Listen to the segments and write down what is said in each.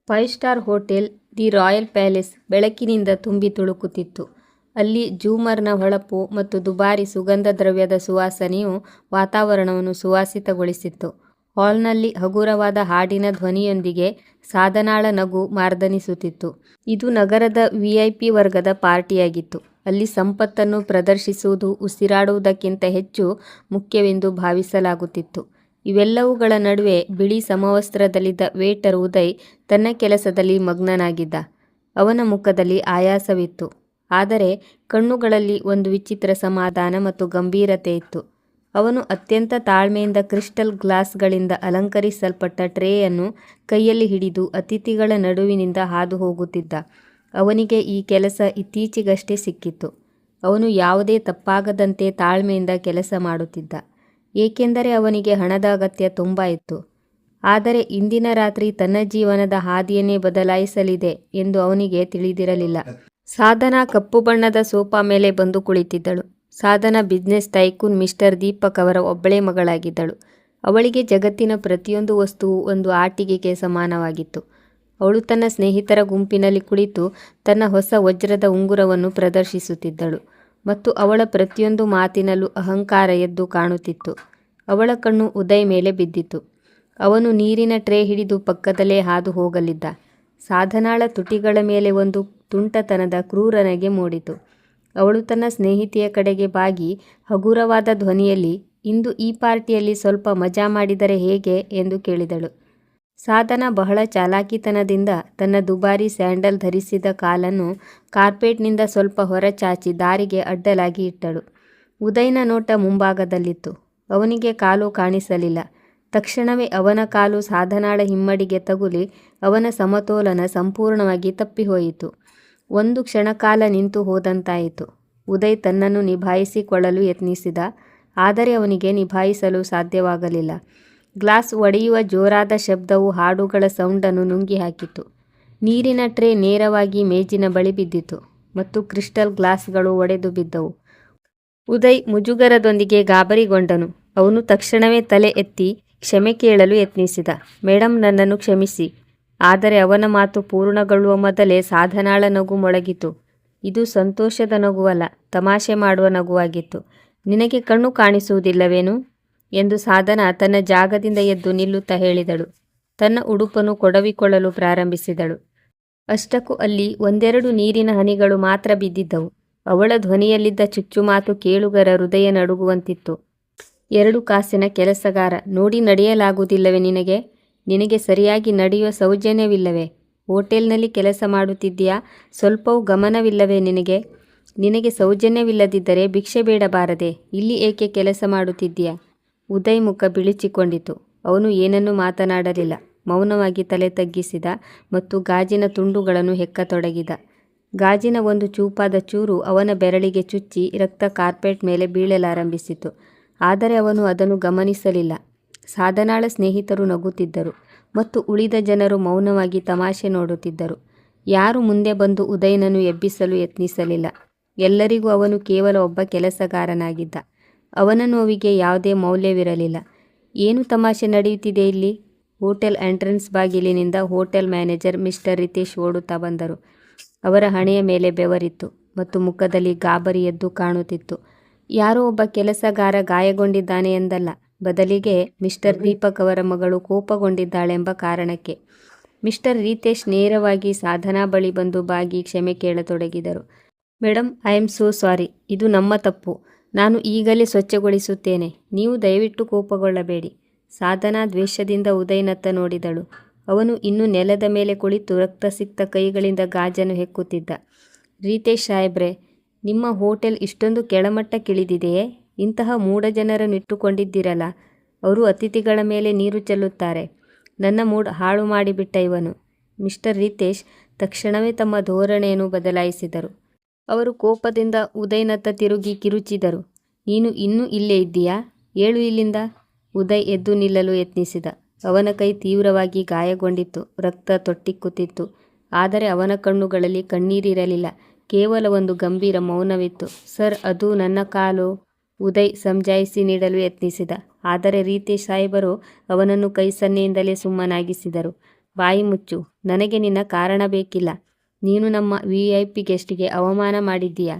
Five star hotel the royal palace ಬೆಳಕಿನಿಂದ ತುಂಬಿ ತುಳುಕುತ್ತಿತ್ತು. ಅಲ್ಲಿ ಝೂಮರ್ನ ಹೊಳಪು ಮತ್ತು ದುಬಾರಿ ಸುಗಂಧ ದ್ರವ್ಯದ ಸುವಾಸನೆಯು ವಾತಾವರಣವನ್ನು ಸುವಾಸಿತಗೊಳಿಸಿತ್ತು. ಹಾಲ್ನಲ್ಲಿ ಹಗುರವಾದ ಹಾಡಿನ ಧ್ವನಿಯೊಂದಿಗೆ ಸಾಧನಾಳ ನಗು ಮಾರ್ದನಿಸುತ್ತಿತ್ತು. ಇದು ನಗರದ ವಿಐಪಿ ವರ್ಗದ ಪಾರ್ಟಿಯಾಗಿತ್ತು. ಅಲ್ಲಿ ಸಂಪತ್ತನ್ನು ಪ್ರದರ್ಶಿಸುವುದು ಉಸಿರಾಡುವುದಕ್ಕಿಂತ ಹೆಚ್ಚು ಮುಖ್ಯವೆಂದು ಭಾವಿಸಲಾಗುತ್ತಿತ್ತು. ಇವೆಲ್ಲವುಗಳ ನಡುವೆ ಬಿಳಿ ಸಮವಸ್ತ್ರದಲ್ಲಿದ್ದ ವೇಟರ್ ಉದಯ್ ತನ್ನ ಕೆಲಸದಲ್ಲಿ ಮಗ್ನನಾಗಿದ್ದ. ಅವನ ಮುಖದಲ್ಲಿ ಆಯಾಸವಿತ್ತು, ಆದರೆ ಕಣ್ಣುಗಳಲ್ಲಿ ಒಂದು ವಿಚಿತ್ರ ಸಮಾಧಾನ ಮತ್ತು ಗಂಭೀರತೆ ಇತ್ತು. ಅವನು ಅತ್ಯಂತ ತಾಳ್ಮೆಯಿಂದ ಕ್ರಿಸ್ಟಲ್ ಗ್ಲಾಸ್ಗಳಿಂದ ಅಲಂಕರಿಸಲ್ಪಟ್ಟ ಟ್ರೇಯನ್ನು ಕೈಯಲ್ಲಿ ಹಿಡಿದು ಅತಿಥಿಗಳ ನಡುವಿನಿಂದ ಹಾದು ಹೋಗುತ್ತಿದ್ದ. ಅವನಿಗೆ ಈ ಕೆಲಸ ಇತ್ತೀಚೆಗಷ್ಟೇ ಸಿಕ್ಕಿತ್ತು. ಅವನು ಯಾವುದೇ ತಪ್ಪಾಗದಂತೆ ತಾಳ್ಮೆಯಿಂದ ಕೆಲಸ ಮಾಡುತ್ತಿದ್ದ, ಏಕೆಂದರೆ ಅವನಿಗೆ ಹಣದ ಅಗತ್ಯ ತುಂಬ ಇತ್ತು. ಆದರೆ ಇಂದಿನ ರಾತ್ರಿ ತನ್ನ ಜೀವನದ ಹಾದಿಯನ್ನೇ ಬದಲಾಯಿಸಲಿದೆ ಎಂದು ಅವನಿಗೆ ತಿಳಿದಿರಲಿಲ್ಲ. ಸಾಧನಾ ಕಪ್ಪು ಬಣ್ಣದ ಸೋಫಾ ಮೇಲೆ ಬಂದು ಕುಳಿತಿದ್ದಳು. ಸಾಧನಾ ಬಿಸ್ನೆಸ್ ಟೈಕೂನ್ ಮಿಸ್ಟರ್ ದೀಪಕ್ ಅವರ ಒಬ್ಬಳೇ ಮಗಳಾಗಿದ್ದಳು. ಅವಳಿಗೆ ಜಗತ್ತಿನ ಪ್ರತಿಯೊಂದು ವಸ್ತುವು ಒಂದು ಆಟಿಕೆಗೆ ಸಮಾನವಾಗಿತ್ತು. ಅವಳು ತನ್ನ ಸ್ನೇಹಿತರ ಗುಂಪಿನಲ್ಲಿ ಕುಳಿತು ತನ್ನ ಹೊಸ ವಜ್ರದ ಉಂಗುರವನ್ನು ಪ್ರದರ್ಶಿಸುತ್ತಿದ್ದಳು ಮತ್ತು ಅವಳ ಪ್ರತಿಯೊಂದು ಮಾತಿನಲ್ಲೂ ಅಹಂಕಾರ ಎದ್ದು ಕಾಣುತ್ತಿತ್ತು. ಅವಳ ಕಣ್ಣು ಉದಯ್ ಮೇಲೆ ಬಿದ್ದಿತು. ಅವನು ನೀರಿನ ಟ್ರೇ ಹಿಡಿದು ಪಕ್ಕದಲ್ಲೇ ಹಾದು ಹೋಗಲಿದ್ದ. ಸಾಧನಾಳ ತುಟಿಗಳ ಮೇಲೆ ಒಂದು ತುಂಟತನದ ಕ್ರೂರ ನಗೆ ಮೂಡಿತು. ಅವಳು ತನ್ನ ಸ್ನೇಹಿತೆಯ ಕಡೆಗೆ ಬಾಗಿ ಹಗುರವಾದ ಧ್ವನಿಯಲ್ಲಿ, ಇಂದು ಈ ಪಾರ್ಟಿಯಲ್ಲಿ ಸ್ವಲ್ಪ ಮಜಾ ಮಾಡಿದರೆ ಹೇಗೆ ಎಂದು ಕೇಳಿದಳು. ಸಾಧನಾ ಬಹಳ ಚಾಲಾಕಿತನದಿಂದ ತನ್ನ ದುಬಾರಿ ಸ್ಯಾಂಡಲ್ ಧರಿಸಿದ ಕಾಲನ್ನು ಕಾರ್ಪೆಟ್ನಿಂದ ಸ್ವಲ್ಪ ಹೊರಚಾಚಿ ದಾರಿಗೆ ಅಡ್ಡಲಾಗಿ ಇಟ್ಟಳು. ಉದಯ್ನ ನೋಟ ಮುಂಭಾಗದಲ್ಲಿತ್ತು. ಅವನಿಗೆ ಕಾಲು ಕಾಣಿಸಲಿಲ್ಲ. ತಕ್ಷಣವೇ ಅವನ ಕಾಲು ಸಾಧನಾಳ ಹಿಮ್ಮಡಿಗೆ ತಗುಲಿ ಅವನ ಸಮತೋಲನ ಸಂಪೂರ್ಣವಾಗಿ ತಪ್ಪಿಹೋಯಿತು. ಒಂದು ಕ್ಷಣಕಾಲ ನಿಂತು ಹೋದಂತಾಯಿತು. ಉದಯ್ ತನ್ನನ್ನು ನಿಭಾಯಿಸಿಕೊಳ್ಳಲು ಯತ್ನಿಸಿದ, ಆದರೆ ಅವನಿಗೆ ನಿಭಾಯಿಸಲು ಸಾಧ್ಯವಾಗಲಿಲ್ಲ. ಗ್ಲಾಸ್ ಒಡೆಯುವ ಜೋರಾದ ಶಬ್ದವು ಹಾಡುಗಳ ಸೌಂಡನ್ನು ನುಂಗಿ ಹಾಕಿತು. ನೀರಿನ ಟ್ರೇ ನೇರವಾಗಿ ಮೇಜಿನ ಬಳಿ ಬಿದ್ದಿತು ಮತ್ತು ಕ್ರಿಸ್ಟಲ್ ಗ್ಲಾಸ್ಗಳು ಒಡೆದು ಬಿದ್ದವು. ಉದಯ್ ಮುಜುಗರದೊಂದಿಗೆ ಗಾಬರಿಗೊಂಡನು. ಅವನು ತಕ್ಷಣವೇ ತಲೆ ಎತ್ತಿ ಕ್ಷಮೆ ಕೇಳಲು ಯತ್ನಿಸಿದ. ಮೇಡಮ್, ನನ್ನನ್ನು ಕ್ಷಮಿಸಿ. ಆದರೆ ಅವನ ಮಾತು ಪೂರ್ಣಗೊಳ್ಳುವ ಮೊದಲೇ ಸಾಧನಾಳ ನಗು ಮೊಳಗಿತು. ಇದು ಸಂತೋಷದ ನಗುವಲ್ಲ, ತಮಾಷೆ ಮಾಡುವ ನಗುವಾಗಿತ್ತು. ನಿನಗೆ ಕಣ್ಣು ಕಾಣಿಸುವುದಿಲ್ಲವೇನು ಎಂದು ಸಾಧನಾ ತನ್ನ ಜಾಗದಿಂದ ಎದ್ದು ನಿಲ್ಲುತ್ತಾ ಹೇಳಿದಳು. ತನ್ನ ಉಡುಪನ್ನು ಕೊಡವಿಕೊಳ್ಳಲು ಪ್ರಾರಂಭಿಸಿದಳು. ಅಷ್ಟಕ್ಕೂ ಅಲ್ಲಿ ಒಂದೆರಡು ನೀರಿನ ಹನಿಗಳು ಮಾತ್ರ ಬಿದ್ದಿದ್ದವು. ಅವಳ ಧ್ವನಿಯಲ್ಲಿದ್ದ ಚುಚ್ಚುಮಾತು ಕೇಳುಗರ ಹೃದಯ ನಡುಗುವಂತಿತ್ತು. 2 ಕಾಸಿನ ಕೆಲಸಗಾರ, ನೋಡಿ ನಡೆಯಲಾಗುವುದಿಲ್ಲವೇ ನಿನಗೆ? ನಿನಗೆ ಸರಿಯಾಗಿ ನಡೆಯುವ ಸೌಜನ್ಯವಿಲ್ಲವೇ? ಹೋಟೆಲ್ನಲ್ಲಿ ಕೆಲಸ ಮಾಡುತ್ತಿದ್ದೀಯಾ? ಸ್ವಲ್ಪವೂ ಗಮನವಿಲ್ಲವೇ ನಿನಗೆ? ನಿನಗೆ ಸೌಜನ್ಯವಿಲ್ಲದಿದ್ದರೆ ಭಿಕ್ಷೆ ಬೇಡಬಾರದೆ? ಇಲ್ಲಿ ಏಕೆ ಕೆಲಸ ಮಾಡುತ್ತಿದ್ದೀಯಾ? ಉದಯ್ ಮುಖ ಬಿಳಿಚಿಕೊಂಡಿತು. ಅವನು ಏನನ್ನೂ ಮಾತನಾಡಲಿಲ್ಲ. ಮೌನವಾಗಿ ತಲೆ ತಗ್ಗಿಸಿದ ಮತ್ತು ಗಾಜಿನ ತುಂಡುಗಳನ್ನು ಹೆಕ್ಕತೊಡಗಿದ. ಗಾಜಿನ ಒಂದು ಚೂಪಾದ ಚೂರು ಅವನ ಬೆರಳಿಗೆ ಚುಚ್ಚಿ ರಕ್ತ ಕಾರ್ಪೆಟ್ ಮೇಲೆ ಬೀಳಲಾರಂಭಿಸಿತು. ಆದರೆ ಅವನು ಅದನ್ನು ಗಮನಿಸಲಿಲ್ಲ. ಸಾಧನಾಳ ಸ್ನೇಹಿತರು ನಗುತ್ತಿದ್ದರು ಮತ್ತು ಉಳಿದ ಜನರು ಮೌನವಾಗಿ ತಮಾಷೆ ನೋಡುತ್ತಿದ್ದರು. ಯಾರು ಮುಂದೆ ಬಂದು ಉದಯನನ್ನು ಎಬ್ಬಿಸಲು ಯತ್ನಿಸಲಿಲ್ಲ. ಎಲ್ಲರಿಗೂ ಅವನು ಕೇವಲ ಒಬ್ಬ ಕೆಲಸಗಾರನಾಗಿದ್ದ. ಅವನ ನೋವಿಗೆ ಯಾವುದೇ ಮೌಲ್ಯವಿರಲಿಲ್ಲ. ಏನು ತಮಾಷೆ ನಡೆಯುತ್ತಿದೆ ಇಲ್ಲಿ? ಹೋಟೆಲ್ ಎಂಟ್ರೆನ್ಸ್ ಬಾಗಿಲಿನಿಂದ ಹೋಟೆಲ್ ಮ್ಯಾನೇಜರ್ ಮಿಸ್ಟರ್ ರಿತೇಶ್ ಓಡುತ್ತಾ ಬಂದರು. ಅವರ ಹಣೆಯ ಮೇಲೆ ಬೆವರಿತ್ತು ಮತ್ತು ಮುಖದಲ್ಲಿ ಗಾಬರಿ ಎದ್ದು ಕಾಣುತ್ತಿತ್ತು. ಯಾರೋ ಒಬ್ಬ ಕೆಲಸಗಾರ ಗಾಯಗೊಂಡಿದ್ದಾನೆ ಎಂದಲ್ಲ, ಬದಲಿಗೆ ಮಿಸ್ಟರ್ ದೀಪಕ್ ಅವರ ಮಗಳು ಕೋಪಗೊಂಡಿದ್ದಾಳೆಂಬ ಕಾರಣಕ್ಕೆ. ಮಿಸ್ಟರ್ ರಿತೇಶ್ ನೇರವಾಗಿ ಸಾಧನಾ ಬಳಿ ಬಂದು ಬಾಗಿ ಕ್ಷಮೆ ಕೇಳತೊಡಗಿದರು. Madam, I am so sorry. ಇದು ನಮ್ಮ ತಪ್ಪು. ನಾನು ಈಗಲೇ ಸ್ವಚ್ಛಗೊಳಿಸುತ್ತೇನೆ. ನೀವು ದಯವಿಟ್ಟು ಕೋಪಗೊಳ್ಳಬೇಡಿ. ಸಾಧನಾ ದ್ವೇಷದಿಂದ ಉದಯ್ನತ್ತ ನೋಡಿದಳು. ಅವನು ಇನ್ನೂ ನೆಲದ ಮೇಲೆ ಕುಳಿತು ರಕ್ತಸಿಕ್ತ ಕೈಗಳಿಂದ ಗಾಜನ್ನು ಹೆಕ್ಕುತ್ತಿದ್ದ. ರಿತೇಶ್ ಸಾಹೇಬ್ರೆ, ನಿಮ್ಮ ಹೋಟೆಲ್ ಇಷ್ಟೊಂದು ಕೆಳಮಟ್ಟಕ್ಕಿಳಿದಿದೆಯೇ? ಇಂತಹ ಮೂಢ ಜನರನ್ನು ಇಟ್ಟುಕೊಂಡಿದ್ದೀರಲ್ಲ. ಅವರು ಅತಿಥಿಗಳ ಮೇಲೆ ನೀರು ಚೆಲ್ಲುತ್ತಾರೆ. ನನ್ನ ಮೂಡ್ ಹಾಳು ಮಾಡಿಬಿಟ್ಟ ಇವನು. ಮಿಸ್ಟರ್ ರಿತೇಶ್ ತಕ್ಷಣವೇ ತಮ್ಮ ಧೋರಣೆಯನ್ನು ಬದಲಾಯಿಸಿದರು. ಅವರು ಕೋಪದಿಂದ ಉದಯ್ನತ್ತ ತಿರುಗಿ ಕಿರುಚಿದರು. ನೀನು ಇನ್ನೂ ಇಲ್ಲೇ ಇದ್ದೀಯಾ? ಏಳು ಇಲ್ಲಿಂದ. ಉದಯ್ ಎದ್ದು ನಿಲ್ಲಲು ಯತ್ನಿಸಿದ. ಅವನ ಕೈ ತೀವ್ರವಾಗಿ ಗಾಯಗೊಂಡಿತ್ತು. ರಕ್ತ ತೊಟ್ಟಿಕ್ಕುತ್ತಿತ್ತು. ಆದರೆ ಅವನ ಕಣ್ಣುಗಳಲ್ಲಿ ಕಣ್ಣೀರಿರಲಿಲ್ಲ. ಕೇವಲ ಒಂದು ಗಂಭೀರ ಮೌನವಿತ್ತು. ಸರ್, ಅದು ನನ್ನ ಕಾಲು. ಉದಯ್ ಸಮಜಾಯಿಸಿ ನೀಡಲು ಯತ್ನಿಸಿದ. ಆದರೆ ರಿತೇಶ್ ಸಾಹೇಬರು ಅವನನ್ನು ಕೈ ಸನ್ನೆಯಿಂದಲೇ ಸುಮ್ಮನಾಗಿಸಿದರು. ಬಾಯಿ ಮುಚ್ಚು, ನನಗೆ ನಿನ್ನ ಕಾರಣ ಬೇಕಿಲ್ಲ. ನೀನು ನಮ್ಮ VIP ಗೆಸ್ಟ್ಗೆ ಅವಮಾನ ಮಾಡಿದ್ದೀಯಾ?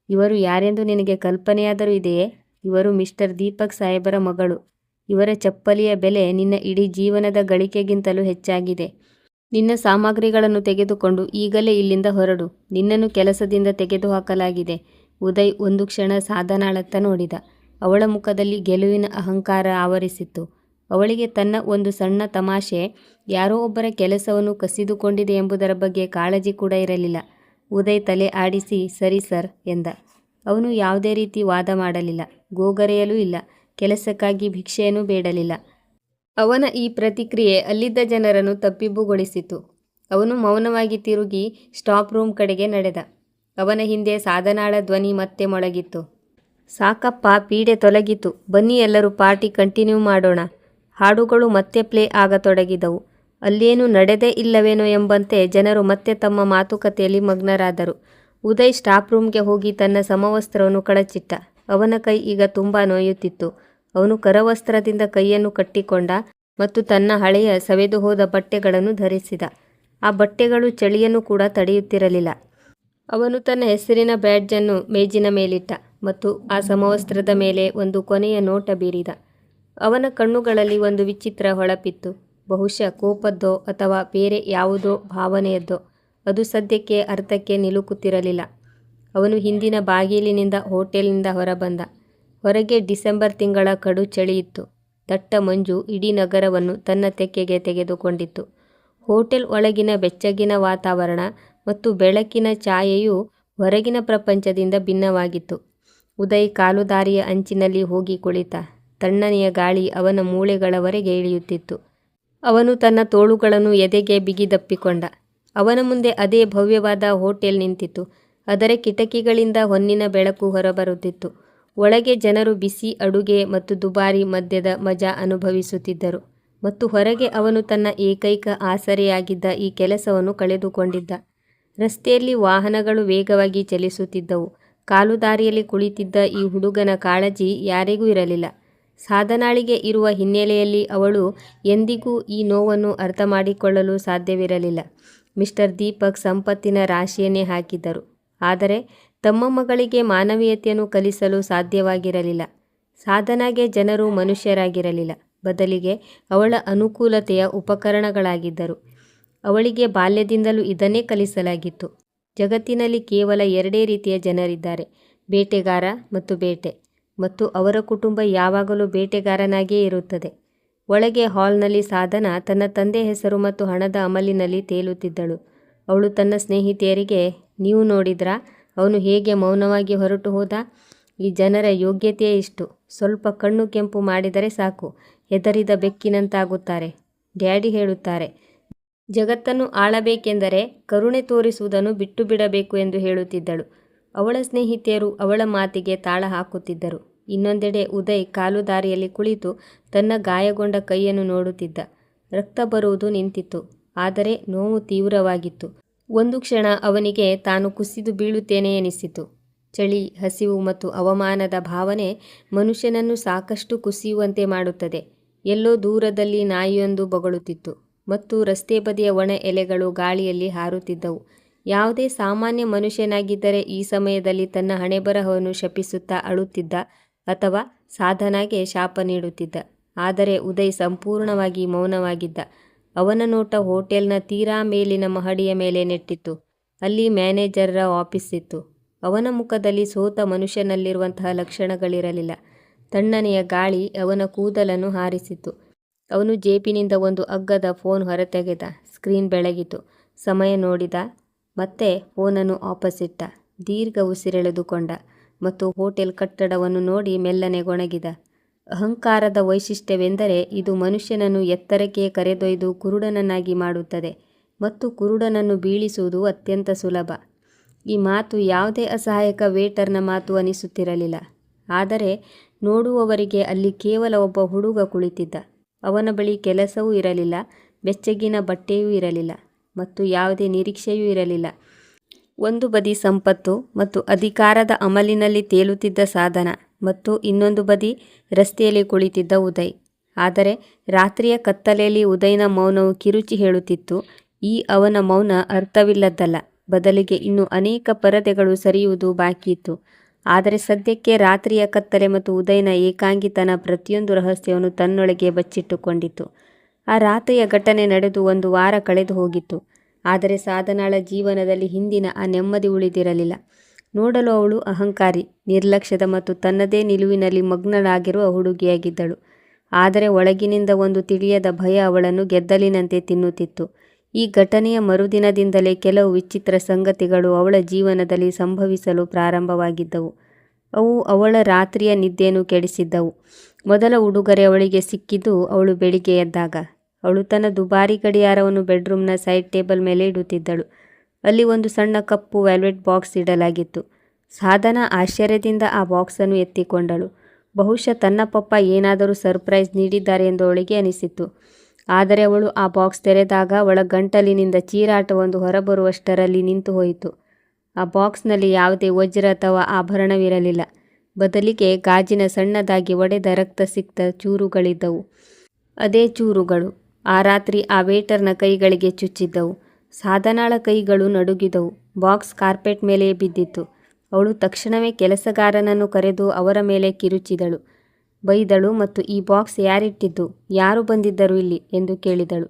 ಇವರು ಯಾರೆಂದು ನಿನಗೆ ಕಲ್ಪನೆಯಾದರೂ ಇದೆಯೇ? ಇವರು ಮಿಸ್ಟರ್ ದೀಪಕ್ ಸಾಹೇಬರ ಮಗಳು. ಇವರ ಚಪ್ಪಲಿಯ ಬೆಲೆ ನಿನ್ನ ಇಡೀ ಜೀವನದ ಗಳಿಕೆಗಿಂತಲೂ ಹೆಚ್ಚಾಗಿದೆ. ನಿನ್ನ ಸಾಮಗ್ರಿಗಳನ್ನು ತೆಗೆದುಕೊಂಡು ಈಗಲೇ ಇಲ್ಲಿಂದ ಹೊರಡು. ನಿನ್ನನ್ನು ಕೆಲಸದಿಂದ ತೆಗೆದುಹಾಕಲಾಗಿದೆ. ಉದಯ್ ಒಂದು ಕ್ಷಣ ಸಾಧನಾಳತ್ತ ನೋಡಿದ. ಅವಳ ಮುಖದಲ್ಲಿ ಗೆಲುವಿನ ಅಹಂಕಾರ ಆವರಿಸಿತ್ತು. ಅವಳಿಗೆ ತನ್ನ ಒಂದು ಸಣ್ಣ ತಮಾಷೆ ಯಾರೋ ಒಬ್ಬರ ಕೆಲಸವನ್ನು ಕಸಿದುಕೊಂಡಿದೆ ಎಂಬುದರ ಬಗ್ಗೆ ಕಾಳಜಿ ಕೂಡ ಇರಲಿಲ್ಲ. ಉದಯ್ ತಲೆ ಆಡಿಸಿ ಸರಿ ಸರ್ ಎಂದ. ಅವನು ಯಾವುದೇ ರೀತಿ ವಾದ ಮಾಡಲಿಲ್ಲ, ಗೋಗರೆಯಲೂ ಇಲ್ಲ, ಕೆಲಸಕ್ಕಾಗಿ ಭಿಕ್ಷೆಯನ್ನು ಬೇಡಲಿಲ್ಲ. ಅವನ ಈ ಪ್ರತಿಕ್ರಿಯೆ ಅಲ್ಲಿದ್ದ ಜನರನ್ನು ತಬ್ಬಿಬ್ಬುಗೊಳಿಸಿತು. ಅವನು ಮೌನವಾಗಿ ತಿರುಗಿ ಸ್ಟಾಪ್ ರೂಮ್ ಕಡೆಗೆ ನಡೆದ. ಅವನ ಹಿಂದೆ ಸಾಧನಾಳ ಧ್ವನಿ ಮತ್ತೆ ಮೊಳಗಿತ್ತು. ಸಾಕಪ್ಪ, ಪೀಡೆ ತೊಲಗಿತು, ಬನ್ನಿ ಎಲ್ಲರೂ ಪಾರ್ಟಿ ಕಂಟಿನ್ಯೂ ಮಾಡೋಣ. ಹಾಡುಗಳು ಮತ್ತೆ ಪ್ಲೇ ಆಗತೊಡಗಿದವು. ಅಲ್ಲೇನೂ ನಡೆದೇ ಇಲ್ಲವೇನೋ ಎಂಬಂತೆ ಜನರು ಮತ್ತೆ ತಮ್ಮ ಮಾತುಕತೆಯಲ್ಲಿ ಮಗ್ನರಾದರು. ಉದಯ್ ಸ್ಟಾಫ್ ರೂಮ್ಗೆ ಹೋಗಿ ತನ್ನ ಸಮವಸ್ತ್ರವನ್ನು ಕಳಚಿಟ್ಟ. ಅವನ ಕೈ ಈಗ ತುಂಬ ನೋಯುತ್ತಿತ್ತು. ಅವನು ಕರವಸ್ತ್ರದಿಂದ ಕೈಯನ್ನು ಕಟ್ಟಿಕೊಂಡ ಮತ್ತು ತನ್ನ ಹಳೆಯ ಸವೆದು ಹೋದ ಬಟ್ಟೆಗಳನ್ನು ಧರಿಸಿದ. ಆ ಬಟ್ಟೆಗಳು ಚಳಿಯನ್ನು ಕೂಡ ತಡೆಯುತ್ತಿರಲಿಲ್ಲ. ಅವನು ತನ್ನ ಹೆಸರಿನ ಬ್ಯಾಡ್ಜನ್ನು ಮೇಜಿನ ಮೇಲಿಟ್ಟ ಮತ್ತು ಆ ಸಮವಸ್ತ್ರದ ಮೇಲೆ ಒಂದು ಕೊನೆಯ ನೋಟ ಬೀರಿದ. ಅವನ ಕಣ್ಣುಗಳಲ್ಲಿ ಒಂದು ವಿಚಿತ್ರ ಹೊಳಪಿತ್ತು. ಬಹುಶಃ ಕೋಪದ್ದೋ ಅಥವಾ ಬೇರೆ ಯಾವುದೋ ಭಾವನೆಯದ್ದೋ. ಅದು ಸದ್ಯಕ್ಕೆ ಅರ್ಥಕ್ಕೆ ನಿಲುಕುತ್ತಿರಲಿಲ್ಲ. ಅವನು ಹಿಂದಿನ ಬಾಗಿಲಿನಿಂದ ಹೋಟೆಲ್ನಿಂದ ಹೊರಬಂದ. ಹೊರಗೆ ಡಿಸೆಂಬರ್ ತಿಂಗಳ ಕಡು ಚಳಿಯಿತ್ತು. ದಟ್ಟ ಮಂಜು ಇಡೀ ನಗರವನ್ನು ತನ್ನ ತೆಕ್ಕೆಗೆ ತೆಗೆದುಕೊಂಡಿತ್ತು. ಹೋಟೆಲ್ ಒಳಗಿನ ಬೆಚ್ಚಗಿನ ವಾತಾವರಣ ಮತ್ತು ಬೆಳಕಿನ ಛಾಯೆಯು ಹೊರಗಿನ ಪ್ರಪಂಚದಿಂದ ಭಿನ್ನವಾಗಿತ್ತು. ಉದಯ್ ಕಾಲುದಾರಿಯ ಅಂಚಿನಲ್ಲಿ ಹೋಗಿ ಕುಳಿತ. ತಣ್ಣನೆಯ ಗಾಳಿ ಅವನ ಮೂಳೆಗಳವರೆಗೆ ಇಳಿಯುತ್ತಿತ್ತು. ಅವನು ತನ್ನ ತೋಳುಗಳನ್ನು ಎದೆಗೆ ಬಿಗಿದಪ್ಪಿಕೊಂಡ. ಅವನ ಮುಂದೆ ಅದೇ ಭವ್ಯವಾದ ಹೋಟೆಲ್ ನಿಂತಿತು. ಅದರ ಕಿಟಕಿಗಳಿಂದ ಹೊನ್ನಿನ ಬೆಳಕು ಹೊರಬರುತ್ತಿತ್ತು. ಒಳಗೆ ಜನರು ಬಿಸಿ ಅಡುಗೆ ಮತ್ತು ದುಬಾರಿ ಮದ್ಯದ ಮಜಾ ಅನುಭವಿಸುತ್ತಿದ್ದರು. ಮತ್ತು ಹೊರಗೆ ಅವನು ತನ್ನ ಏಕೈಕ ಆಸರೆಯಾಗಿದ್ದ ಈ ಕೆಲಸವನ್ನು ಕಳೆದುಕೊಂಡಿದ್ದ. ರಸ್ತೆಯಲ್ಲಿ ವಾಹನಗಳು ವೇಗವಾಗಿ ಚಲಿಸುತ್ತಿದ್ದವು. ಕಾಲುದಾರಿಯಲ್ಲಿ ಕುಳಿತಿದ್ದ ಈ ಹುಡುಗನ ಕಾಳಜಿ ಯಾರಿಗೂ ಇರಲಿಲ್ಲ. ಸಾಧನಾಳಿಗೆ ಇರುವ ಹಿನ್ನೆಲೆಯಲ್ಲಿ ಅವಳು ಎಂದಿಗೂ ಈ ನೋವನ್ನು ಅರ್ಥ ಮಾಡಿಕೊಳ್ಳಲು ಸಾಧ್ಯವಿರಲಿಲ್ಲ. ಮಿಸ್ಟರ್ ದೀಪಕ್ ಸಂಪತ್ತಿನ ರಾಶಿಯನ್ನೇ ಹಾಕಿದ್ದರು, ಆದರೆ ತಮ್ಮ ಮಗಳಿಗೆ ಮಾನವೀಯತೆಯನ್ನು ಕಲಿಸಲು ಸಾಧ್ಯವಾಗಿರಲಿಲ್ಲ. ಸಾಧನಾಗೆ ಜನರು ಮನುಷ್ಯರಾಗಿರಲಿಲ್ಲ, ಬದಲಿಗೆ ಅವಳ ಅನುಕೂಲತೆಯ ಉಪಕರಣಗಳಾಗಿದ್ದರು. ಅವಳಿಗೆ ಬಾಲ್ಯದಿಂದಲೂ ಇದನ್ನೇ ಕಲಿಸಲಾಗಿತ್ತು. ಜಗತ್ತಿನಲ್ಲಿ ಕೇವಲ ಎರಡೇ ರೀತಿಯ ಜನರಿದ್ದಾರೆ, ಬೇಟೆಗಾರ ಮತ್ತು ಬೇಟೆ, ಮತ್ತು ಅವರ ಕುಟುಂಬ ಯಾವಾಗಲೂ ಬೇಟೆಗಾರನಾಗಿಯೇ ಇರುತ್ತದೆ. ಒಳಗೆ ಹಾಲ್ನಲ್ಲಿ ಸಾಧನ ತನ್ನ ತಂದೆ ಹೆಸರು ಮತ್ತು ಹಣದ ಅಮಲಿನಲ್ಲಿ ತೇಲುತ್ತಿದ್ದಳು. ಅವಳು ತನ್ನ ಸ್ನೇಹಿತೆಯರಿಗೆ, ನೀವು ನೋಡಿದ್ರಾ ಅವನು ಹೇಗೆ ಮೌನವಾಗಿ ಹೊರಟು ಹೋದ? ಈ ಜನರ ಯೋಗ್ಯತೆಯೇ ಇಷ್ಟು. ಸ್ವಲ್ಪ ಕಣ್ಣು ಕೆಂಪು ಮಾಡಿದರೆ ಸಾಕು, ಹೆದರಿದ ಬೆಕ್ಕಿನಂತಾಗುತ್ತಾರೆ. ಡ್ಯಾಡಿ ಹೇಳುತ್ತಾರೆ, ಜಗತ್ತನ್ನು ಆಳಬೇಕೆಂದರೆ ಕರುಣೆ ತೋರಿಸುವುದನ್ನು ಬಿಟ್ಟು ಬಿಡಬೇಕು ಎಂದು ಹೇಳುತ್ತಿದ್ದಳು. ಅವಳ ಸ್ನೇಹಿತೆಯರು ಅವಳ ಮಾತಿಗೆ ತಾಳ ಹಾಕುತ್ತಿದ್ದರು. ಇನ್ನೊಂದೆಡೆ ಉದಯ್ ಕಾಲುದಾರಿಯಲ್ಲಿ ಕುಳಿತು ತನ್ನ ಗಾಯಗೊಂಡ ಕೈಯನ್ನು ನೋಡುತ್ತಿದ್ದ. ರಕ್ತ ಬರುವುದು ನಿಂತಿತ್ತು, ಆದರೆ ನೋವು ತೀವ್ರವಾಗಿತ್ತು. ಒಂದು ಕ್ಷಣ ಅವನಿಗೆ ತಾನು ಕುಸಿದು ಬೀಳುತ್ತೇನೆ ಎನಿಸಿತು. ಚಳಿ, ಹಸಿವು ಮತ್ತು ಅವಮಾನದ ಭಾವನೆ ಮನುಷ್ಯನನ್ನು ಸಾಕಷ್ಟು ಕುಸಿಯುವಂತೆ ಮಾಡುತ್ತದೆ. ಎಲ್ಲೋ ದೂರದಲ್ಲಿ ನಾಯಿಯೊಂದು ಬೊಗಳುತ್ತಿತ್ತು ಮತ್ತು ರಸ್ತೆ ಬದಿಯ ಒಣ ಎಲೆಗಳು ಗಾಳಿಯಲ್ಲಿ ಹಾರುತ್ತಿದ್ದವು. ಯಾವುದೇ ಸಾಮಾನ್ಯ ಮನುಷ್ಯನಾಗಿದ್ದರೆ ಈ ಸಮಯದಲ್ಲಿ ತನ್ನ ಹಣೆಬರಹವನ್ನು ಶಪಿಸುತ್ತಾ ಅಳುತ್ತಿದ್ದ ಅಥವಾ ಸಾಧನಾಗೆ ಶಾಪ ನೀಡುತ್ತಿದ್ದ. ಆದರೆ ಉದಯ್ ಸಂಪೂರ್ಣವಾಗಿ ಮೌನವಾಗಿದ್ದ. ಅವನ ನೋಟ ಹೋಟೆಲ್ನ ತೀರಾ ಮೇಲಿನ ಮಹಡಿಯ ಮೇಲೆ ನೆಟ್ಟಿತ್ತು. ಅಲ್ಲಿ ಮ್ಯಾನೇಜರ್ರ ಆಫೀಸ್ ಇತ್ತು. ಅವನ ಮುಖದಲ್ಲಿ ಸೋತ ಮನುಷ್ಯನಲ್ಲಿರುವಂತಹ ಲಕ್ಷಣಗಳಿರಲಿಲ್ಲ. ತಣ್ಣನೆಯ ಗಾಳಿ ಅವನ ಕೂದಲನ್ನು ಹಾರಿಸಿತು. ಅವನು ಜೇಬಿನಿಂದ ಒಂದು ಅಗ್ಗದ ಫೋನ್ ಹೊರತೆಗೆದ. ಸ್ಕ್ರೀನ್ ಬೆಳಗಿತು. ಸಮಯ ನೋಡಿದ, ಮತ್ತೆ ಫೋನನ್ನು ವಾಪಸ್ಸಿಟ್ಟ. ದೀರ್ಘ ಉಸಿರೆಳೆದುಕೊಂಡ ಮತ್ತು ಹೋಟೆಲ್ ಕಟ್ಟಡವನ್ನು ನೋಡಿ ಮೆಲ್ಲನೆ ಗೊಣಗಿದ. ಅಹಂಕಾರದ ವೈಶಿಷ್ಟ್ಯವೆಂದರೆ ಇದು ಮನುಷ್ಯನನ್ನು ಎತ್ತರಕ್ಕೆ ಕರೆದೊಯ್ದು ಕುರುಡನನ್ನಾಗಿ ಮಾಡುತ್ತದೆ ಮತ್ತು ಕುರುಡನನ್ನು ಬೀಳಿಸುವುದು ಅತ್ಯಂತ ಸುಲಭ. ಈ ಮಾತು ಯಾವುದೇ ಅಸಹಾಯಕ ವೇಟರ್ನ ಮಾತು ಅನಿಸುತ್ತಿರಲಿಲ್ಲ. ಆದರೆ ನೋಡುವವರಿಗೆ ಅಲ್ಲಿ ಕೇವಲ ಒಬ್ಬ ಹುಡುಗ ಕುಳಿತಿದ್ದ. ಅವನ ಬಳಿ ಕೆಲಸವೂ ಇರಲಿಲ್ಲ, ಬೆಚ್ಚಗಿನ ಬಟ್ಟೆಯೂ ಇರಲಿಲ್ಲ ಮತ್ತು ಯಾವುದೇ ನಿರೀಕ್ಷೆಯೂ ಇರಲಿಲ್ಲ. ಒಂದು ಬದಿ ಸಂಪತ್ತು ಮತ್ತು ಅಧಿಕಾರದ ಅಮಲಿನಲ್ಲಿ ತೇಲುತ್ತಿದ್ದ ಸಾಧನ ಮತ್ತು ಇನ್ನೊಂದು ಬದಿ ರಸ್ತೆಯಲ್ಲಿ ಕುಳಿತಿದ್ದ ಉದಯ್. ಆದರೆ ರಾತ್ರಿಯ ಕತ್ತಲೆಯಲ್ಲಿ ಉದಯನ ಮೌನವು ಕಿರುಚಿ ಹೇಳುತ್ತಿತ್ತು, ಈ ಅವನ ಮೌನ ಅರ್ಥವಿಲ್ಲದ್ದಲ್ಲ, ಬದಲಿಗೆ ಇನ್ನೂ ಅನೇಕ ಪರದೆಗಳು ಸರಿಯುವುದು ಬಾಕಿಯಿತ್ತು. ಆದರೆ ಸದ್ಯಕ್ಕೆ ರಾತ್ರಿಯ ಕತ್ತಲೆ ಮತ್ತು ಉದಯನ ಏಕಾಂಗಿತನ ಪ್ರತಿಯೊಂದು ರಹಸ್ಯವನ್ನು ತನ್ನೊಳಗೆ ಬಚ್ಚಿಟ್ಟುಕೊಂಡಿತ್ತು. ಆ ರಾತ್ರಿಯ ಘಟನೆ ನಡೆದು 1 ವಾರ ಕಳೆದು ಹೋಗಿತ್ತು. ಆದರೆ ಸಾಧನಾಳ ಜೀವನದಲ್ಲಿ ಹಿಂದಿನ ಆ ನೆಮ್ಮದಿ ಉಳಿದಿರಲಿಲ್ಲ. ನೋಡಲು ಅವಳು ಅಹಂಕಾರಿ, ನಿರ್ಲಕ್ಷ್ಯದ ಮತ್ತು ತನ್ನದೇ ನಿಲುವಿನಲ್ಲಿ ಮಗ್ನಳಾಗಿರುವ ಹುಡುಗಿಯಾಗಿದ್ದಳು. ಆದರೆ ಒಳಗಿನಿಂದ ಒಂದು ತಿಳಿಯದ ಭಯ ಅವಳನ್ನು ಗೆದ್ದಲಿನಂತೆ ತಿನ್ನುತ್ತಿತ್ತು. ಈ ಘಟನೆಯ ಮರುದಿನದಿಂದಲೇ ಕೆಲವು ವಿಚಿತ್ರ ಸಂಗತಿಗಳು ಅವಳ ಜೀವನದಲ್ಲಿ ಸಂಭವಿಸಲು ಪ್ರಾರಂಭವಾಗಿದ್ದವು. ಅವು ಅವಳ ರಾತ್ರಿಯ ನಿದ್ದೆಯನ್ನು ಕೆಡಿಸಿದ್ದವು. ಮೊದಲ ಉಡುಗೊರೆ ಅವಳಿಗೆ ಸಿಕ್ಕಿದ್ದು ಅವಳು ಬೆಳಿಗ್ಗೆ ಎದ್ದಾಗ. ಅವಳು ತನ್ನ ದುಬಾರಿ ಗಡಿಯಾರವನ್ನು ಬೆಡ್ರೂಮ್ನ ಸೈಡ್ ಟೇಬಲ್ ಮೇಲೆ ಇಡುತ್ತಿದ್ದಳು. ಅಲ್ಲಿ ಒಂದು ಸಣ್ಣ ಕಪ್ಪು ವೆಲ್ವೆಟ್ ಬಾಕ್ಸ್ ಇಡಲಾಗಿತ್ತು. ಸಾಧನಾ ಆಶ್ಚರ್ಯದಿಂದ ಆ ಬಾಕ್ಸನ್ನು ಎತ್ತಿಕೊಂಡಳು. ಬಹುಶಃ ತನ್ನ ಪಪ್ಪ ಏನಾದರೂ ಸರ್ಪ್ರೈಸ್ ನೀಡಿದ್ದಾರೆ ಎಂದು ಅವಳಿಗೆ ಅನಿಸಿತು. ಆದರೆ ಅವಳು ಆ ಬಾಕ್ಸ್ ತೆರೆದಾಗ ಅವಳ ಗಂಟಲಿನಿಂದ ಚೀರಾಟವೊಂದು ಹೊರಬರುವಷ್ಟರಲ್ಲಿ ನಿಂತು ಹೋಯಿತು. ಆ ಬಾಕ್ಸ್ನಲ್ಲಿ ಯಾವುದೇ ವಜ್ರ ಅಥವಾ ಆಭರಣವಿರಲಿಲ್ಲ. ಬದಲಿಗೆ ಗಾಜಿನ ಸಣ್ಣದಾಗಿ ಒಡೆದ ರಕ್ತಸಿಕ್ತ ಚೂರುಗಳಿದ್ದವು. ಅದೇ ಚೂರುಗಳು ಆ ರಾತ್ರಿ ಆ ವೇಟರ್ನ ಕೈಗಳಿಗೆ ಚುಚ್ಚಿದ್ದವು. ಸಾಧನಾಳ ಕೈಗಳು ನಡುಗಿದವು. ಬಾಕ್ಸ್ ಕಾರ್ಪೆಟ್ ಮೇಲೆಯೇ ಬಿದ್ದಿತ್ತು. ಅವಳು ತಕ್ಷಣವೇ ಕೆಲಸಗಾರನನ್ನು ಕರೆದು ಅವರ ಮೇಲೆ ಕಿರುಚಿದಳು, ಬೈದಳು ಮತ್ತು ಈ ಬಾಕ್ಸ್ ಯಾರಿಟ್ಟಿದ್ದು, ಯಾರು ಬಂದಿದ್ದರು ಇಲ್ಲಿ ಎಂದು ಕೇಳಿದಳು.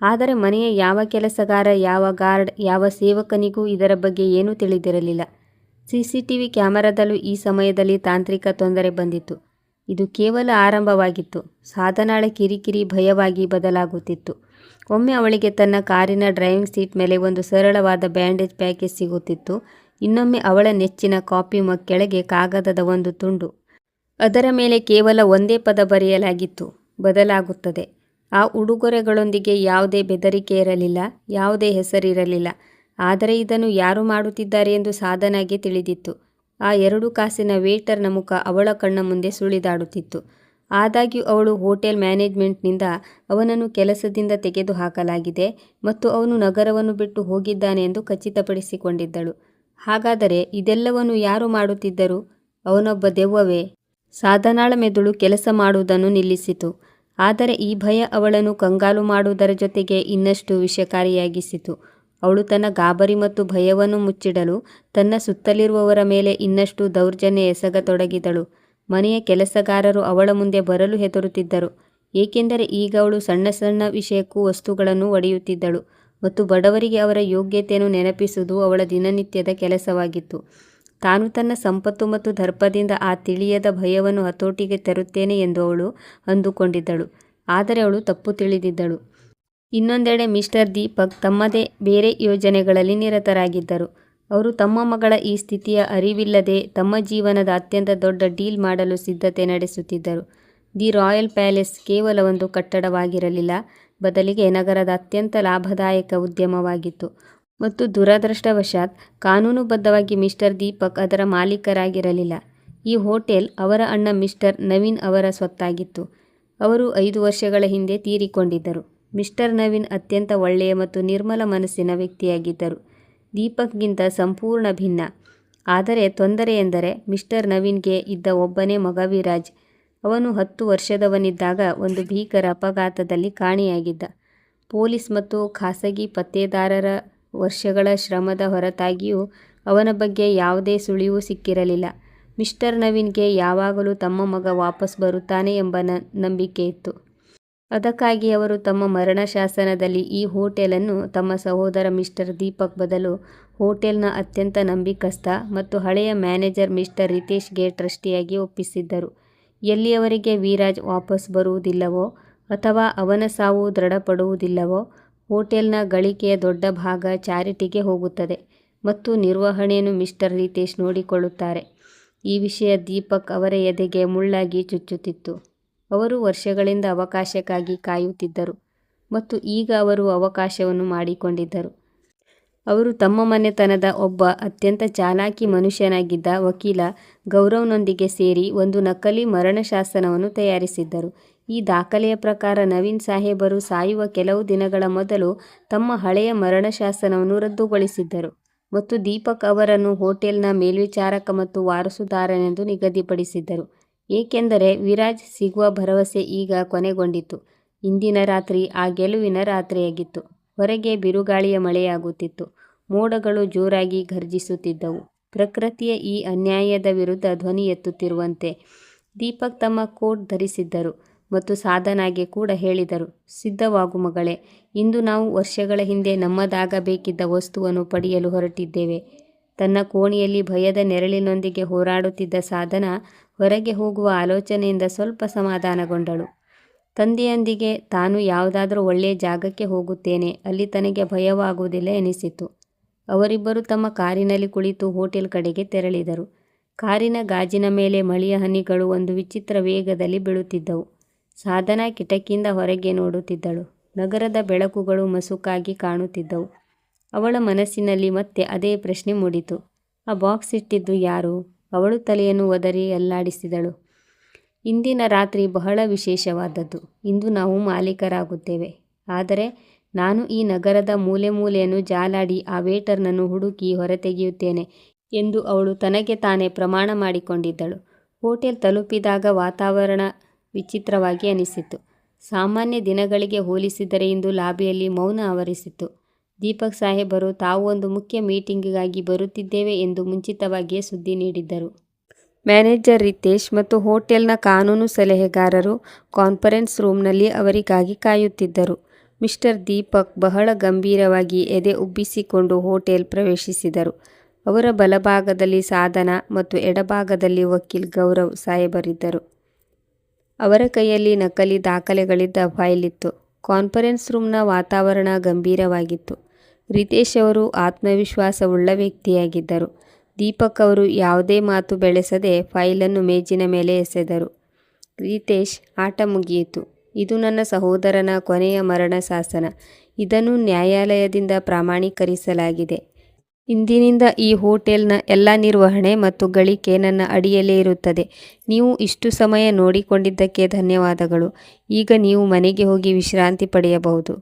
ಆದರೆ ಮನೆಯ ಯಾವ ಕೆಲಸಗಾರ, ಯಾವ ಗಾರ್ಡ್, ಯಾವ ಸೇವಕನಿಗೂ ಇದರ ಬಗ್ಗೆ ಏನೂ ತಿಳಿದಿರಲಿಲ್ಲ. CCTV ಕ್ಯಾಮರಾದಲ್ಲೂ ಈ ಸಮಯದಲ್ಲಿ ತಾಂತ್ರಿಕ ತೊಂದರೆ ಬಂದಿತ್ತು. ಇದು ಕೇವಲ ಆರಂಭವಾಗಿತ್ತು. ಸಾಧನಾಳ ಕಿರಿಕಿರಿ ಭಯವಾಗಿ ಬದಲಾಗುತ್ತಿತ್ತು. ಒಮ್ಮೆ ಅವಳಿಗೆ ತನ್ನ ಕಾರಿನ ಡ್ರೈವಿಂಗ್ ಸೀಟ್ ಮೇಲೆ ಒಂದು ಸರಳವಾದ ಬ್ಯಾಂಡೇಜ್ ಪ್ಯಾಕೇಜ್ ಸಿಗುತ್ತಿತ್ತು. ಇನ್ನೊಮ್ಮೆ ಅವಳ ನೆಚ್ಚಿನ ಕಾಫಿ ಮಗ್ ಕೆಳಗೆ ಕಾಗದದ ಒಂದು ತುಂಡು. ಅದರ ಮೇಲೆ ಕೇವಲ ಒಂದೇ ಪದ ಬರೆಯಲಾಗಿತ್ತು, ಬದಲಾಗುತ್ತದೆ. ಆ ಉಡುಗೊರೆಗಳೊಂದಿಗೆ ಯಾವುದೇ ಬೆದರಿಕೆ ಇರಲಿಲ್ಲ, ಯಾವುದೇ ಹೆಸರಿರಲಿಲ್ಲ. ಆದರೆ ಇದನ್ನು ಯಾರು ಮಾಡುತ್ತಿದ್ದಾರೆ ಎಂದು ಸಾಧನಾಗೆ ತಿಳಿದಿತ್ತು. ಆ 2 ಕಾಸಿನ ವೇಟರ್ನ ಮುಖ ಅವಳ ಕಣ್ಣ ಮುಂದೆ ಸುಳಿದಾಡುತ್ತಿತ್ತು. ಆದಾಗ್ಯೂ ಅವಳು ಹೋಟೆಲ್ ಮ್ಯಾನೇಜ್ಮೆಂಟ್ನಿಂದ ಅವನನ್ನು ಕೆಲಸದಿಂದ ತೆಗೆದುಹಾಕಲಾಗಿದೆ ಮತ್ತು ಅವನು ನಗರವನ್ನು ಬಿಟ್ಟು ಹೋಗಿದ್ದಾನೆ ಎಂದು ಖಚಿತಪಡಿಸಿಕೊಂಡಿದ್ದಳು. ಹಾಗಾದರೆ ಇದೆಲ್ಲವನ್ನು ಯಾರು ಮಾಡುತ್ತಿದ್ದರು? ಅವನೊಬ್ಬ ದೆವ್ವವೇ? ಸಾಧನಾಳ ಮೆದುಳು ಕೆಲಸ ಮಾಡುವುದನ್ನು ನಿಲ್ಲಿಸಿತು. ಆದರೆ ಈ ಭಯ ಅವಳನ್ನು ಕಂಗಾಲು ಮಾಡುವುದರ ಜೊತೆಗೆ ಇನ್ನಷ್ಟು ವಿಷಕಾರಿಯಾಗಿಸಿತು. ಅವಳು ತನ್ನ ಗಾಬರಿ ಮತ್ತು ಭಯವನ್ನು ಮುಚ್ಚಿಡಲು ತನ್ನ ಸುತ್ತಲಿರುವವರ ಮೇಲೆ ಇನ್ನಷ್ಟು ದೌರ್ಜನ್ಯ ಎಸಗತೊಡಗಿದಳು. ಮನೆಯ ಕೆಲಸಗಾರರು ಅವಳ ಮುಂದೆ ಬರಲು ಹೆದರುತ್ತಿದ್ದರು, ಏಕೆಂದರೆ ಈಗ ಅವಳು ಸಣ್ಣ ಸಣ್ಣ ವಿಷಯಕ್ಕೂ ವಸ್ತುಗಳನ್ನು ಒಡೆಯುತ್ತಿದ್ದಳು ಮತ್ತು ಬಡವರಿಗೆ ಅವರ ಯೋಗ್ಯತೆಯನ್ನು ನೆನಪಿಸುವುದು ಅವಳ ದಿನನಿತ್ಯದ ಕೆಲಸವಾಗಿತ್ತು. ತಾನು ತನ್ನ ಸಂಪತ್ತು ಮತ್ತು ದರ್ಪದಿಂದ ಆ ತಿಳಿಯದ ಭಯವನ್ನು ಹತೋಟಿಗೆ ತರುತ್ತೇನೆ ಎಂದು ಅವಳು ಅಂದುಕೊಂಡಿದ್ದಳು. ಆದರೆ ಅವಳು ತಪ್ಪು ತಿಳಿದಿದ್ದಳು. ಇನ್ನೊಂದೆಡೆ ಮಿಸ್ಟರ್ ದೀಪಕ್ ತಮ್ಮದೇ ಬೇರೆ ಯೋಜನೆಗಳಲ್ಲಿ ನಿರತರಾಗಿದ್ದರು. ಅವರು ತಮ್ಮ ಮಗಳ ಈ ಸ್ಥಿತಿಯ ಅರಿವಿಲ್ಲದೆ ತಮ್ಮ ಜೀವನದ ಅತ್ಯಂತ ದೊಡ್ಡ ಡೀಲ್ ಮಾಡಲು ಸಿದ್ಧತೆ ನಡೆಸುತ್ತಿದ್ದರು. ದಿ ರಾಯಲ್ ಪ್ಯಾಲೇಸ್ ಕೇವಲ ಒಂದು ಕಟ್ಟಡವಾಗಿರಲಿಲ್ಲ, ಬದಲಿಗೆ ನಗರದ ಅತ್ಯಂತ ಲಾಭದಾಯಕ ಉದ್ಯಮವಾಗಿತ್ತು. ಮತ್ತು ದುರದೃಷ್ಟವಶಾತ್ ಕಾನೂನುಬದ್ಧವಾಗಿ ಮಿಸ್ಟರ್ ದೀಪಕ್ ಅದರ ಮಾಲೀಕರಾಗಿರಲಿಲ್ಲ. ಈ ಹೋಟೆಲ್ ಅವರ ಅಣ್ಣ ಮಿಸ್ಟರ್ ನವೀನ್ ಅವರ ಸ್ವತ್ತಾಗಿತ್ತು. ಅವರು 5 ವರ್ಷಗಳ ಹಿಂದೆ ತೀರಿಕೊಂಡಿದ್ದರು. ಮಿಸ್ಟರ್ ನವೀನ್ ಅತ್ಯಂತ ಒಳ್ಳೆಯ ಮತ್ತು ನಿರ್ಮಲ ಮನಸ್ಸಿನ ವ್ಯಕ್ತಿಯಾಗಿದ್ದರು, ದೀಪಕ್ಗಿಂತ ಸಂಪೂರ್ಣ ಭಿನ್ನ. ಆದರೆ ತೊಂದರೆಯೆಂದರೆ ಮಿಸ್ಟರ್ ನವೀನ್ಗೆ ಇದ್ದ ಒಬ್ಬನೇ ಮಗ ವಿರಾಜ್. ಅವನು 10 ವರ್ಷದವನಿದ್ದಾಗ ಒಂದು ಭೀಕರ ಅಪಘಾತದಲ್ಲಿ ಕಾಣೆಯಾಗಿದ್ದ. ಪೊಲೀಸ್ ಮತ್ತು ಖಾಸಗಿ ಪತ್ತೇದಾರರ ವರ್ಷಗಳ ಶ್ರಮದ ಹೊರತಾಗಿಯೂ ಅವನ ಬಗ್ಗೆ ಯಾವುದೇ ಸುಳಿವು ಸಿಕ್ಕಿರಲಿಲ್ಲ. ಮಿಸ್ಟರ್ ನವೀನ್ಗೆ ಯಾವಾಗಲೂ ತಮ್ಮ ಮಗ ವಾಪಸ್ ಬರುತ್ತಾನೆ ಎಂಬ ನಂಬಿಕೆ ಇತ್ತು. ಅದಕ್ಕಾಗಿ ಅವರು ತಮ್ಮ ಮರಣ ಶಾಸನದಲ್ಲಿ ಈ ಹೋಟೆಲನ್ನು ತಮ್ಮ ಸಹೋದರ ಮಿಸ್ಟರ್ ದೀಪಕ್ ಬದಲು ಹೋಟೆಲ್ನ ಅತ್ಯಂತ ನಂಬಿಕಸ್ಥ ಮತ್ತು ಹಳೆಯ ಮ್ಯಾನೇಜರ್ ಮಿಸ್ಟರ್ ರಿತೇಶ್ಗೆ ಟ್ರಸ್ಟಿಯಾಗಿ ಒಪ್ಪಿಸಿದ್ದರು. ಎಲ್ಲಿಯವರೆಗೆ ವಿರಾಜ್ ವಾಪಸ್ ಬರುವುದಿಲ್ಲವೋ ಅಥವಾ ಅವನ ಸಾವು ದೃಢಪಡುವುದಿಲ್ಲವೋ, ಹೋಟೆಲ್ನ ಗಳಿಕೆಯ ದೊಡ್ಡ ಭಾಗ ಚಾರಿಟಿಗೆ ಹೋಗುತ್ತದೆ ಮತ್ತು ನಿರ್ವಹಣೆಯನ್ನು ಮಿಸ್ಟರ್ ರಿತೇಶ್ ನೋಡಿಕೊಳ್ಳುತ್ತಾರೆ. ಈ ವಿಷಯ ದೀಪಕ್ ಅವರ ಎದೆಗೆ ಮುಳ್ಳಾಗಿ ಚುಚ್ಚುತ್ತಿತ್ತು. ಅವರು ವರ್ಷಗಳಿಂದ ಅವಕಾಶಕ್ಕಾಗಿ ಕಾಯುತ್ತಿದ್ದರು ಮತ್ತು ಈಗ ಅವರು ಅವಕಾಶವನ್ನು ಮಾಡಿಕೊಂಡಿದ್ದರು. ಅವರು ತಮ್ಮ ಮನೆತನದ ಒಬ್ಬ ಅತ್ಯಂತ ಚಾಲಾಕಿ ಮನುಷ್ಯನಾಗಿದ್ದ ವಕೀಲ ಗೌರವ್ನೊಂದಿಗೆ ಸೇರಿ ಒಂದು ನಕಲಿ ಮರಣಶಾಸನವನ್ನು ತಯಾರಿಸಿದ್ದರು. ಈ ದಾಖಲೆಯ ಪ್ರಕಾರ ನವೀನ್ ಸಾಹೇಬರು ಸಾಯುವ ಕೆಲವು ದಿನಗಳ ಮೊದಲು ತಮ್ಮ ಹಳೆಯ ಮರಣಶಾಸನವನ್ನು ರದ್ದುಗೊಳಿಸಿದ್ದರು ಮತ್ತು ದೀಪಕ್ ಅವರನ್ನು ಹೋಟೆಲ್ನ ಮೇಲ್ವಿಚಾರಕ ಮತ್ತು ವಾರಸುದಾರನೆಂದು ನಿಗದಿಪಡಿಸಿದ್ದರು. ಏಕೆಂದರೆ ವಿರಾಜ್ ಸಿಗುವ ಭರವಸೆ ಈಗ ಕೊನೆಗೊಂಡಿತು. ಇಂದಿನ ರಾತ್ರಿ ಆ ಗೆಲುವಿನ ರಾತ್ರಿಯಾಗಿತ್ತು. ಹೊರಗೆ ಬಿರುಗಾಳಿಯ ಮಳೆಯಾಗುತ್ತಿತ್ತು. ಮೋಡಗಳು ಜೋರಾಗಿ ಘರ್ಜಿಸುತ್ತಿದ್ದವು, ಪ್ರಕೃತಿಯ ಈ ಅನ್ಯಾಯದ ವಿರುದ್ಧ ಧ್ವನಿ ಎತ್ತುತ್ತಿರುವಂತೆ. ದೀಪಕ್ ತಮ್ಮ ಕೋಟ್ ಧರಿಸಿದ್ದರು ಮತ್ತು ಸಾಧನಾಗೆ ಕೂಡ ಹೇಳಿದರು, ಸಿದ್ಧವಾಗು ಮಗಳೇ, ಇಂದು ನಾವು ವರ್ಷಗಳ ಹಿಂದೆ ನಮ್ಮದಾಗಬೇಕಿದ್ದ ವಸ್ತುವನ್ನು ಪಡೆಯಲು ಹೊರಟಿದ್ದೇವೆ. ತನ್ನ ಕೋಣೆಯಲ್ಲಿ ಭಯದ ನೆರಳಿನೊಂದಿಗೆ ಹೋರಾಡುತ್ತಿದ್ದ ಸಾಧನ ಹೊರಗೆ ಹೋಗುವ ಆಲೋಚನೆಯಿಂದ ಸ್ವಲ್ಪ ಸಮಾಧಾನಗೊಂಡಳು. ತಂದೆಯೊಂದಿಗೆ ತಾನು ಯಾವುದಾದರೂ ಒಳ್ಳೆಯ ಜಾಗಕ್ಕೆ ಹೋಗುತ್ತೇನೆ, ಅಲ್ಲಿ ತನಗೆ ಭಯವಾಗುವುದಿಲ್ಲ ಎನಿಸಿತು. ಅವರಿಬ್ಬರು ತಮ್ಮ ಕಾರಿನಲ್ಲಿ ಕುಳಿತು ಹೋಟೆಲ್ ಕಡೆಗೆ ತೆರಳಿದರು. ಕಾರಿನ ಗಾಜಿನ ಮೇಲೆ ಮಳೆಯ ಹನಿಗಳು ಒಂದು ವಿಚಿತ್ರ ವೇಗದಲ್ಲಿ ಬೀಳುತ್ತಿದ್ದವು. ಸಾಧನಾ ಕಿಟಕಿಯಿಂದ ಹೊರಗೆ ನೋಡುತ್ತಿದ್ದಳು. ನಗರದ ಬೆಳಕುಗಳು ಮಸುಕಾಗಿ ಕಾಣುತ್ತಿದ್ದವು. ಅವಳ ಮನಸ್ಸಿನಲ್ಲಿ ಮತ್ತೆ ಅದೇ ಪ್ರಶ್ನೆ ಮೂಡಿತು, ಆ ಬಾಕ್ಸ್ ಇಟ್ಟಿದ್ದು ಯಾರು? ಅವಳು ತಲೆಯನ್ನು ಒದರಿ ಅಲ್ಲಾಡಿಸಿದಳು. ಇಂದಿನ ರಾತ್ರಿ ಬಹಳ ವಿಶೇಷವಾದದ್ದು. ಇಂದು ನಾವು ಮಾಲೀಕರಾಗುತ್ತೇವೆ. ಆದರೆ ನಾನು ಈ ನಗರದ ಮೂಲೆ ಮೂಲೆಯನ್ನು ಜಾಲಾಡಿ ಆ ವೇಟರ್ನನ್ನು ಹುಡುಕಿ ಹೊರತೆಗೆಯುತ್ತೇನೆ ಎಂದು ಅವಳು ತನಗೆ ತಾನೇ ಪ್ರಮಾಣ ಮಾಡಿಕೊಂಡಿದ್ದಳು. ಹೋಟೆಲ್ ತಲುಪಿದಾಗ ವಾತಾವರಣ ವಿಚಿತ್ರವಾಗಿ ಅನಿಸಿತು. ಸಾಮಾನ್ಯ ದಿನಗಳಿಗೆ ಹೋಲಿಸಿದರೆ ಇಂದು ಲಾಬಿಯಲ್ಲಿ ಮೌನ ಆವರಿಸಿತ್ತು. ದೀಪಕ್ ಸಾಹೇಬರು ತಾವು ಒಂದು ಮುಖ್ಯ ಮೀಟಿಂಗಿಗಾಗಿ ಬರುತ್ತಿದ್ದೇವೆ ಎಂದು ಮುಂಚಿತವಾಗಿಯೇ ಸುದ್ದಿ ನೀಡಿದ್ದರು. ಮ್ಯಾನೇಜರ್ ರಿತೇಶ್ ಮತ್ತು ಹೋಟೆಲ್ನ ಕಾನೂನು ಸಲಹೆಗಾರರು ಕಾನ್ಫರೆನ್ಸ್ ರೂಮ್ನಲ್ಲಿ ಅವರಿಗಾಗಿ ಕಾಯುತ್ತಿದ್ದರು. ಮಿಸ್ಟರ್ ದೀಪಕ್ ಬಹಳ ಗಂಭೀರವಾಗಿ ಎದೆ ಉಬ್ಬಿಸಿಕೊಂಡು ಹೋಟೆಲ್ ಪ್ರವೇಶಿಸಿದರು. ಅವರ ಬಲಭಾಗದಲ್ಲಿ ಸಾಧನಾ ಮತ್ತು ಎಡಭಾಗದಲ್ಲಿ ವಕೀಲ್ ಗೌರವ್ ಸಾಹೇಬರಿದ್ದರು. ಅವರ ಕೈಯಲ್ಲಿ ನಕಲಿ ದಾಖಲೆಗಳಿದ್ದ ಫೈಲ್ ಇತ್ತು. ಕಾನ್ಫರೆನ್ಸ್ ರೂಮ್ನ ವಾತಾವರಣ ಗಂಭೀರವಾಗಿತ್ತು. ರಿತೇಶ್ ಅವರು ಆತ್ಮವಿಶ್ವಾಸವುಳ್ಳ ವ್ಯಕ್ತಿಯಾಗಿದ್ದರು. ದೀಪಕ್ ಅವರು ಯಾವುದೇ ಮಾತು ಬೆಳೆಸದೆ ಫೈಲನ್ನು ಮೇಜಿನ ಮೇಲೆ ಎಸೆದರು. ರಿತೇಶ್, ಆಟ ಮುಗಿಯಿತು. ಇದು ನನ್ನ ಸಹೋದರನ ಕೊನೆಯ ಮರಣ ಶಾಸನ. ಇದನ್ನು ನ್ಯಾಯಾಲಯದಿಂದ ಪ್ರಮಾಣೀಕರಿಸಲಾಗಿದೆ. ಇಂದಿನಿಂದ ಈ ಹೋಟೆಲ್ನ ಎಲ್ಲ ನಿರ್ವಹಣೆ ಮತ್ತು ಗಳಿಕೆ ನನ್ನ ಅಡಿಯಲ್ಲೇ ಇರುತ್ತದೆ. ನೀವು ಇಷ್ಟು ಸಮಯ ನೋಡಿಕೊಂಡಿದ್ದಕ್ಕೆ ಧನ್ಯವಾದಗಳು. ಈಗ ನೀವು ಮನೆಗೆ ಹೋಗಿ ವಿಶ್ರಾಂತಿ ಪಡೆಯಬಹುದು.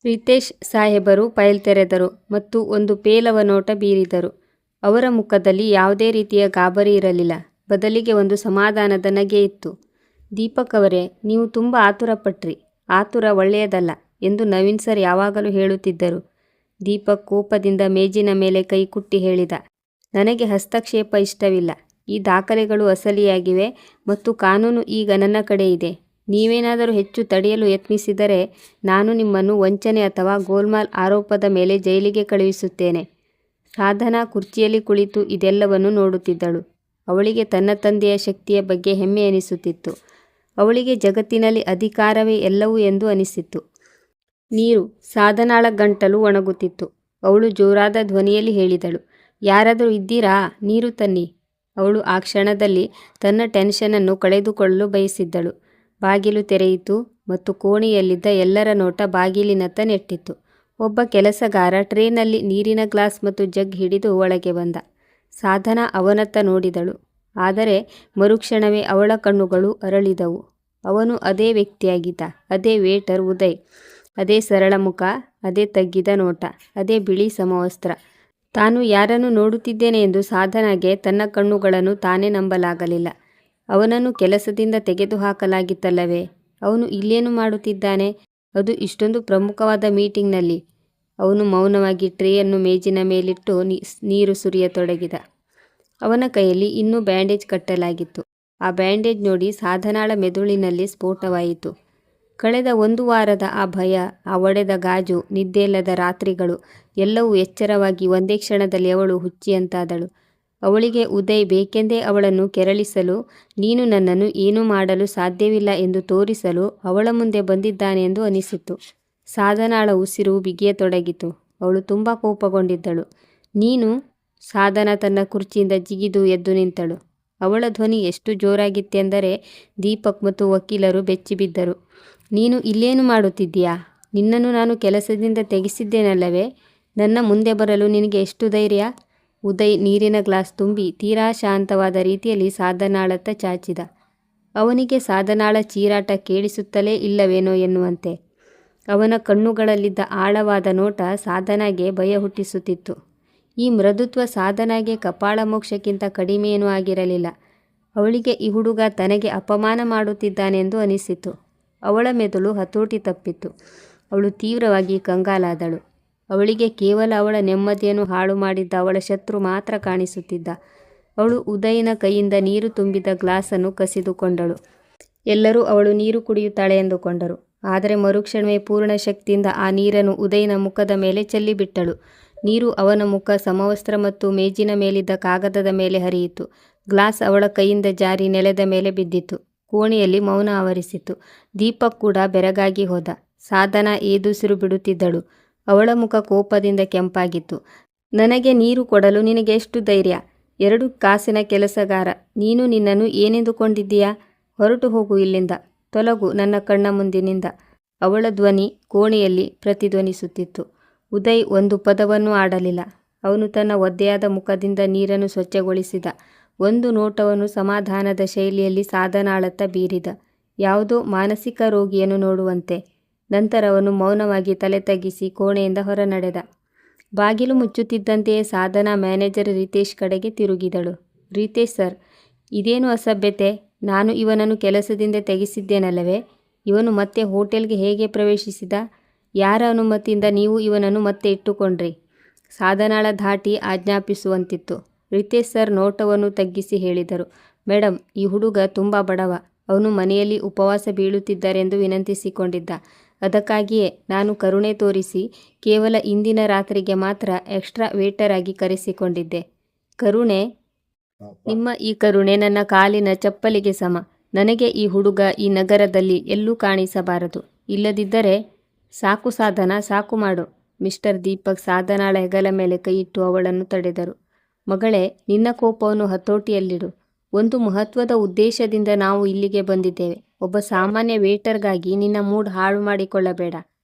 ರಿತೇಶ್ ಸಾಹೇಬರು ಫೈಲ್ ತೆರೆದರು ಮತ್ತು ಒಂದು ಪೇಲವ ನೋಟ ಬೀರಿದರು. ಅವರ ಮುಖದಲ್ಲಿ ಯಾವುದೇ ರೀತಿಯ ಗಾಬರಿ ಇರಲಿಲ್ಲ, ಬದಲಿಗೆ ಒಂದು ಸಮಾಧಾನದ ನಗೆ ಇತ್ತು. ದೀಪಕ್ ಅವರೇ, ನೀವು ತುಂಬ ಆತುರಪಟ್ರಿ. ಆತುರ ಒಳ್ಳೆಯದಲ್ಲ ಎಂದು ನವೀನ್ ಸರ್ ಯಾವಾಗಲೂ ಹೇಳುತ್ತಿದ್ದರು. ದೀಪಕ್ ಕೋಪದಿಂದ ಮೇಜಿನ ಮೇಲೆ ಕೈ ಕುಟ್ಟಿ ಹೇಳಿದ, ನನಗೆ ಹಸ್ತಕ್ಷೇಪ ಇಷ್ಟವಿಲ್ಲ. ಈ ದಾಖಲೆಗಳು ಅಸಲಿಯಾಗಿವೆ ಮತ್ತು ಕಾನೂನು ಈಗ ನನ್ನ ಕಡೆ ಇದೆ. ನೀವೇನಾದರೂ ಹೆಚ್ಚು ತಡೆಯಲು ಯತ್ನಿಸಿದರೆ ನಾನು ನಿಮ್ಮನ್ನು ವಂಚನೆ ಅಥವಾ ಗೋಲ್ಮಾಲ್ ಆರೋಪದ ಮೇಲೆ ಜೈಲಿಗೆ ಕಳುಹಿಸುತ್ತೇನೆ. ಸಾಧನಾ ಕುರ್ಚಿಯಲ್ಲಿ ಕುಳಿತು ಇದೆಲ್ಲವನ್ನು ನೋಡುತ್ತಿದ್ದಳು. ಅವಳಿಗೆ ತನ್ನ ತಂದೆಯ ಶಕ್ತಿಯ ಬಗ್ಗೆ ಹೆಮ್ಮೆ ಎನಿಸುತ್ತಿತ್ತು. ಅವಳಿಗೆ ಜಗತ್ತಿನಲ್ಲಿ ಅಧಿಕಾರವೇ ಎಲ್ಲವೂ ಎಂದು ಅನಿಸಿತ್ತು. ನೀರು. ಸಾಧನಾಳ ಗಂಟಲು ಒಣಗುತ್ತಿತ್ತು. ಅವಳು ಜೋರಾದ ಧ್ವನಿಯಲ್ಲಿ ಹೇಳಿದಳು, ಯಾರಾದರೂ ಇದ್ದೀರಾ? ನೀರು ತನ್ನಿ. ಅವಳು ಆ ಕ್ಷಣದಲ್ಲಿ ತನ್ನ ಟೆನ್ಷನನ್ನು ಕಳೆದುಕೊಳ್ಳಲು ಬಯಸಿದ್ದಳು. ಬಾಗಿಲು ತೆರೆಯಿತು ಮತ್ತು ಕೋಣೆಯಲ್ಲಿದ್ದ ಎಲ್ಲರ ನೋಟ ಬಾಗಿಲಿನತ್ತ ನೆಟ್ಟಿತು. ಒಬ್ಬ ಕೆಲಸಗಾರ ಟ್ರೇನಲ್ಲಿ ನೀರಿನ ಗ್ಲಾಸ್ ಮತ್ತು ಜಗ್ ಹಿಡಿದು ಒಳಗೆ ಬಂದ. ಸಾಧನಾ ಅವನತ್ತ ನೋಡಿದಳು. ಆದರೆ ಮರುಕ್ಷಣವೇ ಅವಳ ಕಣ್ಣುಗಳು ಅರಳಿದವು. ಅವನು ಅದೇ ವ್ಯಕ್ತಿಯಾಗಿದ್ದ, ಅದೇ ವೇಟರ್ ಉದಯ್. ಅದೇ ಸರಳ ಮುಖ, ಅದೇ ತಗ್ಗಿದ ನೋಟ, ಅದೇ ಬಿಳಿ ಸಮವಸ್ತ್ರ. ತಾನು ಯಾರನ್ನು ನೋಡುತ್ತಿದ್ದೇನೆ ಎಂದು ಸಾಧನಾಗೆ ತನ್ನ ಕಣ್ಣುಗಳನ್ನು ತಾನೇ ನಂಬಲಾಗಲಿಲ್ಲ. ಅವನನ್ನು ಕೆಲಸದಿಂದ ತೆಗೆದುಹಾಕಲಾಗಿತ್ತಲ್ಲವೇ? ಅವನು ಇಲ್ಲೇನು ಮಾಡುತ್ತಿದ್ದಾನೆ? ಅದು ಇಷ್ಟೊಂದು ಪ್ರಮುಖವಾದ ಮೀಟಿಂಗ್ನಲ್ಲಿ. ಅವನು ಮೌನವಾಗಿ ಟ್ರೇಯನ್ನು ಮೇಜಿನ ಮೇಲಿಟ್ಟು ನೀರು ಸುರಿಯತೊಡಗಿದ. ಅವನ ಕೈಯಲ್ಲಿ ಇನ್ನೂ ಬ್ಯಾಂಡೇಜ್ ಕಟ್ಟಲಾಗಿತ್ತು. ಆ ಬ್ಯಾಂಡೇಜ್ ನೋಡಿ ಸಾಧನಾಳ ಮೆದುಳಿನಲ್ಲಿ ಸ್ಫೋಟವಾಯಿತು. ಕಳೆದ 1 ವಾರದ ಆ ಭಯ, ಆ ಒಡೆದ ಗಾಜು, ನಿದ್ದೆಯಿಲ್ಲದ ರಾತ್ರಿಗಳು ಎಲ್ಲವೂ ಎಚ್ಚರವಾಗಿ ಒಂದೇ ಕ್ಷಣದಲ್ಲಿ ಅವಳು ಹುಚ್ಚಿಯಂತಾದಳು. ಅವಳಿಗೆ ಉದಯ್ ಬೇಕೆಂದೇ ಅವಳನ್ನು ಕೆರಳಿಸಲು, ನೀನು ನನ್ನನ್ನು ಏನೂ ಮಾಡಲು ಸಾಧ್ಯವಿಲ್ಲ ಎಂದು ತೋರಿಸಲು ಅವಳ ಮುಂದೆ ಬಂದಿದ್ದಾನೆ ಎಂದು ಅನಿಸಿತು. ಸಾಧನಾಳ ಉಸಿರು ಬಿಗಿಯತೊಡಗಿತು. ಅವಳು ತುಂಬ ಕೋಪಗೊಂಡಿದ್ದಳು. ನೀನು? ಸಾಧನ ತನ್ನ ಕುರ್ಚಿಯಿಂದ ಜಿಗಿದು ಎದ್ದು ನಿಂತಳು. ಅವಳ ಧ್ವನಿ ಎಷ್ಟು ಜೋರಾಗಿತ್ತೆಂದರೆ ದೀಪಕ್ ಮತ್ತು ವಕೀಲರು ಬೆಚ್ಚಿಬಿದ್ದರು. ನೀನು ಇಲ್ಲೇನು ಮಾಡುತ್ತಿದ್ದೀಯಾ? ನಿನ್ನನ್ನು ನಾನು ಕೆಲಸದಿಂದ ತೆಗೆಸಿದ್ದೇನಲ್ಲವೇ? ನನ್ನ ಮುಂದೆ ಬರಲು ನಿನಗೆ ಎಷ್ಟು ಧೈರ್ಯ? ಉದಯ್ ನೀರಿನ ಗ್ಲಾಸ್ ತುಂಬಿ ತೀರಾ ಶಾಂತವಾದ ರೀತಿಯಲ್ಲಿ ಸಾಧನಾಳತ್ತ ಚಾಚಿದ. ಅವನಿಗೆ ಸಾಧನಾಳ ಚೀರಾಟ ಕೇಳಿಸುತ್ತಲೇ ಇಲ್ಲವೇನೋ ಎನ್ನುವಂತೆ. ಅವನ ಕಣ್ಣುಗಳಲ್ಲಿದ್ದ ಆಳವಾದ ನೋಟ ಸಾಧನಾಗೆ ಭಯ ಹುಟ್ಟಿಸುತ್ತಿತ್ತು. ಈ ಮೃದುತ್ವ ಸಾಧನಾಗೆ ಕಪಾಳ ಮೋಕ್ಷಕ್ಕಿಂತ ಕಡಿಮೆಯೇನೂ ಆಗಿರಲಿಲ್ಲ. ಅವಳಿಗೆ ಈ ಹುಡುಗ ತನಗೆ ಅಪಮಾನ ಮಾಡುತ್ತಿದ್ದಾನೆಂದು ಅನಿಸಿತು. ಅವಳ ಮೆದುಳು ಹತೋಟಿ ತಪ್ಪಿತು. ಅವಳು ತೀವ್ರವಾಗಿ ಕಂಗಾಲಾದಳು. ಅವಳಿಗೆ ಕೇವಲ ಅವಳ ನೆಮ್ಮದಿಯನ್ನು ಹಾಳು ಮಾಡಿದ್ದ ಅವಳ ಶತ್ರು ಮಾತ್ರ ಕಾಣಿಸುತ್ತಿದ್ದ. ಅವಳು ಉದಯನ ಕೈಯಿಂದ ನೀರು ತುಂಬಿದ ಗ್ಲಾಸನ್ನು ಕಸಿದುಕೊಂಡಳು. ಎಲ್ಲರೂ ಅವಳು ನೀರು ಕುಡಿಯುತ್ತಾಳೆ ಎಂದುಕೊಂಡರು. ಆದರೆ ಮರುಕ್ಷಣವೇ ಪೂರ್ಣ ಶಕ್ತಿಯಿಂದ ಆ ನೀರನ್ನು ಉದಯನ ಮುಖದ ಮೇಲೆ ಚೆಲ್ಲಿಬಿಟ್ಟಳು. ನೀರು ಅವನ ಮುಖ, ಸಮವಸ್ತ್ರ ಮತ್ತು ಮೇಜಿನ ಮೇಲಿದ್ದ ಕಾಗದದ ಮೇಲೆ ಹರಿಯಿತು. ಗ್ಲಾಸ್ ಅವಳ ಕೈಯಿಂದ ಜಾರಿ ನೆಲದ ಮೇಲೆ ಬಿದ್ದಿತು. ಕೋಣೆಯಲ್ಲಿ ಮೌನ ಆವರಿಸಿತು. ದೀಪಕ್ ಕೂಡ ಬೆರಗಾಗಿ ಹೋದ. ಸಾಧನಾ ಏದುಸಿರು ಬಿಡುತ್ತಿದ್ದಳು. ಅವಳ ಮುಖ ಕೋಪದಿಂದ ಕೆಂಪಾಗಿತ್ತು. ನನಗೆ ನೀರು ಕೊಡಲು ನಿನಗೆ ಎಷ್ಟು ಧೈರ್ಯ? 2 ಕಾಸಿನ ಕೆಲಸಗಾರ ನೀನು ನಿನ್ನನ್ನು ಏನೆಂದುಕೊಂಡಿದ್ದೀಯಾ? ಹೊರಟು ಹೋಗು ಇಲ್ಲಿಂದ, ತೊಲಗು ನನ್ನ ಕಣ್ಣ ಮುಂದಿನಿಂದ. ಅವಳ ಧ್ವನಿ ಕೋಣೆಯಲ್ಲಿ ಪ್ರತಿಧ್ವನಿಸುತ್ತಿತ್ತು. ಉದಯ್ ಒಂದು ಪದವನ್ನೂ ಆಡಲಿಲ್ಲ. ಅವನು ತನ್ನ ಒದ್ದೆಯಾದ ಮುಖದಿಂದ ನೀರನ್ನು ಸ್ವಚ್ಛಗೊಳಿಸಿದ. ಒಂದು ನೋಟವನ್ನು ಸಮಾಧಾನದ ಶೈಲಿಯಲ್ಲಿ ಸಾಧನಾಳತ್ತ ಬೀರಿದ, ಯಾವುದೋ ಮಾನಸಿಕ ರೋಗಿಯನ್ನು ನೋಡುವಂತೆ. ನಂತರ ಅವನು ಮೌನವಾಗಿ ತಲೆ ತಗ್ಗಿಸಿ ಕೋಣೆಯಿಂದ ಹೊರ ನಡೆದ. ಬಾಗಿಲು ಮುಚ್ಚುತ್ತಿದ್ದಂತೆಯೇ ಸಾಧನಾ ಮ್ಯಾನೇಜರ್ ರಿತೇಶ್ ಕಡೆಗೆ ತಿರುಗಿದಳು. ರಿತೇಶ್ ಸರ್, ಇದೇನು ಅಸಭ್ಯತೆ? ನಾನು ಇವನನ್ನು ಕೆಲಸದಿಂದ ತೆಗೆಸಿದ್ದೇನಲ್ಲವೇ? ಇವನು ಮತ್ತೆ ಹೋಟೆಲ್ಗೆ ಹೇಗೆ ಪ್ರವೇಶಿಸಿದ? ಯಾರ ಅನುಮತಿಯಿಂದ ನೀವು ಇವನನ್ನು ಮತ್ತೆ ಇಟ್ಟುಕೊಂಡ್ರಿ? ಸಾಧನಾಳ ಧಾಟಿ ಆಜ್ಞಾಪಿಸುವಂತಿತ್ತು. ರಿತೇಶ್ ಸರ್ ನೋಟವನ್ನು ತಗ್ಗಿಸಿ ಹೇಳಿದರು. ಮೇಡಮ್, ಈ ಹುಡುಗ ತುಂಬ ಬಡವ. ಅವನು ಮನೆಯಲ್ಲಿ ಉಪವಾಸ ಬೀಳುತ್ತಿದ್ದಾರೆಂದು ವಿನಂತಿಸಿಕೊಂಡಿದ್ದ. ಅದಕ್ಕಾಗಿಯೇ ನಾನು ಕರುಣೆ ತೋರಿಸಿ ಕೇವಲ ಇಂದಿನ ರಾತ್ರಿಗೆ ಮಾತ್ರ ಎಕ್ಸ್ಟ್ರಾ ವೇಟರ್ ಆಗಿ ಕರೆಸಿಕೊಂಡಿದ್ದೆ. ಕರುಣೆ? ನಿಮ್ಮ ಈ ಕರುಣೆ ನನ್ನ ಕಾಲಿನ ಚಪ್ಪಲಿಗೆ ಸಮ. ನನಗೆ ಈ ಹುಡುಗ ಈ ನಗರದಲ್ಲಿ ಎಲ್ಲೂ ಕಾಣಿಸಬಾರದು. ಇಲ್ಲದಿದ್ದರೆ ಸಾಕು ಸಾಧನಾ, ಸಾಕು ಮಾಡು. ಮಿಸ್ಟರ್ ದೀಪಕ್ ಸಾಧನಾಳ ಹೆಗಲ ಮೇಲೆ ಕೈಯಿಟ್ಟು ಅವಳನ್ನು ತಡೆದರು. ಮಗಳೇ, ನಿನ್ನ ಕೋಪವನ್ನು ಹತೋಟಿಯಲ್ಲಿಡು. ಒಂದು ಮಹತ್ವದ ಉದ್ದೇಶದಿಂದ ನಾವು ಇಲ್ಲಿಗೆ ಬಂದಿದ್ದೇವೆ. ಒಬ್ಬ ಸಾಮಾನ್ಯ ವೇಟರ್ಗಾಗಿ ನಿನ್ನ ಮೂಡ್ ಹಾಳು ಮಾಡಿಕೊಳ್ಳಬೇಡ.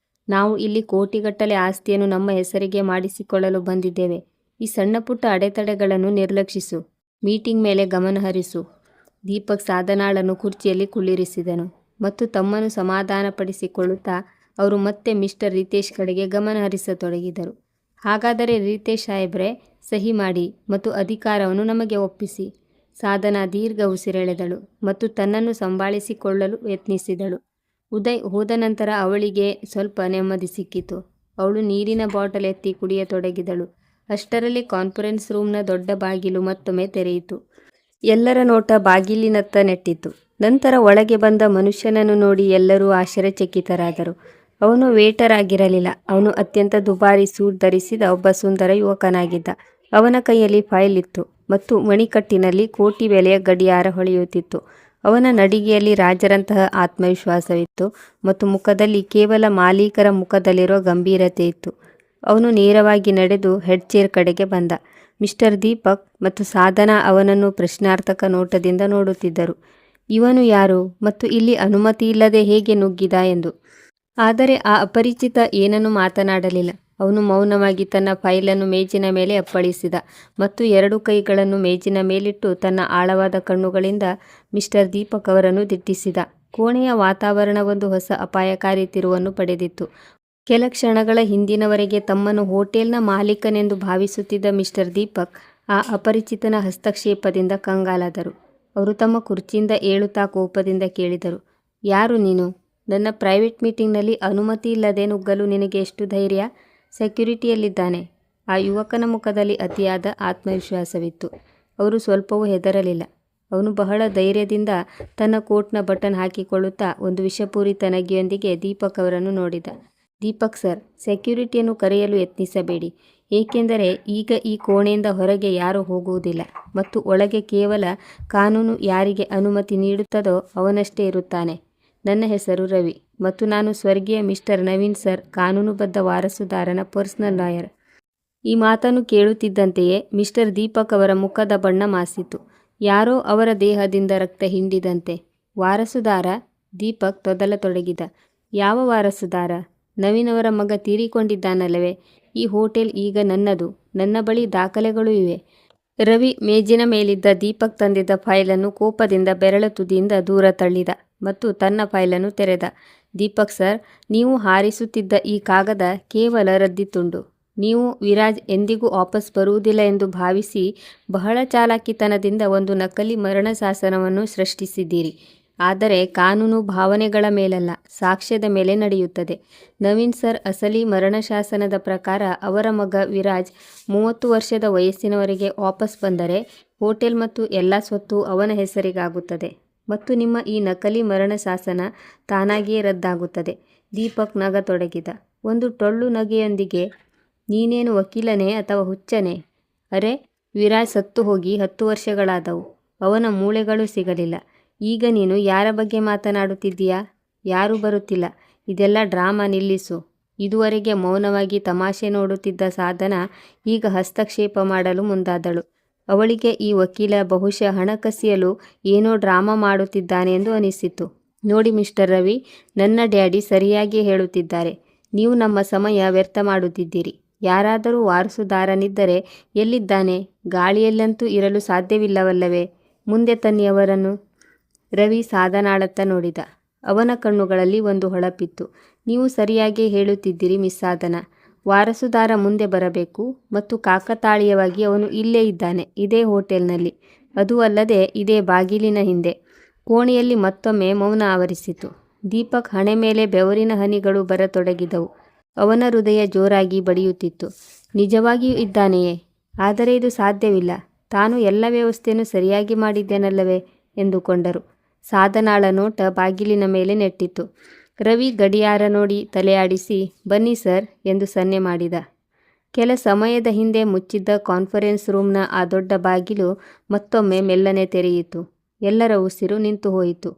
ನಾವು ಇಲ್ಲಿ ಕೋಟಿಗಟ್ಟಲೆ ಆಸ್ತಿಯನ್ನು ನಮ್ಮ ಹೆಸರಿಗೆ ಮಾಡಿಸಿಕೊಳ್ಳಲು ಬಂದಿದ್ದೇವೆ. ಈ ಸಣ್ಣ ಪುಟ್ಟ ಅಡೆತಡೆಗಳನ್ನು ನಿರ್ಲಕ್ಷಿಸು. ಮೀಟಿಂಗ್ ಮೇಲೆ ಗಮನ ಹರಿಸು. ದೀಪಕ್ ಸಾಧನಾಳನ್ನು ಕುರ್ಚಿಯಲ್ಲಿ ಕುಳ್ಳಿರಿಸಿದನು ಮತ್ತು ತಮ್ಮನ್ನು ಸಮಾಧಾನಪಡಿಸಿಕೊಳ್ಳುತ್ತಾ ಅವರು ಮತ್ತೆ ಮಿಸ್ಟರ್ ರಿತೇಶ್ ಕಡೆಗೆ ಗಮನ ಹರಿಸತೊಡಗಿದರು. ಹಾಗಾದರೆ ರಿತೇಶ್ ಸಾಹೇಬ್ರೆ, ಸಹಿ ಮಾಡಿ ಮತ್ತು ಅಧಿಕಾರವನ್ನು ನಮಗೆ ಒಪ್ಪಿಸಿ. ಸಾಧನಾ ದೀರ್ಘ ಉಸಿರೆಳೆದಳು ಮತ್ತು ತನ್ನನ್ನು ಸಂಭಾಳಿಸಿಕೊಳ್ಳಲು ಯತ್ನಿಸಿದಳು. ಉದಯ್ ಹೋದ ನಂತರ ಅವಳಿಗೆ ಸ್ವಲ್ಪ ನೆಮ್ಮದಿ ಸಿಕ್ಕಿತು. ಅವಳು ನೀರಿನ ಬಾಟಲ್ ಎತ್ತಿ ಕುಡಿಯತೊಡಗಿದಳು. ಅಷ್ಟರಲ್ಲಿ ಕಾನ್ಫರೆನ್ಸ್ ರೂಮ್ನ ದೊಡ್ಡ ಬಾಗಿಲು ಮತ್ತೊಮ್ಮೆ ತೆರೆಯಿತು. ಎಲ್ಲರ ನೋಟ ಬಾಗಿಲಿನತ್ತ ನೆಟ್ಟಿತು. ನಂತರ ಒಳಗೆ ಬಂದ ಮನುಷ್ಯನನ್ನು ನೋಡಿ ಎಲ್ಲರೂ ಆಶ್ಚರ್ಯಚಕಿತರಾದರು. ಅವನು ವೇಟರ್ ಆಗಿರಲಿಲ್ಲ. ಅವನು ಅತ್ಯಂತ ದುಬಾರಿ ಸೂಟ್ ಧರಿಸಿದ ಒಬ್ಬ ಸುಂದರ ಯುವಕನಾಗಿದ್ದ. ಅವನ ಕೈಯಲ್ಲಿ ಫೈಲ್ ಇತ್ತು ಮತ್ತು ಮಣಿಕಟ್ಟಿನಲ್ಲಿ ಕೋಟಿ ಬೆಲೆಯ ಗಡಿಯಾರ ಹೊಳೆಯುತ್ತಿತ್ತು. ಅವನ ನಡಿಗೆಯಲ್ಲಿ ರಾಜರಂತಹ ಆತ್ಮವಿಶ್ವಾಸವಿತ್ತು ಮತ್ತು ಮುಖದಲ್ಲಿ ಕೇವಲ ಮಾಲೀಕರ ಮುಖದಲ್ಲಿರೋ ಗಂಭೀರತೆ ಇತ್ತು. ಅವನು ನೇರವಾಗಿ ನಡೆದು ಹೆಡ್ ಚೇರ್ ಕಡೆಗೆ ಬಂದ. ಮಿಸ್ಟರ್ ದೀಪಕ್ ಮತ್ತು ಸಾಧನಾ ಅವನನ್ನು ಪ್ರಶ್ನಾರ್ಥಕ ನೋಟದಿಂದ ನೋಡುತ್ತಿದ್ದರು. ಇವನು ಯಾರು ಮತ್ತು ಇಲ್ಲಿ ಅನುಮತಿಯಿಲ್ಲದೆ ಹೇಗೆ ನುಗ್ಗಿದ ಎಂದು. ಆದರೆ ಆ ಅಪರಿಚಿತ ಏನನ್ನೂ ಮಾತನಾಡಲಿಲ್ಲ. ಅವನು ಮೌನವಾಗಿ ತನ್ನ ಫೈಲನ್ನು ಮೇಜಿನ ಮೇಲೆ ಅಪ್ಪಳಿಸಿದ ಮತ್ತು 2 ಕೈಗಳನ್ನು ಮೇಜಿನ ಮೇಲಿಟ್ಟು ತನ್ನ ಆಳವಾದ ಕಣ್ಣುಗಳಿಂದ ಮಿಸ್ಟರ್ ದೀಪಕ್ ಅವರನ್ನು ದಿಟ್ಟಿಸಿದ. ಕೋಣೆಯ ವಾತಾವರಣ ಒಂದು ಹೊಸ ಅಪಾಯಕಾರಿ ತಿರುವನ್ನು ಪಡೆದಿತ್ತು. ಕೆಲ ಕ್ಷಣಗಳ ಹಿಂದಿನವರೆಗೆ ತಮ್ಮನ್ನು ಹೋಟೆಲ್ನ ಮಾಲೀಕನೆಂದು ಭಾವಿಸುತ್ತಿದ್ದ ಮಿಸ್ಟರ್ ದೀಪಕ್ ಆ ಅಪರಿಚಿತನ ಹಸ್ತಕ್ಷೇಪದಿಂದ ಕಂಗಾಲಾದರು. ಅವರು ತಮ್ಮ ಕುರ್ಚಿಯಿಂದ ಏಳುತ್ತಾ ಕೋಪದಿಂದ ಕೇಳಿದರು, ಯಾರು ನೀನು? ನನ್ನ ಪ್ರೈವೇಟ್ ಮೀಟಿಂಗ್ನಲ್ಲಿ ಅನುಮತಿ ಇಲ್ಲದೆ ನುಗ್ಗಲು ನಿನಗೆ ಎಷ್ಟು ಧೈರ್ಯ? ಸೆಕ್ಯುರಿಟಿಯಲ್ಲಿದ್ದಾನೆ. ಆ ಯುವಕನ ಮುಖದಲ್ಲಿ ಅತಿಯಾದ ಆತ್ಮವಿಶ್ವಾಸವಿತ್ತು. ಅವರು ಸ್ವಲ್ಪವೂ ಹೆದರಲಿಲ್ಲ. ಅವನು ಬಹಳ ಧೈರ್ಯದಿಂದ ತನ್ನ ಕೋಟ್ನ ಬಟನ್ ಹಾಕಿಕೊಳ್ಳುತ್ತಾ ಒಂದು ವಿಷಪೂರಿತ ನಗೆಯೊಂದಿಗೆ ದೀಪಕ್ ಅವರನ್ನು ನೋಡಿದ. ದೀಪಕ್ ಸರ್, ಸೆಕ್ಯುರಿಟಿಯನ್ನು ಕರೆಯಲು ಯತ್ನಿಸಬೇಡಿ, ಏಕೆಂದರೆ ಈಗ ಈ ಕೋಣೆಯಿಂದ ಹೊರಗೆ ಯಾರೂ ಹೋಗುವುದಿಲ್ಲ ಮತ್ತು ಒಳಗೆ ಕೇವಲ ಕಾನೂನು ಯಾರಿಗೆ ಅನುಮತಿ ನೀಡುತ್ತದೋ ಅವನಷ್ಟೇ ಇರುತ್ತಾನೆ. ನನ್ನ ಹೆಸರು ರವಿ ಮತ್ತು ನಾನು ಸ್ವರ್ಗೀಯ ಮಿಸ್ಟರ್ ನವೀನ್ ಸರ್, ಕಾನೂನುಬದ್ಧ ವಾರಸುದಾರನ ಪರ್ಸನಲ್ ಲಾಯರ್. ಈ ಮಾತನ್ನು ಕೇಳುತ್ತಿದ್ದಂತೆಯೇ ಮಿಸ್ಟರ್ ದೀಪಕ್ ಅವರ ಮುಖದ ಬಣ್ಣ ಮಾಸಿತು. ಯಾರೋ ಅವರ ದೇಹದಿಂದ ರಕ್ತ ಹಿಂಡಿದಂತೆ. ವಾರಸುದಾರ? ದೀಪಕ್ ತೊದಲತೊಡಗಿದ. ಯಾವ ವಾರಸುದಾರ? ನವೀನ್ ಅವರ ಮಗ ತೀರಿಕೊಂಡಿದ್ದಾನಲ್ಲವೇ? ಈ ಹೋಟೆಲ್ ಈಗ ನನ್ನದು. ನನ್ನ ಬಳಿ ದಾಖಲೆಗಳೂ ಇವೆ. ರವಿ ಮೇಜಿನ ಮೇಲಿದ್ದ ದೀಪಕ್ ತಂದಿದ್ದ ಫೈಲನ್ನು ಕೋಪದಿಂದ ಬೆರಳ ತುದಿಯಿಂದ ದೂರ ತಳ್ಳಿದ ಮತ್ತು ತನ್ನ ಫೈಲನ್ನು ತೆರೆದ. ದೀಪಕ್ ಸರ್, ನೀವು ಹಾರಿಸುತ್ತಿದ್ದ ಈ ಕಾಗದ ಕೇವಲ ರದ್ದಿ ತುಂಡು. ನೀವು ವಿರಾಜ್ ಎಂದಿಗೂ ವಾಪಸ್ ಬರುವುದಿಲ್ಲ ಎಂದು ಭಾವಿಸಿ ಬಹಳ ಚಾಲಾಕಿತನದಿಂದ ಒಂದು ನಕಲಿ ಮರಣ ಶಾಸನವನ್ನು ಸೃಷ್ಟಿಸಿದ್ದೀರಿ. ಆದರೆ ಕಾನೂನು ಭಾವನೆಗಳ ಮೇಲಲ್ಲ, ಸಾಕ್ಷ್ಯದ ಮೇಲೆ ನಡೆಯುತ್ತದೆ. ನವೀನ್ ಸರ್, ಅಸಲಿ ಮರಣಶಾಸನದ ಪ್ರಕಾರ ಅವರ ಮಗ ವಿರಾಜ್ 30 ವರ್ಷದ ವಯಸ್ಸಿನವರೆಗೆ ವಾಪಸ್ ಬಂದರೆ ಹೋಟೆಲ್ ಮತ್ತು ಎಲ್ಲ ಸ್ವತ್ತು ಅವನ ಹೆಸರಿಗಾಗುತ್ತದೆ ಮತ್ತು ನಿಮ್ಮ ಈ ನಕಲಿ ಮರಣಶಾಸನ ತಾನಾಗಿಯೇ ರದ್ದಾಗುತ್ತದೆ. ದೀಪಕ್ ನಗತೊಡಗಿದ. ಒಂದು ಟೊಳ್ಳು ನಗೆಯೊಂದಿಗೆ, ನೀನೇನು ವಕೀಲನೇ ಅಥವಾ ಹುಚ್ಚನೇ? ಅರೆ, ವಿರಾಜ್ ಸತ್ತು ಹೋಗಿ 10 ವರ್ಷಗಳಾದವು. ಅವನ ಮೂಳೆಗಳು ಸಿಗಲಿಲ್ಲ. ಈಗ ನೀನು ಯಾರ ಬಗ್ಗೆ ಮಾತನಾಡುತ್ತಿದ್ದೀಯಾ? ಯಾರೂ ಬರುತ್ತಿಲ್ಲ. ಇದೆಲ್ಲ ಡ್ರಾಮಾ ನಿಲ್ಲಿಸು. ಇದುವರೆಗೆ ಮೌನವಾಗಿ ತಮಾಷೆ ನೋಡುತ್ತಿದ್ದ ಸಾಧನಾ ಈಗ ಹಸ್ತಕ್ಷೇಪ ಮಾಡಲು ಮುಂದಾದಳು. ಅವಳಿಗೆ ಈ ವಕೀಲ ಬಹುಶಃ ಹಣ ಕಸಿಯಲು ಏನೋ ಡ್ರಾಮಾ ಮಾಡುತ್ತಿದ್ದಾನೆ ಎಂದು ಅನಿಸಿತು. ನೋಡಿ ಮಿಸ್ಟರ್ ರವಿ, ನನ್ನ ಡ್ಯಾಡಿ ಸರಿಯಾಗಿಯೇ ಹೇಳುತ್ತಿದ್ದಾರೆ. ನೀವು ನಮ್ಮ ಸಮಯ ವ್ಯರ್ಥ ಮಾಡುತ್ತಿದ್ದೀರಿ. ಯಾರಾದರೂ ವಾರಸುದಾರನಿದ್ದರೆ ಎಲ್ಲಿದ್ದಾನೆ? ಗಾಳಿಯಲ್ಲಂತೂ ಇರಲು ಸಾಧ್ಯವಿಲ್ಲವಲ್ಲವೇ? ಮುಂದೆ ತನ್ನಿ ಅವರನ್ನು. ರವಿ ಸಾಧನಾಳತ್ತ ನೋಡಿದ. ಅವನ ಕಣ್ಣುಗಳಲ್ಲಿ ಒಂದು ಹೊಳಪಿತ್ತು. ನೀವು ಸರಿಯಾಗಿಯೇ ಹೇಳುತ್ತಿದ್ದೀರಿ ಮಿಸ್ ಸಾಧನಾ. ವಾರಸುದಾರ ಮುಂದೆ ಬರಬೇಕು ಮತ್ತು ಕಾಕತಾಳೀಯವಾಗಿ ಅವನು ಇಲ್ಲೇ ಇದ್ದಾನೆ, ಇದೇ ಹೋಟೆಲ್ನಲ್ಲಿ. ಅದೂ ಅಲ್ಲದೆ ಇದೇ ಬಾಗಿಲಿನ ಹಿಂದೆ. ಕೋಣೆಯಲ್ಲಿ ಮತ್ತೊಮ್ಮೆ ಮೌನ ಆವರಿಸಿತು. ದೀಪಕ್ ಹಣೆ ಮೇಲೆ ಬೆವರಿನ ಹನಿಗಳು ಬರತೊಡಗಿದವು. ಅವನ ಹೃದಯ ಜೋರಾಗಿ ಬಡಿಯುತ್ತಿತ್ತು. ನಿಜವಾಗಿಯೂ ಇದ್ದಾನೆಯೇ? ಆದರೆ ಇದು ಸಾಧ್ಯವಿಲ್ಲ. ತಾನು ಎಲ್ಲ ವ್ಯವಸ್ಥೆಯನ್ನು ಸರಿಯಾಗಿ ಮಾಡಿದ್ದೇನಲ್ಲವೇ ಎಂದುಕೊಂಡರು. ಸಾಧನಾಳ ನೋಟ ಬಾಗಿಲಿನ ಮೇಲೆ ನೆಟ್ಟಿತು. ರವಿ ಗಡಿಯಾರ ನೋಡಿ ತಲೆಯಾಡಿಸಿ, ಬನ್ನಿ ಸರ್ ಎಂದು ಸನ್ನೆ ಮಾಡಿದ. ಕೆಲ ಸಮಯದ ಹಿಂದೆ ಮುಚ್ಚಿದ್ದ ಕಾನ್ಫರೆನ್ಸ್ ರೂಮ್ನ ಆ ದೊಡ್ಡ ಬಾಗಿಲು ಮತ್ತೊಮ್ಮೆ ಮೆಲ್ಲನೆ ತೆರೆಯಿತು. ಎಲ್ಲರ ಉಸಿರು ನಿಂತು ಹೋಯಿತು.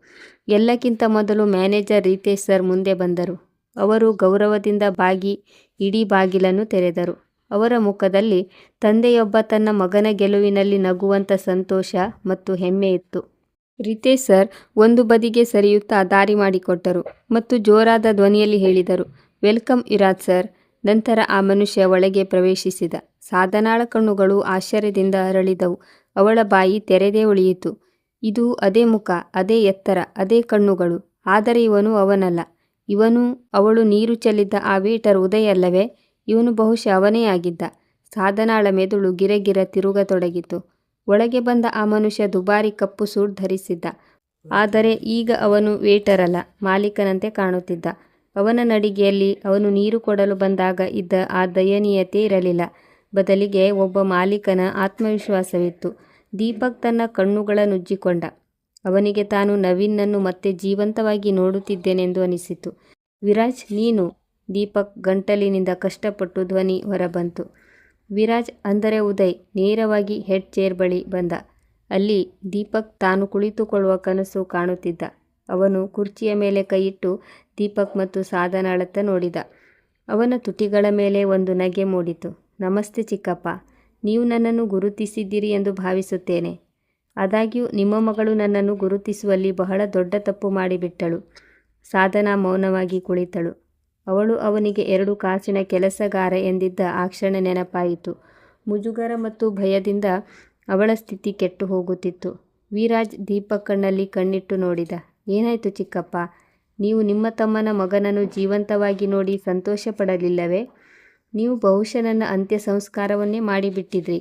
ಎಲ್ಲಕ್ಕಿಂತ ಮೊದಲು ಮ್ಯಾನೇಜರ್ ರಿತೇಶ್ ಸರ್ ಮುಂದೆ ಬಂದರು. ಅವರು ಗೌರವದಿಂದ ಬಾಗಿ ಇಡೀ ಬಾಗಿಲನ್ನು ತೆರೆದರು. ಅವರ ಮುಖದಲ್ಲಿ ತಂದೆಯೊಬ್ಬ ತನ್ನ ಮಗನ ಗೆಲುವಿನಲ್ಲಿ ನಗುವಂಥ ಸಂತೋಷ ಮತ್ತು ಹೆಮ್ಮೆ ಇತ್ತು. ರಿತೇಶ್ ಸರ್ ಒಂದು ಬದಿಗೆ ಸರಿಯುತ್ತಾ ದಾರಿ ಮಾಡಿಕೊಟ್ಟರು ಮತ್ತು ಜೋರಾದ ಧ್ವನಿಯಲ್ಲಿ ಹೇಳಿದರು, ವೆಲ್ಕಮ್ ವಿರಾಜ್ ಸರ್. ನಂತರ ಆ ಮನುಷ್ಯ ಒಳಗೆ ಪ್ರವೇಶಿಸಿದ. ಸಾಧನಾಳ ಕಣ್ಣುಗಳು ಆಶ್ಚರ್ಯದಿಂದ ಅರಳಿದವು. ಅವಳ ಬಾಯಿ ತೆರೆದೇ ಉಳಿಯಿತು. ಇದು ಅದೇ ಮುಖ, ಅದೇ ಎತ್ತರ, ಅದೇ ಕಣ್ಣುಗಳು. ಆದರೆ ಇವನು ಅವನಲ್ಲ. ಇವನು ಅವಳು ನೀರು ಚೆಲ್ಲಿದ್ದ ಆ ವೇಟರ್ ಉದಯ್ ಅಲ್ಲವೇ? ಇವನು ಬಹುಶಃ ಅವನೇ ಆಗಿದ್ದ. ಸಾಧನಾಳ ಮೆದುಳು ಗಿರಗಿರ ತಿರುಗತೊಡಗಿತು. ಒಳಗೆ ಬಂದ ಆ ಮನುಷ್ಯ ದುಬಾರಿ ಕಪ್ಪು ಸೂಟ್ ಧರಿಸಿದ್ದ. ಆದರೆ ಈಗ ಅವನು ವೇಟರ್ ಅಲ್ಲ, ಮಾಲೀಕನಂತೆ ಕಾಣುತ್ತಿದ್ದ. ಅವನ ನಡಿಗೆಯಲ್ಲಿ ಅವನು ನೀರು ಕೊಡಲು ಬಂದಾಗ ಇದ್ದ ಆ ದಯನೀಯತೆ ಇರಲಿಲ್ಲ. ಬದಲಿಗೆ ಒಬ್ಬ ಮಾಲೀಕನ ಆತ್ಮವಿಶ್ವಾಸವಿತ್ತು. ದೀಪಕ್ ತನ್ನ ಕಣ್ಣುಗಳನ್ನುಜ್ಜಿಕೊಂಡ. ಅವನಿಗೆ ತಾನು ನವೀನ್ನನ್ನು ಮತ್ತೆ ಜೀವಂತವಾಗಿ ನೋಡುತ್ತಿದ್ದೇನೆಂದು ಅನಿಸಿತು. ವಿರಾಜ್, ನೀನು? ದೀಪಕ್ ಗಂಟಲಿನಿಂದ ಕಷ್ಟಪಟ್ಟು ಧ್ವನಿ ಹೊರಬಂತು. ವಿರಾಜ್ ಅಂದರೆ ಉದಯ್ ನೇರವಾಗಿ ಹೆಡ್ ಚೇರ್ ಬಳಿ ಬಂದ. ಅಲ್ಲಿ ದೀಪಕ್ ತಾನು ಕುಳಿತುಕೊಳ್ಳುವ ಕನಸು ಕಾಣುತ್ತಿದ್ದ. ಅವನು ಕುರ್ಚಿಯ ಮೇಲೆ ಕೈಯಿಟ್ಟು ದೀಪಕ್ ಮತ್ತು ಸಾಧನಾಳತ್ತ ನೋಡಿದ. ಅವನ ತುಟಿಗಳ ಮೇಲೆ ಒಂದು ನಗೆ ಮೂಡಿತು. ನಮಸ್ತೆ ಚಿಕ್ಕಪ್ಪ. ನೀವು ನನ್ನನ್ನು ಗುರುತಿಸಿದ್ದೀರಿ ಎಂದು ಭಾವಿಸುತ್ತೇನೆ. ಆದಾಗ್ಯೂ ನಿಮ್ಮ ಮಗಳು ನನ್ನನ್ನು ಗುರುತಿಸುವಲ್ಲಿ ಬಹಳ ದೊಡ್ಡ ತಪ್ಪು ಮಾಡಿಬಿಟ್ಟಳು. ಸಾಧನಾ ಮೌನವಾಗಿ ಕುಳಿತಳು. ಅವಳು ಅವನಿಗೆ 2 ಕಾಸಿನ ಕೆಲಸಗಾರ ಎಂದಿದ್ದ ಆ ಕ್ಷಣ ನೆನಪಾಯಿತು. ಮುಜುಗರ ಮತ್ತು ಭಯದಿಂದ ಅವಳ ಸ್ಥಿತಿ ಕೆಟ್ಟು ಹೋಗುತ್ತಿತ್ತು. ವಿರಾಜ್ ದೀಪಕ್ ಕಣ್ಣಲ್ಲಿ ಕಣ್ಣಿಟ್ಟು ನೋಡಿದ. ಏನಾಯಿತು ಚಿಕ್ಕಪ್ಪ? ನೀವು ನಿಮ್ಮ ತಮ್ಮನ ಮಗನನ್ನು ಜೀವಂತವಾಗಿ ನೋಡಿ ಸಂತೋಷ ಪಡಲಿಲ್ಲವೇ? ನೀವು ಬಹುಶಃ ನನ್ನ ಅಂತ್ಯ ಸಂಸ್ಕಾರವನ್ನೇ ಮಾಡಿಬಿಟ್ಟಿದ್ರಿ.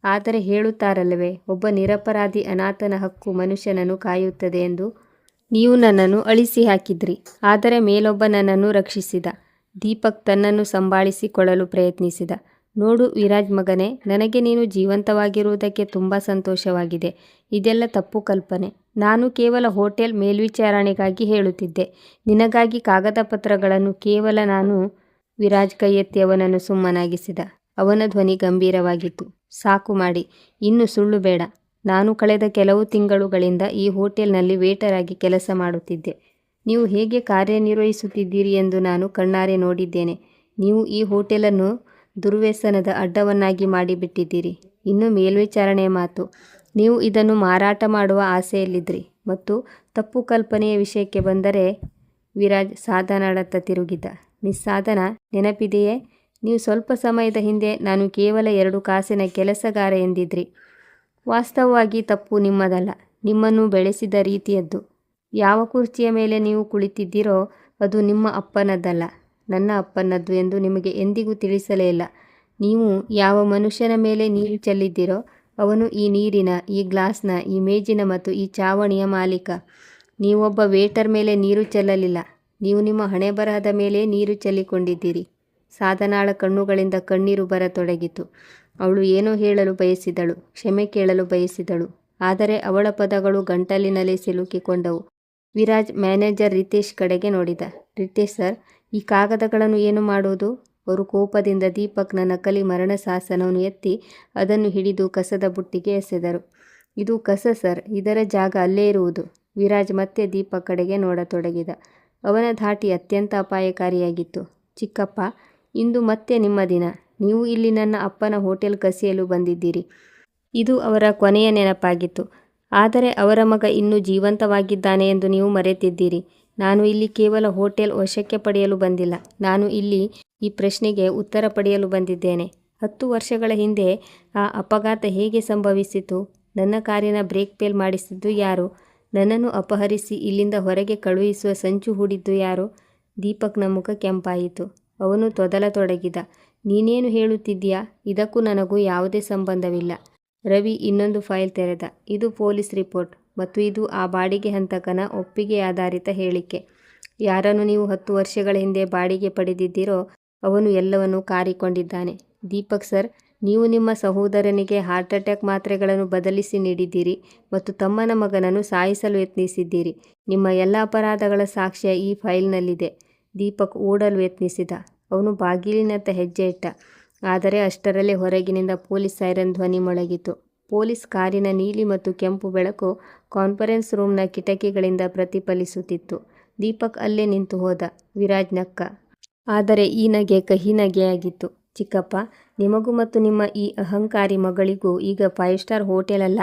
ಆದರೆ ಹೇಳುತ್ತಾರಲ್ಲವೇ, ಒಬ್ಬ ನಿರಪರಾಧಿ ಅನಾಥನ ಹಕ್ಕು ಮನುಷ್ಯನನ್ನು ಕಾಯುತ್ತದೆ ಎಂದು. ನೀವು ನನ್ನನ್ನು ಅಳಿಸಿ ಹಾಕಿದ್ರಿ, ಆದರೆ ಮೇಲೊಬ್ಬ ನನ್ನನ್ನು ರಕ್ಷಿಸಿದ. ದೀಪಕ್ ತನ್ನನ್ನು ಸಂಭಾಳಿಸಿಕೊಳ್ಳಲು ಪ್ರಯತ್ನಿಸಿದ. ನೋಡು ವಿರಾಜ್ ಮಗನೇ, ನನಗೆ ನೀನು ಜೀವಂತವಾಗಿರುವುದಕ್ಕೆ ತುಂಬ ಸಂತೋಷವಾಗಿದೆ. ಇದೆಲ್ಲ ತಪ್ಪು ಕಲ್ಪನೆ. ನಾನು ಕೇವಲ ಹೋಟೆಲ್ ಮೇಲ್ವಿಚಾರಣೆಗಾಗಿ ಹೇಳುತ್ತಿದ್ದೆ. ನಿನಗಾಗಿ ಕಾಗದ ಪತ್ರಗಳನ್ನು ಕೇವಲ ನಾನು. ವಿರಾಜ್ ಕೈ ಎತ್ತಿ ಅವನನ್ನು ಸುಮ್ಮನಾಗಿಸಿದ. ಅವನ ಧ್ವನಿ ಗಂಭೀರವಾಗಿತ್ತು. ಸಾಕು ಮಾಡಿ, ಇನ್ನು ಸುಳ್ಳು ಬೇಡ. ನಾನು ಕಳೆದ ಕೆಲವು ತಿಂಗಳುಗಳಿಂದ ಈ ಹೋಟೆಲ್ನಲ್ಲಿ ವೇಟರ್ ಆಗಿ ಕೆಲಸ ಮಾಡುತ್ತಿದ್ದೆ. ನೀವು ಹೇಗೆ ಕಾರ್ಯನಿರ್ವಹಿಸುತ್ತಿದ್ದೀರಿ ಎಂದು ನಾನು ಕಣ್ಣಾರೆ ನೋಡಿದ್ದೇನೆ. ನೀವು ಈ ಹೋಟೆಲನ್ನು ದುರ್ವ್ಯಸನದ ಅಡ್ಡವನ್ನಾಗಿ ಮಾಡಿಬಿಟ್ಟಿದ್ದೀರಿ. ಇನ್ನು ಮೇಲ್ವಿಚಾರಣೆಯ ಮಾತು. ನೀವು ಇದನ್ನು ಮಾರಾಟ ಮಾಡುವ ಆಸೆಯಲ್ಲಿದ್ದಿರಿ. ಮತ್ತು ತಪ್ಪು ಕಲ್ಪನೆಯ ವಿಷಯಕ್ಕೆ ಬಂದರೆ, ವಿರಾಜ್ ಸಾಧನಾಳತ್ತ ತಿರುಗಿದ. ಮಿಸ್ ಸಾಧನಾ, ನೆನಪಿದೆಯೇ? ನೀವು ಸ್ವಲ್ಪ ಸಮಯದ ಹಿಂದೆ ನಾನು ಕೇವಲ 2 ಕಾಸಿನ ಕೆಲಸಗಾರ ಎಂದಿದ್ರಿ. ವಾಸ್ತವವಾಗಿ ತಪ್ಪು ನಿಮ್ಮದಲ್ಲ, ನಿಮ್ಮನ್ನು ಬೆಳೆಸಿದ ರೀತಿಯದ್ದು. ಯಾವ ಕುರ್ಚಿಯ ಮೇಲೆ ನೀವು ಕುಳಿತಿದ್ದೀರೋ ಅದು ನಿಮ್ಮ ಅಪ್ಪನದ್ದಲ್ಲ, ನನ್ನ ಅಪ್ಪನದ್ದು ಎಂದು ನಿಮಗೆ ಎಂದಿಗೂ ತಿಳಿಸಲೇ ಇಲ್ಲ. ನೀವು ಯಾವ ಮನುಷ್ಯನ ಮೇಲೆ ನೀರು ಚೆಲ್ಲಿದ್ದೀರೋ ಅವನು ಈ ನೀರಿನ, ಈ ಗ್ಲಾಸ್ನ, ಈ ಮೇಜಿನ ಮತ್ತು ಈ ಚಾವಣಿಯ ಮಾಲೀಕ. ನೀವೊಬ್ಬ ವೇಟರ್ ಮೇಲೆ ನೀರು ಚೆಲ್ಲಲಿಲ್ಲ, ನೀವು ನಿಮ್ಮ ಹಣೆಬರಹದ ಮೇಲೆ ನೀರು ಚೆಲ್ಲಿಕೊಂಡಿದ್ದೀರಿ. ಸಾಧನಾಳ ಕಣ್ಣುಗಳಿಂದ ಕಣ್ಣೀರು ಬರತೊಡಗಿತು. ಅವಳು ಏನೋ ಹೇಳಲು ಬಯಸಿದಳು, ಕ್ಷಮೆ ಕೇಳಲು ಬಯಸಿದಳು, ಆದರೆ ಅವಳ ಪದಗಳು ಗಂಟಲಿನಲ್ಲಿ ಸಿಲುಕಿಕೊಂಡವು. ವಿರಾಜ್ ಮ್ಯಾನೇಜರ್ ರಿತೇಶ್ ಕಡೆಗೆ ನೋಡಿದ. ರಿತೇಶ್ ಸರ್, ಈ ಕಾಗದಗಳನ್ನು ಏನು ಮಾಡುವುದು? ಅವರು ಕೋಪದಿಂದ ದೀಪಕ್ನ ನಕಲಿ ಮರಣ ಶಾಸನವನ್ನು ಎತ್ತಿ ಅದನ್ನು ಹಿಡಿದು ಕಸದ ಬುಟ್ಟಿಗೆ ಎಸೆದರು. ಇದು ಕಸ ಸರ್, ಇದರ ಜಾಗ ಅಲ್ಲೇ ಇರುವುದು. ವಿರಾಜ್ ಮತ್ತೆ ದೀಪಕ್ ಕಡೆಗೆ ನೋಡತೊಡಗಿದ. ಅವನ ಧಾಟಿ ಅತ್ಯಂತ ಅಪಾಯಕಾರಿಯಾಗಿತ್ತು. ಚಿಕ್ಕಪ್ಪ, ಇಂದು ಮತ್ತೆ ನಿಮ್ಮ ದಿನ. ನೀವು ಇಲ್ಲಿ ನನ್ನ ಅಪ್ಪನ ಹೋಟೆಲ್ ಕಸಿಯಲು ಬಂದಿದ್ದೀರಿ. ಇದು ಅವರ ಕೊನೆಯ ನೆನಪಾಗಿತ್ತು. ಆದರೆ ಅವರ ಮಗ ಇನ್ನೂ ಜೀವಂತವಾಗಿದ್ದಾನೆ ಎಂದು ನೀವು ಮರೆತಿದ್ದೀರಿ. ನಾನು ಇಲ್ಲಿ ಕೇವಲ ಹೋಟೆಲ್ ವಶಕ್ಕೆ ಪಡೆಯಲು ಬಂದಿಲ್ಲ. ನಾನು ಇಲ್ಲಿ ಈ ಪ್ರಶ್ನೆಗೆ ಉತ್ತರ ಪಡೆಯಲು ಬಂದಿದ್ದೇನೆ. 10 ವರ್ಷಗಳ ಹಿಂದೆ ಆ ಅಪಘಾತ ಹೇಗೆ ಸಂಭವಿಸಿತು? ನನ್ನ ಕಾರಿನ ಬ್ರೇಕ್ ಫೇಲ್ ಮಾಡಿಸಿದ್ದು ಯಾರು? ನನ್ನನ್ನು ಅಪಹರಿಸಿ ಇಲ್ಲಿಂದ ಹೊರಗೆ ಕಳುಹಿಸುವ ಸಂಚು ಹೂಡಿದ್ದು ಯಾರು? ದೀಪಕ್ನ ಮುಖ ಕೆಂಪಾಯಿತು. ಅವನು ತೊದಲತೊಡಗಿದ. ನೀನೇನು ಹೇಳುತ್ತಿದ್ದೀಯಾ? ಇದಕ್ಕೂ ನನಗೂ ಯಾವುದೇ ಸಂಬಂಧವಿಲ್ಲ. ರವಿ ಇನ್ನೊಂದು ಫೈಲ್ ತೆರೆದ. ಇದು ಪೊಲೀಸ್ ರಿಪೋರ್ಟ್ ಮತ್ತು ಇದು ಆ ಬಾಡಿಗೆ ಹಂತಕನ ಒಪ್ಪಿಗೆ ಆಧಾರಿತ ಹೇಳಿಕೆ. ಯಾರನ್ನು ನೀವು 10 ವರ್ಷಗಳ ಹಿಂದೆ ಬಾಡಿಗೆ ಪಡೆದಿದ್ದೀರೋ ಅವನು ಎಲ್ಲವನ್ನೂ ಕಾರಿಕೊಂಡಿದ್ದಾನೆ. ದೀಪಕ್ ಸರ್, ನೀವು ನಿಮ್ಮ ಸಹೋದರನಿಗೆ ಹಾರ್ಟ್ ಅಟ್ಯಾಕ್ ಮಾತ್ರೆಗಳನ್ನು ಬದಲಿಸಿ ನೀಡಿದ್ದೀರಿ ಮತ್ತು ತಮ್ಮನ ಮಗನನ್ನು ಸಾಯಿಸಲು ಯತ್ನಿಸಿದ್ದೀರಿ. ನಿಮ್ಮ ಎಲ್ಲ ಅಪರಾಧಗಳ ಸಾಕ್ಷ್ಯ ಈ ಫೈಲ್ನಲ್ಲಿದೆ. ದೀಪಕ್ ಓಡಲು ಯತ್ನಿಸಿದ. ಅವನು ಬಾಗಿಲಿನತ್ತ ಹೆಜ್ಜೆ ಇಟ್ಟ. ಆದರೆ ಅಷ್ಟರಲ್ಲೇ ಹೊರಗಿನಿಂದ ಪೊಲೀಸ್ ಸೈರನ್ ಧ್ವನಿ ಮೊಳಗಿತು. ಪೊಲೀಸ್ ಕಾರಿನ ನೀಲಿ ಮತ್ತು ಕೆಂಪು ಬೆಳಕು ಕಾನ್ಫರೆನ್ಸ್ ರೂಮ್ನ ಕಿಟಕಿಗಳಿಂದ ಪ್ರತಿಫಲಿಸುತ್ತಿತ್ತು. ದೀಪಕ್ ಅಲ್ಲೇ ನಿಂತು ಹೋದ. ವಿರಾಜ್ ನಕ್ಕ. ಆದರೆ ಈ ನಗೆ ಕಹಿ ನಗೆಯಾಗಿತ್ತು. ಚಿಕ್ಕಪ್ಪ, ನಿಮಗೂ ಮತ್ತು ನಿಮ್ಮ ಈ ಅಹಂಕಾರಿ ಮಗಳಿಗೂ ಈಗ 5 ಸ್ಟಾರ್ ಹೋಟೆಲ್ ಅಲ್ಲ,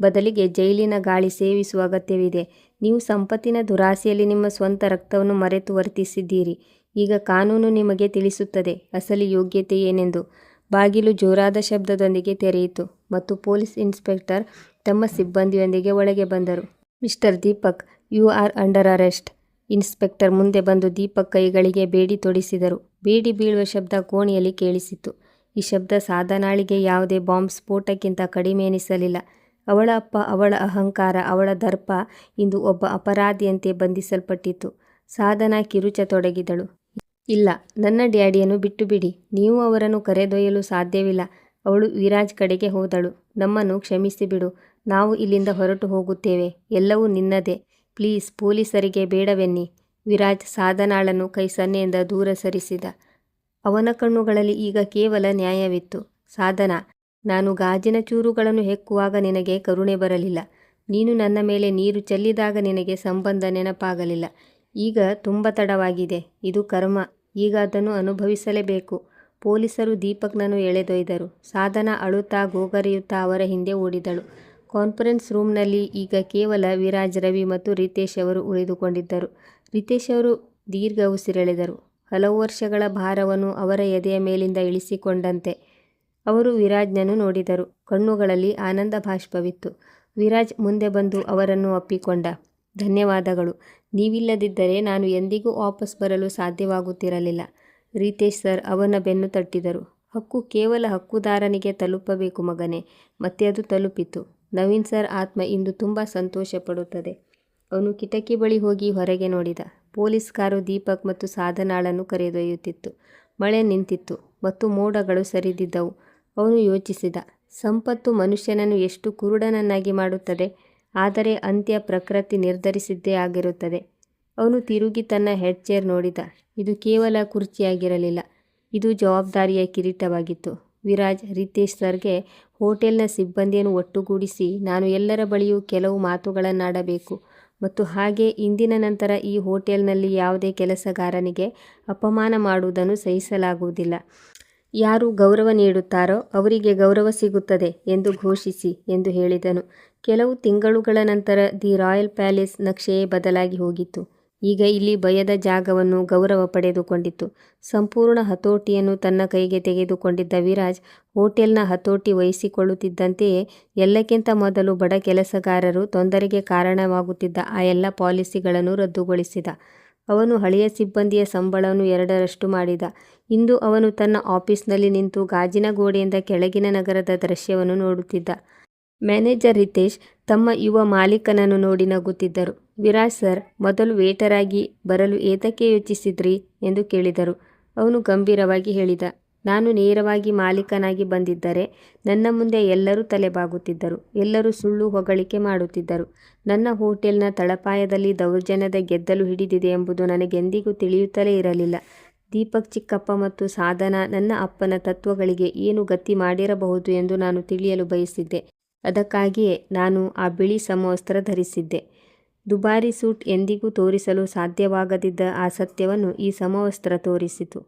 ಬದಲಿಗೆ ಜೈಲಿನ ಗಾಳಿ ಸೇವಿಸುವ ಅಗತ್ಯವಿದೆ. ನೀವು ಸಂಪತ್ತಿನ ದುರಾಸೆಯಲ್ಲಿ ನಿಮ್ಮ ಸ್ವಂತ ರಕ್ತವನ್ನು ಮರೆತು ವರ್ತಿಸಿದ್ದೀರಿ. ಈಗ ಕಾನೂನು ನಿಮಗೆ ತಿಳಿಸುತ್ತದೆ ಅಸಲಿ ಯೋಗ್ಯತೆ ಏನೆಂದು. ಬಾಗಿಲು ಜೋರಾದ ಶಬ್ದದೊಂದಿಗೆ ತೆರೆಯಿತು ಮತ್ತು ಪೊಲೀಸ್ ಇನ್ಸ್ಪೆಕ್ಟರ್ ತಮ್ಮ ಸಿಬ್ಬಂದಿಯೊಂದಿಗೆ ಒಳಗೆ ಬಂದರು. Mister Deepak, you are under arrest. Inspector ಮುಂದೆ ಬಂದು ದೀಪಕ್ ಕೈಗಳಿಗೆ ಬೇಡಿ ತೊಡಿಸಿದರು. ಬೇಡಿ ಬೀಳುವ ಶಬ್ದ ಕೋಣೆಯಲ್ಲಿ ಕೇಳಿಸಿತು. ಈ ಶಬ್ದ ಸಾಧನಾಳಿಗೆ ಯಾವುದೇ ಬಾಂಬ್ ಸ್ಫೋಟಕ್ಕಿಂತ ಕಡಿಮೆ ಎನಿಸಲಿಲ್ಲ. ಅವಳ ಅಪ್ಪ, ಅವಳ ಅಹಂಕಾರ, ಅವಳ ದರ್ಪ ಇಂದು ಒಬ್ಬ ಅಪರಾಧಿಯಂತೆ ಬಂಧಿಸಲ್ಪಟ್ಟಿತು. ಸಾಧನಾ ಕಿರುಚತೊಡಗಿದಳು. ಇಲ್ಲ, ನನ್ನ ಡ್ಯಾಡಿಯನ್ನು ಬಿಟ್ಟು ಬಿಡಿ. ನೀವು ಅವರನ್ನು ಕರೆದೊಯ್ಯಲು ಸಾಧ್ಯವಿಲ್ಲ. ಅವಳು ವಿರಾಜ್ ಕಡೆಗೆ ಹೋದಳು. ನಮ್ಮನ್ನು ಕ್ಷಮಿಸಿಬಿಡು. ನಾವು ಇಲ್ಲಿಂದ ಹೊರಟು ಹೋಗುತ್ತೇವೆ. ಎಲ್ಲವೂ ನಿನ್ನದೇ. ಪ್ಲೀಸ್, ಪೊಲೀಸರಿಗೆ ಬೇಡವೆನ್ನಿ. ವಿರಾಜ್ ಸಾಧನಾಳನ್ನು ಕೈ ಸನ್ನೆಯಿಂದ ದೂರ ಸರಿಸಿದ. ಅವನ ಕಣ್ಣುಗಳಲ್ಲಿ ಈಗ ಕೇವಲ ನ್ಯಾಯವಿತ್ತು. ಸಾಧನಾ, ನಾನು ಗಾಜಿನ ಚೂರುಗಳನ್ನು ಹೆಕ್ಕುವಾಗ ನಿನಗೆ ಕರುಣೆ ಬರಲಿಲ್ಲ. ನೀನು ನನ್ನ ಮೇಲೆ ನೀರು ಚೆಲ್ಲಿದಾಗ ನಿನಗೆ ಸಂಬಂಧ ನೆನಪಾಗಲಿಲ್ಲ. ಈಗ ತುಂಬ ತಡವಾಗಿದೆ. ಇದು ಕರ್ಮ. ಈಗ ಅದನ್ನು ಅನುಭವಿಸಲೇಬೇಕು. ಪೊಲೀಸರು ದೀಪಕ್ನನ್ನು ಎಳೆದೊಯ್ದರು. ಸಾಧನಾ ಅಳುತ್ತಾ ಗೋಗರೆಯುತ್ತಾ ಅವರ ಹಿಂದೆ ಓಡಿದಳು. ಕಾನ್ಫರೆನ್ಸ್ ರೂಮ್ನಲ್ಲಿ ಈಗ ಕೇವಲ ವಿರಾಜ್, ರವಿ ಮತ್ತು ರಿತೇಶ್ ಅವರು ಉಳಿದುಕೊಂಡಿದ್ದರು. ರಿತೇಶ್ ಅವರು ದೀರ್ಘ ಉಸಿರೆಳೆದರು. ಹಲವು ವರ್ಷಗಳ ಭಾರವನ್ನು ಅವರ ಎದೆಯ ಮೇಲಿಂದ ಇಳಿಸಿಕೊಂಡಂತೆ. ಅವರು ವಿರಾಜ್ನನ್ನು ನೋಡಿದರು. ಕಣ್ಣುಗಳಲ್ಲಿ ಆನಂದ ಬಾಷ್ಪವಿತ್ತು. ವಿರಾಜ್ ಮುಂದೆ ಬಂದು ಅವರನ್ನು ಅಪ್ಪಿಕೊಂಡ. ಧನ್ಯವಾದಗಳು. ನೀವಿಲ್ಲದಿದ್ದರೆ ನಾನು ಎಂದಿಗೂ ವಾಪಸ್ ಬರಲು ಸಾಧ್ಯವಾಗುತ್ತಿರಲಿಲ್ಲ. ರಿತೇಶ್ ಸರ್ ಅವನ ಬೆನ್ನು ತಟ್ಟಿದರು. ಹಕ್ಕು ಕೇವಲ ಹಕ್ಕುದಾರನಿಗೆ ತಲುಪಬೇಕು ಮಗನೇ. ಮತ್ತೆ ಅದು ತಲುಪಿತು. ನವೀನ್ ಸರ್ ಆತ್ಮ ಇಂದು ತುಂಬ ಸಂತೋಷ ಪಡುತ್ತದೆ. ಅವನು ಕಿಟಕಿ ಬಳಿ ಹೋಗಿ ಹೊರಗೆ ನೋಡಿದ. ಪೊಲೀಸ್ ಕಾರು ದೀಪಕ್ ಮತ್ತು ಸಾಧನಾಳನ್ನು ಕರೆದೊಯ್ಯುತ್ತಿತ್ತು. ಮಳೆ ನಿಂತಿತ್ತು ಮತ್ತು ಮೋಡಗಳು ಸರಿದಿದ್ದವು. ಅವನು ಯೋಚಿಸಿದ, ಸಂಪತ್ತು ಮನುಷ್ಯನನ್ನು ಎಷ್ಟು ಕುರುಡನನ್ನಾಗಿ ಮಾಡುತ್ತದೆ. ಆದರೆ ಅಂತ್ಯ ಪ್ರಕೃತಿ ನಿರ್ಧರಿಸಿದ್ದೇ ಆಗಿರುತ್ತದೆ. ಅವನು ತಿರುಗಿ ತನ್ನ ಹೆಡ್ ಚೇರ್ ನೋಡಿದ. ಇದು ಕೇವಲ ಕುರ್ಚಿಯಾಗಿರಲಿಲ್ಲ, ಇದು ಜವಾಬ್ದಾರಿಯ ಕಿರೀಟವಾಗಿತ್ತು. ವಿರಾಜ್, ರಿತೇಶ್ ಸರ್ಗೆ ಹೋಟೆಲ್ನ ಸಿಬ್ಬಂದಿಯನ್ನು ಒಟ್ಟುಗೂಡಿಸಿ ನಾನು ಎಲ್ಲರ ಬಳಿಯೂ ಕೆಲವು ಮಾತುಗಳನ್ನಾಡಬೇಕು ಮತ್ತು ಹಾಗೆ ಇಂದಿನ ನಂತರ ಈ ಹೋಟೆಲ್ನಲ್ಲಿ ಯಾವುದೇ ಕೆಲಸಗಾರನಿಗೆ ಅಪಮಾನ ಮಾಡುವುದನ್ನು ಸಹಿಸಲಾಗುವುದಿಲ್ಲ. ಯಾರು ಗೌರವ ನೀಡುತ್ತಾರೋ ಅವರಿಗೆ ಗೌರವ ಸಿಗುತ್ತದೆ ಎಂದು ಘೋಷಿಸಿ ಎಂದು ಹೇಳಿದನು. ಕೆಲವು ತಿಂಗಳುಗಳ ನಂತರ ದಿ ರಾಯಲ್ ಪ್ಯಾಲೇಸ್ ನಕ್ಷೆಯೇ ಬದಲಾಗಿ ಹೋಗಿತ್ತು. ಈಗ ಇಲ್ಲಿ ಭಯದ ಜಾಗವನ್ನು ಗೌರವ ಪಡೆದುಕೊಂಡಿತ್ತು. ಸಂಪೂರ್ಣ ಹತೋಟಿಯನ್ನು ತನ್ನ ಕೈಗೆ ತೆಗೆದುಕೊಂಡಿದ್ದ ವಿರಾಜ್ ಹೋಟೆಲ್ನ ಹತೋಟಿ ವಹಿಸಿಕೊಳ್ಳುತ್ತಿದ್ದಂತೆಯೇ ಎಲ್ಲಕ್ಕಿಂತ ಮೊದಲು ಬಡ ಕೆಲಸಗಾರರು ತೊಂದರೆಗೆ ಕಾರಣವಾಗುತ್ತಿದ್ದ ಆ ಎಲ್ಲ ಪಾಲಿಸಿಗಳನ್ನು ರದ್ದುಗೊಳಿಸಿದ. ಅವನು ಹಳೆಯ ಸಿಬ್ಬಂದಿಯ ಸಂಬಳವನ್ನು 2ರಷ್ಟು ಮಾಡಿದ. ಇಂದು ಅವನು ತನ್ನ ಆಫೀಸ್ನಲ್ಲಿ ನಿಂತು ಗಾಜಿನ ಗೋಡೆಯಿಂದ ಕೆಳಗಿನ ನಗರದ ದೃಶ್ಯವನ್ನು ನೋಡುತ್ತಿದ್ದ. ಮ್ಯಾನೇಜರ್ ರಿತೇಶ್ ತಮ್ಮ ಯುವ ಮಾಲೀಕನನ್ನು ನೋಡಿ ನಗುತ್ತಿದ್ದರು. ವಿರಾಜ್ ಸರ್, ಮೊದಲು ವೇಟರ್ ಆಗಿ ಬರಲು ಏತಕ್ಕೆ ಯೋಚಿಸಿದ್ರಿ ಎಂದು ಕೇಳಿದರು. ಅವನು ಗಂಭೀರವಾಗಿ ಹೇಳಿದ, ನಾನು ನೇರವಾಗಿ ಮಾಲೀಕನಾಗಿ ಬಂದಿದ್ದರೆ ನನ್ನ ಮುಂದೆ ಎಲ್ಲರೂ ತಲೆಬಾಗುತ್ತಿದ್ದರು. ಎಲ್ಲರೂ ಸುಳ್ಳು ಹೊಗಳಿಕೆ ಮಾಡುತ್ತಿದ್ದರು. ನನ್ನ ಹೋಟೆಲ್ನ ತಳಪಾಯದಲ್ಲಿ ದೌರ್ಜನ್ಯದ ಗೆದ್ದಲು ಹಿಡಿದಿದೆ ಎಂಬುದು ನನಗೆಂದಿಗೂ ತಿಳಿಯುತ್ತಲೇ ಇರಲಿಲ್ಲ. ದೀಪಕ್ ಚಿಕ್ಕಪ್ಪ ಮತ್ತು ಸಾಧನಾ ನನ್ನ ಅಪ್ಪನ ತತ್ವಗಳಿಗೆ ಏನು ಗತಿ ಮಾಡಿರಬಹುದು ಎಂದು ನಾನು ತಿಳಿಯಲು ಬಯಸಿದ್ದೆ. ಅದಕ್ಕಾಗಿಯೇ ನಾನು ಆ ಬಿಳಿ ಸಮವಸ್ತ್ರ ಧರಿಸಿದ್ದೆ. ದುಬಾರಿ ಸೂಟ್ ಎಂದಿಗೂ ತೋರಿಸಲು ಸಾಧ್ಯವಾಗದಿದ್ದ ಆ ಸತ್ಯವನ್ನು ಈ ಸಮವಸ್ತ್ರ ತೋರಿಸಿತು.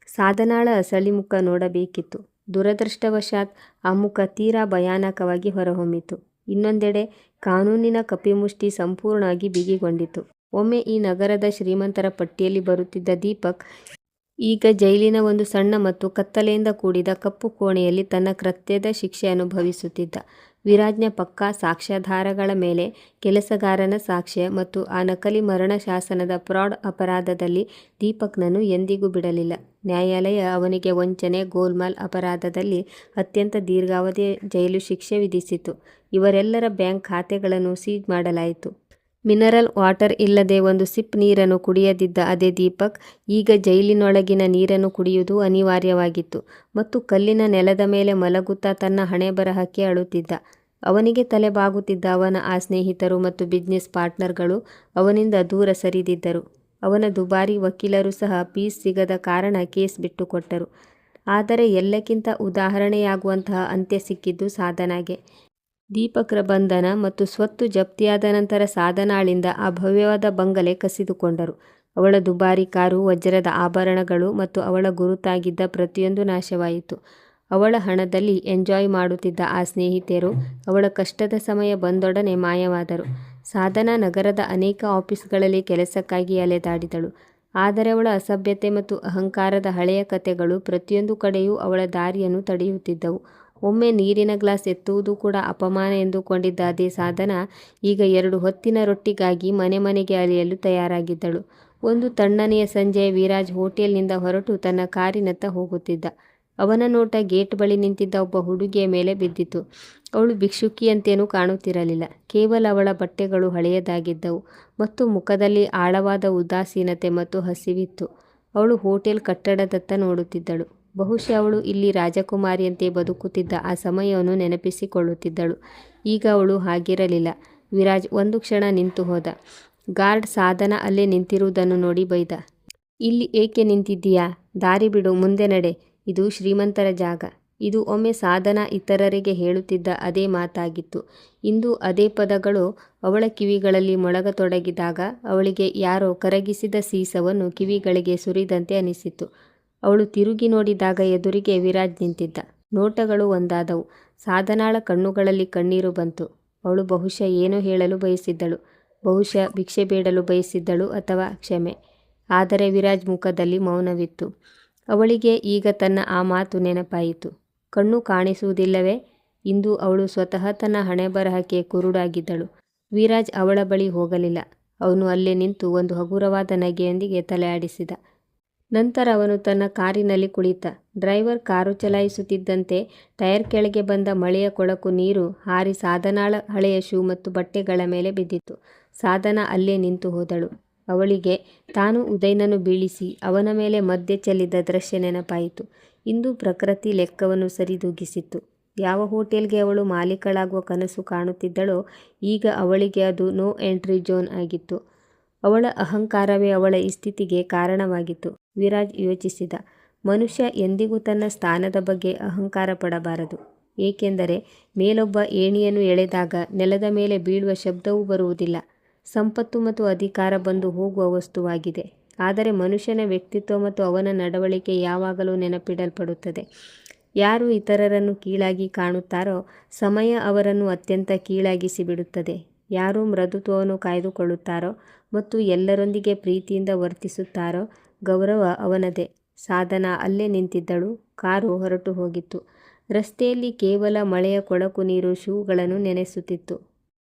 ಸಾಧನಾಳ ಅಸಳಿ ಮುಖ ನೋಡಬೇಕಿತ್ತು. ದುರದೃಷ್ಟವಶಾತ್ ಆ ಮುಖ ತೀರಾ ಭಯಾನಕವಾಗಿ ಹೊರಹೊಮ್ಮಿತು. ಇನ್ನೊಂದೆಡೆ ಕಾನೂನಿನ ಕಪಿಮುಷ್ಟಿ ಸಂಪೂರ್ಣವಾಗಿ ಬಿಗಿಗೊಂಡಿತು. ಒಮ್ಮೆ ಈ ನಗರದ ಶ್ರೀಮಂತರ ಪಟ್ಟಿಯಲ್ಲಿ ಬರುತ್ತಿದ್ದ ದೀಪಕ್ ಈಗ ಜೈಲಿನ ಒಂದು ಸಣ್ಣ ಮತ್ತು ಕತ್ತಲೆಯಿಂದ ಕೂಡಿದ ಕಪ್ಪು ಕೋಣೆಯಲ್ಲಿ ತನ್ನ ಕೃತ್ಯದ ಶಿಕ್ಷೆ ಅನುಭವಿಸುತ್ತಿದ್ದ. ವಿರಾಜ್ನ ಪಕ್ಕಾ ಸಾಕ್ಷ್ಯಾಧಾರಗಳ ಮೇಲೆ, ಕೆಲಸಗಾರನ ಸಾಕ್ಷ್ಯ ಮತ್ತು ಆ ನಕಲಿ ಮರಣ ಶಾಸನದ ಫ್ರಾಡ್ ಅಪರಾಧದಲ್ಲಿ ದೀಪಕ್ನನ್ನು ಎಂದಿಗೂ ಬಿಡಲಿಲ್ಲ. ನ್ಯಾಯಾಲಯ ಅವನಿಗೆ ವಂಚನೆ, ಗೋಲ್ಮಾಲ್ ಅಪರಾಧದಲ್ಲಿ ಅತ್ಯಂತ ದೀರ್ಘಾವಧಿಯ ಜೈಲು ಶಿಕ್ಷೆ ವಿಧಿಸಿತು. ಇವರೆಲ್ಲರ ಬ್ಯಾಂಕ್ ಖಾತೆಗಳನ್ನು ಸೀಜ್ ಮಾಡಲಾಯಿತು. ಮಿನರಲ್ ವಾಟರ್ ಇಲ್ಲದೆ ಒಂದು ಸಿಪ್ ನೀರನ್ನು ಕುಡಿಯದಿದ್ದ ಅದೇ ದೀಪಕ್ ಈಗ ಜೈಲಿನೊಳಗಿನ ನೀರನ್ನು ಕುಡಿಯುವುದು ಅನಿವಾರ್ಯವಾಗಿತ್ತು ಮತ್ತು ಕಲ್ಲಿನ ನೆಲದ ಮೇಲೆ ಮಲಗುತ್ತಾ ತನ್ನ ಹಣೆಬರಹಕ್ಕೆ ಅಳುತ್ತಿದ್ದ. ಅವನಿಗೆ ತಲೆಬಾಗುತ್ತಿದ್ದ ಅವನ ಆ ಸ್ನೇಹಿತರು ಮತ್ತು ಬಿಸ್ನೆಸ್ ಪಾರ್ಟ್ನರ್ಗಳು ಅವನಿಂದ ದೂರ ಸರಿದಿದ್ದರು. ಅವನ ದುಬಾರಿ ವಕೀಲರು ಸಹ ಫೀಸ್ ಸಿಗದ ಕಾರಣ ಕೇಸ್ ಬಿಟ್ಟುಕೊಟ್ಟರು. ಆದರೆ ಎಲ್ಲಕ್ಕಿಂತ ಉದಾಹರಣೆಯಾಗುವಂತಹ ಅಂತ್ಯ ಸಿಕ್ಕಿದ್ದು ಸಾಧನಾಗೆ. ದೀಪಕ್ರ ಬಂಧನ ಮತ್ತು ಸ್ವತ್ತು ಜಪ್ತಿಯಾದ ನಂತರ ಸಾಧನಾಳಿಂದ ಆ ಭವ್ಯವಾದ ಬಂಗಲೆ ಕಸಿದುಕೊಂಡರು. ಅವಳ ದುಬಾರಿ ಕಾರು, ವಜ್ರದ ಆಭರಣಗಳು ಮತ್ತು ಅವಳ ಗುರುತಾಗಿದ್ದ ಪ್ರತಿಯೊಂದು ನಾಶವಾಯಿತು. ಅವಳ ಹಣದಲ್ಲಿ ಎಂಜಾಯ್ ಮಾಡುತ್ತಿದ್ದ ಆ ಸ್ನೇಹಿತೆಯರು ಅವಳ ಕಷ್ಟದ ಸಮಯ ಬಂದೊಡನೆ ಮಾಯವಾದರು. ಸಾಧನಾ ನಗರದ ಅನೇಕ ಆಫೀಸ್ಗಳಲ್ಲಿ ಕೆಲಸಕ್ಕಾಗಿ ಅಲೆದಾಡಿದಳು. ಆದರೆ ಅವಳ ಅಸಭ್ಯತೆ ಮತ್ತು ಅಹಂಕಾರದ ಹಳೆಯ ಕಥೆಗಳು ಪ್ರತಿಯೊಂದು ಕಡೆಯೂ ಅವಳ ದಾರಿಯನ್ನು ತಡೆಯುತ್ತಿದ್ದವು. ಒಮ್ಮೆ ನೀರಿನ ಗ್ಲಾಸ್ ಎತ್ತುವುದು ಕೂಡ ಅಪಮಾನ ಎಂದುಕೊಂಡಿದ್ದ ಅದೇ ಸಾಧನಾ ಈಗ 2 ಹೊತ್ತಿನ ರೊಟ್ಟಿಗಾಗಿ ಮನೆ ಮನೆಗೆ ಅಲೆಯಲು ತಯಾರಾಗಿದ್ದಳು. ಒಂದು ತಣ್ಣನೆಯ ಸಂಜೆ ವಿರಾಜ್ ಹೋಟೆಲ್ನಿಂದ ಹೊರಟು ತನ್ನ ಕಾರಿನತ್ತ ಹೋಗುತ್ತಿದ್ದ. ಅವನ ನೋಟ ಗೇಟ್ ಬಳಿ ನಿಂತಿದ್ದ ಒಬ್ಬ ಹುಡುಗಿಯ ಮೇಲೆ ಬಿದ್ದಿತು. ಅವಳು ಭಿಕ್ಷುಕಿಯಂತೇನೂ ಕಾಣುತ್ತಿರಲಿಲ್ಲ. ಕೇವಲ ಅವಳ ಬಟ್ಟೆಗಳು ಹಳೆಯದಾಗಿದ್ದವು ಮತ್ತು ಮುಖದಲ್ಲಿ ಆಳವಾದ ಉದಾಸೀನತೆ ಮತ್ತು ಹಸಿವಿತ್ತು. ಅವಳು ಹೋಟೆಲ್ ಕಟ್ಟಡದತ್ತ ನೋಡುತ್ತಿದ್ದಳು. ಬಹುಶಃ ಅವಳು ಇಲ್ಲಿ ರಾಜಕುಮಾರಿಯಂತೆ ಬದುಕುತ್ತಿದ್ದ ಆ ಸಮಯವನ್ನು ನೆನಪಿಸಿಕೊಳ್ಳುತ್ತಿದ್ದಳು. ಈಗ ಅವಳು ಹಾಗಿರಲಿಲ್ಲ. ವಿರಾಜ್ ಒಂದು ಕ್ಷಣ ನಿಂತು ಹೋದ. ಗಾರ್ಡ್ ಸಾಧನಾ ಅಲ್ಲೇ ನಿಂತಿರುವುದನ್ನು ನೋಡಿ ಬೈದ. ಇಲ್ಲಿ ಏಕೆ ನಿಂತಿದ್ದೀಯಾ? ದಾರಿ ಬಿಡು, ಮುಂದೆ ನಡೆ. ಇದು ಶ್ರೀಮಂತರ ಜಾಗ. ಇದು ಒಮ್ಮೆ ಸಾಧನಾ ಇತರರಿಗೆ ಹೇಳುತ್ತಿದ್ದ ಅದೇ ಮಾತಾಗಿತ್ತು. ಇಂದು ಅದೇ ಪದಗಳು ಅವಳ ಕಿವಿಗಳಲ್ಲಿ ಮೊಳಗತೊಡಗಿದಾಗ ಅವಳಿಗೆ ಯಾರೋ ಕರಗಿಸಿದ ಸೀಸವನ್ನು ಕಿವಿಗಳಿಗೆ ಸುರಿದಂತೆ ಅನಿಸಿತು. ಅವಳು ತಿರುಗಿ ನೋಡಿದಾಗ ಎದುರಿಗೆ ವಿರಾಜ್ ನಿಂತಿದ್ದ. ನೋಟಗಳು ಒಂದಾದವು. ಸಾಧನಾಳ ಕಣ್ಣುಗಳಲ್ಲಿ ಕಣ್ಣೀರು ಬಂತು. ಅವಳು ಬಹುಶಃ ಏನೋ ಹೇಳಲು ಬಯಸಿದ್ದಳು. ಬಹುಶಃ ಭಿಕ್ಷೆ ಬೇಡಲು ಬಯಸಿದ್ದಳು ಅಥವಾ ಕ್ಷಮೆ. ಆದರೆ ವಿರಾಜ್ ಮುಖದಲ್ಲಿ ಮೌನವಿತ್ತು. ಅವಳಿಗೆ ಈಗ ತನ್ನ ಆ ಮಾತು ನೆನಪಾಯಿತು. ಕಣ್ಣು ಕಾಣಿಸುವುದಿಲ್ಲವೇ? ಇಂದು ಅವಳು ಸ್ವತಃ ತನ್ನ ಹಣೆಬರಹಕ್ಕೆ ಕುರುಡಾಗಿದ್ದಳು. ವಿರಾಜ್ ಅವಳ ಬಳಿ ಹೋಗಲಿಲ್ಲ. ಅವನು ಅಲ್ಲೇ ನಿಂತು ಒಂದು ಹಗುರವಾದ ನಗೆಯೊಂದಿಗೆ ತಲೆ ಆಡಿಸಿದ. ನಂತರ ಅವನು ತನ್ನ ಕಾರಿನಲ್ಲಿ ಕುಳಿತ. ಡ್ರೈವರ್ ಕಾರು ಚಲಾಯಿಸುತ್ತಿದ್ದಂತೆ ಟೈರ್ ಕೆಳಗೆ ಬಂದ ಮಳೆಯ ಕೊಳಕು ನೀರು ಹಾರಿ ಸಾಧನಾಳ ಹಳೆಯ ಶೂ ಮತ್ತು ಬಟ್ಟೆಗಳ ಮೇಲೆ ಬಿದ್ದಿತು. ಸಾಧನಾ ಅಲ್ಲೇ ನಿಂತು ಹೋದಳು. ಅವಳಿಗೆ ತಾನು ಉದಯ್ನನ್ನು ಬೀಳಿಸಿ ಅವನ ಮೇಲೆ ಮದ್ಯ ಚೆಲ್ಲಿದ ದೃಶ್ಯ ನೆನಪಾಯಿತು. ಇಂದು ಪ್ರಕೃತಿ ಲೆಕ್ಕವನ್ನು ಸರಿದೂಗಿಸಿತ್ತು. ಯಾವ ಹೋಟೆಲ್ಗೆ ಅವಳು ಮಾಲೀಕಳಾಗುವ ಕನಸು ಕಾಣುತ್ತಿದ್ದಳೋ ಈಗ ಅವಳಿಗೆ ಅದು ನೋ ಎಂಟ್ರಿ ಝೋನ್ ಆಗಿತ್ತು. ಅವಳ ಅಹಂಕಾರವೇ ಅವಳ ಈ ಸ್ಥಿತಿಗೆ ಕಾರಣವಾಗಿತ್ತು. ವಿರಾಜ್ ಯೋಚಿಸಿದ. ಮನುಷ್ಯ ಎಂದಿಗೂ ತನ್ನ ಸ್ಥಾನದ ಬಗ್ಗೆ ಅಹಂಕಾರ ಪಡಬಾರದು. ಏಕೆಂದರೆ ಮೇಲೊಬ್ಬ ಏಣಿಯನ್ನು ಎಳೆದಾಗ ನೆಲದ ಮೇಲೆ ಬೀಳುವ ಶಬ್ದವೂ ಬರುವುದಿಲ್ಲ. ಸಂಪತ್ತು ಮತ್ತು ಅಧಿಕಾರ ಬಂದು ಹೋಗುವ ವಸ್ತುವಾಗಿದೆ. ಆದರೆ ಮನುಷ್ಯನ ವ್ಯಕ್ತಿತ್ವ ಮತ್ತು ಅವನ ನಡವಳಿಕೆ ಯಾವಾಗಲೂ ನೆನಪಿಡಲ್ಪಡುತ್ತದೆ. ಯಾರು ಇತರರನ್ನು ಕೀಳಾಗಿ ಕಾಣುತ್ತಾರೋ ಸಮಯ ಅವರನ್ನು ಅತ್ಯಂತ ಕೀಳಾಗಿಸಿ ಬಿಡುತ್ತದೆ. ಯಾರು ಮೃದುತ್ವವನ್ನು ಕಾಯ್ದುಕೊಳ್ಳುತ್ತಾರೋ ಮತ್ತು ಎಲ್ಲರೊಂದಿಗೆ ಪ್ರೀತಿಯಿಂದ ವರ್ತಿಸುತ್ತಾರೋ ಗೌರವ ಅವನದೇ. ಸಾಧನಾ ಅಲ್ಲೇ ನಿಂತಿದ್ದಳು. ಕಾರು ಹೊರಟು ಹೋಗಿತ್ತು. ರಸ್ತೆಯಲ್ಲಿ ಕೇವಲ ಮಳೆಯ ಕೊಳಕು ನೀರು ಶೂಗಳನ್ನು ನೆನೆಸುತ್ತಿತ್ತು.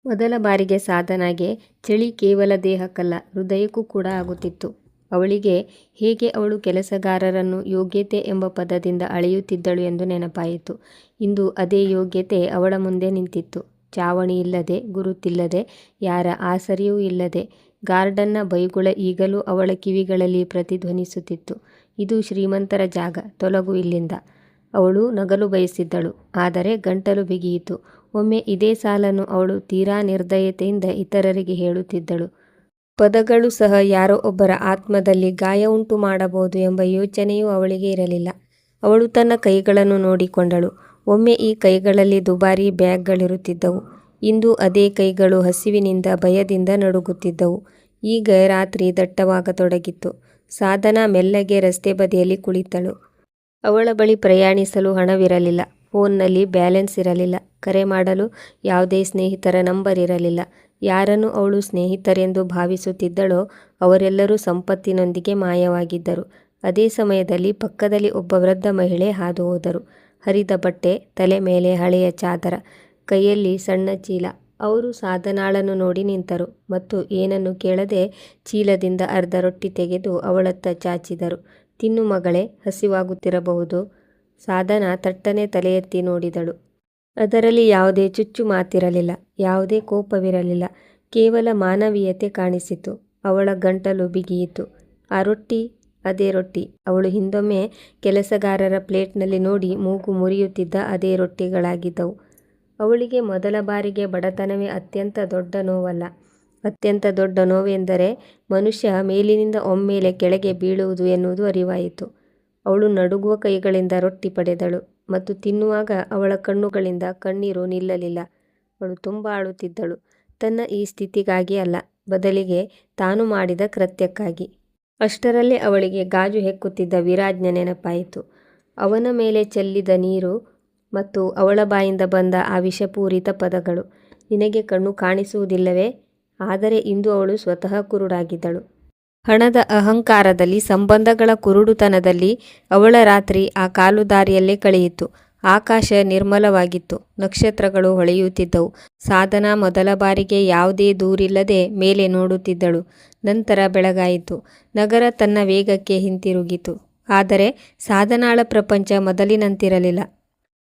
ಮೊದಲ ಬಾರಿಗೆ ಸಾಧನಾಗೆ ಚಳಿ ಕೇವಲ ದೇಹಕ್ಕಲ್ಲ ಹೃದಯಕ್ಕೂ ಕೂಡ ಆಗುತ್ತಿತ್ತು. ಅವಳಿಗೆ ಹೇಗೆ ಅವಳು ಕೆಲಸಗಾರರನ್ನು ಯೋಗ್ಯತೆ ಎಂಬ ಪದದಿಂದ ಅಳೆಯುತ್ತಿದ್ದಳು ಎಂದು ನೆನಪಾಯಿತು. ಇಂದು ಅದೇ ಯೋಗ್ಯತೆ ಅವಳ ಮುಂದೆ ನಿಂತಿತ್ತು. ಚಾವಣಿ ಇಲ್ಲದೆ, ಗುರುತಿಲ್ಲದೆ, ಯಾರ ಆಸರೆಯೂ ಇಲ್ಲದೆ. ಗಾರ್ಡನ್ನ ಬೈಗುಳ ಈಗಲೂ ಅವಳ ಕಿವಿಗಳಲ್ಲಿ ಪ್ರತಿಧ್ವನಿಸುತ್ತಿತ್ತು. ಇದು ಶ್ರೀಮಂತರ ಜಾಗ, ತೊಲಗು ಇಲ್ಲಿಂದ. ಅವಳು ನಗಲು ಬಯಸಿದ್ದಳು, ಆದರೆ ಗಂಟಲು ಬಿಗಿಯಿತು. ಒಮ್ಮೆ ಇದೇ ಸಾಲನ್ನು ಅವಳು ತೀರಾ ನಿರ್ದಯತೆಯಿಂದ ಇತರರಿಗೆ ಹೇಳುತ್ತಿದ್ದಳು. ಪದಗಳು ಸಹ ಯಾರೋ ಒಬ್ಬರ ಆತ್ಮದಲ್ಲಿ ಗಾಯ ಉಂಟು ಮಾಡಬಹುದು ಎಂಬ ಯೋಚನೆಯೂ ಅವಳಿಗೆ ಇರಲಿಲ್ಲ. ಅವಳು ತನ್ನ ಕೈಗಳನ್ನು ನೋಡಿಕೊಂಡಳು. ಒಮ್ಮೆ ಈ ಕೈಗಳಲ್ಲಿ ದುಬಾರಿ ಬ್ಯಾಗ್ಗಳಿರುತ್ತಿದ್ದವು. ಇಂದು ಅದೇ ಕೈಗಳು ಹಸಿವಿನಿಂದ, ಭಯದಿಂದ ನಡುಗುತ್ತಿದ್ದವು. ಈಗ ರಾತ್ರಿ ದಟ್ಟವಾಗತೊಡಗಿತ್ತು. ಸಾಧನಾ ಮೆಲ್ಲಗೆ ರಸ್ತೆ ಬದಿಯಲ್ಲಿ ಕುಳಿತಳು. ಅವಳ ಬಳಿ ಪ್ರಯಾಣಿಸಲು ಹಣವಿರಲಿಲ್ಲ. ಫೋನ್ನಲ್ಲಿ ಬ್ಯಾಲೆನ್ಸ್ ಇರಲಿಲ್ಲ. ಕರೆ ಮಾಡಲು ಯಾವುದೇ ಸ್ನೇಹಿತರ ನಂಬರ್ ಇರಲಿಲ್ಲ. ಯಾರನ್ನು ಅವಳು ಸ್ನೇಹಿತರೆಂದು ಭಾವಿಸುತ್ತಿದ್ದಳೋ ಅವರೆಲ್ಲರೂ ಸಂಪತ್ತಿನೊಂದಿಗೆ ಮಾಯವಾಗಿದ್ದರು. ಅದೇ ಸಮಯದಲ್ಲಿ ಪಕ್ಕದಲ್ಲಿ ಒಬ್ಬ ವೃದ್ಧ ಮಹಿಳೆ ಹಾದು ಹೋದರು. ಹರಿದ ಬಟ್ಟೆ, ತಲೆ ಮೇಲೆ ಹಳೆಯ ಚಾದರ, ಕೈಯಲ್ಲಿ ಸಣ್ಣ ಚೀಲ. ಅವರು ಸಾಧನಾಳನ್ನು ನೋಡಿ ನಿಂತರು ಮತ್ತು ಏನನ್ನು ಕೇಳದೆ ಚೀಲದಿಂದ ಅರ್ಧ ರೊಟ್ಟಿ ತೆಗೆದು ಅವಳತ್ತ ಚಾಚಿದರು. ತಿನ್ನು ಮಗಳೇ, ಹಸಿವಾಗುತ್ತಿರಬಹುದು. ಸಾಧನಾ ತಟ್ಟನೆ ತಲೆ ಎತ್ತಿ ನೋಡಿದಳು. ಅದರಲ್ಲಿ ಯಾವುದೇ ಚುಚ್ಚು ಮಾತಿರಲಿಲ್ಲ, ಯಾವುದೇ ಕೋಪವಿರಲಿಲ್ಲ, ಕೇವಲ ಮಾನವೀಯತೆ ಕಾಣಿಸಿತು. ಅವಳ ಗಂಟಲು ಬಿಗಿಯಿತು. ಆ ರೊಟ್ಟಿ, ಅದೇ ರೊಟ್ಟಿ. ಅವಳು ಹಿಂದೊಮ್ಮೆ ಕೆಲಸಗಾರರ ಪ್ಲೇಟ್ನಲ್ಲಿ ನೋಡಿ ಮೂಗು ಮುರಿಯುತ್ತಿದ್ದ ಅದೇ ರೊಟ್ಟಿಗಳಾಗಿದ್ದವು. ಅವಳಿಗೆ ಮೊದಲ ಬಾರಿಗೆ ಬಡತನವೇ ಅತ್ಯಂತ ದೊಡ್ಡ ನೋವಲ್ಲ. ಅತ್ಯಂತ ದೊಡ್ಡ ನೋವೆಂದರೆ ಮನುಷ್ಯ ಮೇಲಿನಿಂದ ಒಮ್ಮೆಲೆ ಕೆಳಗೆ ಬೀಳುವುದು ಎನ್ನುವುದು ಅರಿವಾಯಿತು. ಅವಳು ನಡುಗುವ ಕೈಗಳಿಂದ ರೊಟ್ಟಿ ಪಡೆದಳು ಮತ್ತು ತಿನ್ನುವಾಗ ಅವಳ ಕಣ್ಣುಗಳಿಂದ ಕಣ್ಣೀರು ನಿಲ್ಲಲಿಲ್ಲ. ಅವಳು ತುಂಬ ಅಳುತ್ತಿದ್ದಳು. ತನ್ನ ಈ ಸ್ಥಿತಿಗಾಗಿ ಅಲ್ಲ, ಬದಲಿಗೆ ತಾನು ಮಾಡಿದ ಕೃತ್ಯಕ್ಕಾಗಿ. ಅಷ್ಟರಲ್ಲೇ ಅವಳಿಗೆ ಗಾಜು ಹೆಕ್ಕುತ್ತಿದ್ದ ವಿರಾಜ್ನ ನೆನಪಾಯಿತು. ಅವನ ಮೇಲೆ ಚೆಲ್ಲಿದ ನೀರು ಮತ್ತು ಅವಳ ಬಾಯಿಂದ ಬಂದ ಆ ವಿಷಪೂರಿತ ಪದಗಳು. ನಿನಗೆ ಕಣ್ಣು ಕಾಣಿಸುವುದಿಲ್ಲವೇ? ಆದರೆ ಇಂದು ಅವಳು ಸ್ವತಃ ಕುರುಡಾಗಿದ್ದಳು. ಹಣದ ಅಹಂಕಾರದಲ್ಲಿ, ಸಂಬಂಧಗಳ ಕುರುಡುತನದಲ್ಲಿ ಅವಳ ರಾತ್ರಿ ಆ ಕಾಲುದಾರಿಯಲ್ಲೇ ಕಳೆಯಿತು. ಆಕಾಶ ನಿರ್ಮಲವಾಗಿತ್ತು. ನಕ್ಷತ್ರಗಳು ಹೊಳೆಯುತ್ತಿದ್ದವು. ಸಾಧನಾ ಮೊದಲ ಬಾರಿಗೆ ಯಾವುದೇ ದೂರಿಲ್ಲದೆ ಮೇಲೆ ನೋಡುತ್ತಿದ್ದಳು. ನಂತರ ಬೆಳಗಾಯಿತು. ನಗರ ತನ್ನ ವೇಗಕ್ಕೆ ಹಿಂತಿರುಗಿತು. ಆದರೆ ಸಾಧನಾಳ ಪ್ರಪಂಚ ಮೊದಲಿನಂತಿರಲಿಲ್ಲ.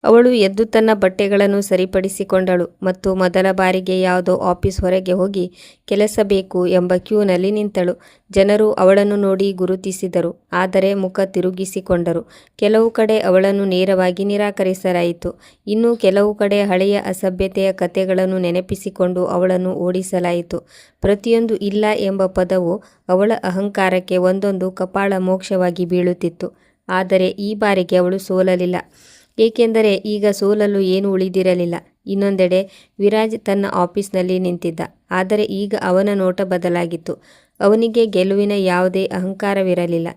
ಅವಳು ಎದ್ದು ತನ್ನ ಬಟ್ಟೆಗಳನ್ನು ಸರಿಪಡಿಸಿಕೊಂಡಳು ಮತ್ತು ಮೊದಲ ಬಾರಿಗೆ ಯಾವುದೋ ಆಫೀಸ್ ಹೊರಗೆ ಹೋಗಿ ಕೆಲಸ ಬೇಕು ಎಂಬ ಕ್ಯೂನಲ್ಲಿ ನಿಂತಳು. ಜನರು ಅವಳನ್ನು ನೋಡಿ ಗುರುತಿಸಿದರು, ಆದರೆ ಮುಖ ತಿರುಗಿಸಿಕೊಂಡರು. ಕೆಲವು ಕಡೆ ಅವಳನ್ನು ನೇರವಾಗಿ ನಿರಾಕರಿಸಲಾಯಿತು. ಇನ್ನು ಕೆಲವು ಕಡೆ ಹಳೆಯ ಅಸಭ್ಯತೆಯ ಕಥೆಗಳನ್ನು ನೆನಪಿಸಿಕೊಂಡು ಅವಳನ್ನು ಓಡಿಸಲಾಯಿತು. ಪ್ರತಿಯೊಂದು ಇಲ್ಲ ಎಂಬ ಪದವು ಅವಳ ಅಹಂಕಾರಕ್ಕೆ ಒಂದೊಂದು ಕಪಾಳ ಮೋಕ್ಷವಾಗಿ ಬೀಳುತ್ತಿತ್ತು. ಆದರೆ ಈ ಬಾರಿಗೆ ಅವಳು ಸೋಲಲಿಲ್ಲ, ಏಕೆಂದರೆ ಈಗ ಸೋಲಲು ಏನೂ ಉಳಿದಿರಲಿಲ್ಲ. ಇನ್ನೊಂದೆಡೆ ವಿರಾಜ್ ತನ್ನ ಆಫೀಸ್ನಲ್ಲಿ ನಿಂತಿದ್ದ. ಆದರೆ ಈಗ ಅವನ ನೋಟ ಬದಲಾಗಿತ್ತು. ಅವನಿಗೆ ಗೆಲುವಿನ ಯಾವುದೇ ಅಹಂಕಾರವಿರಲಿಲ್ಲ.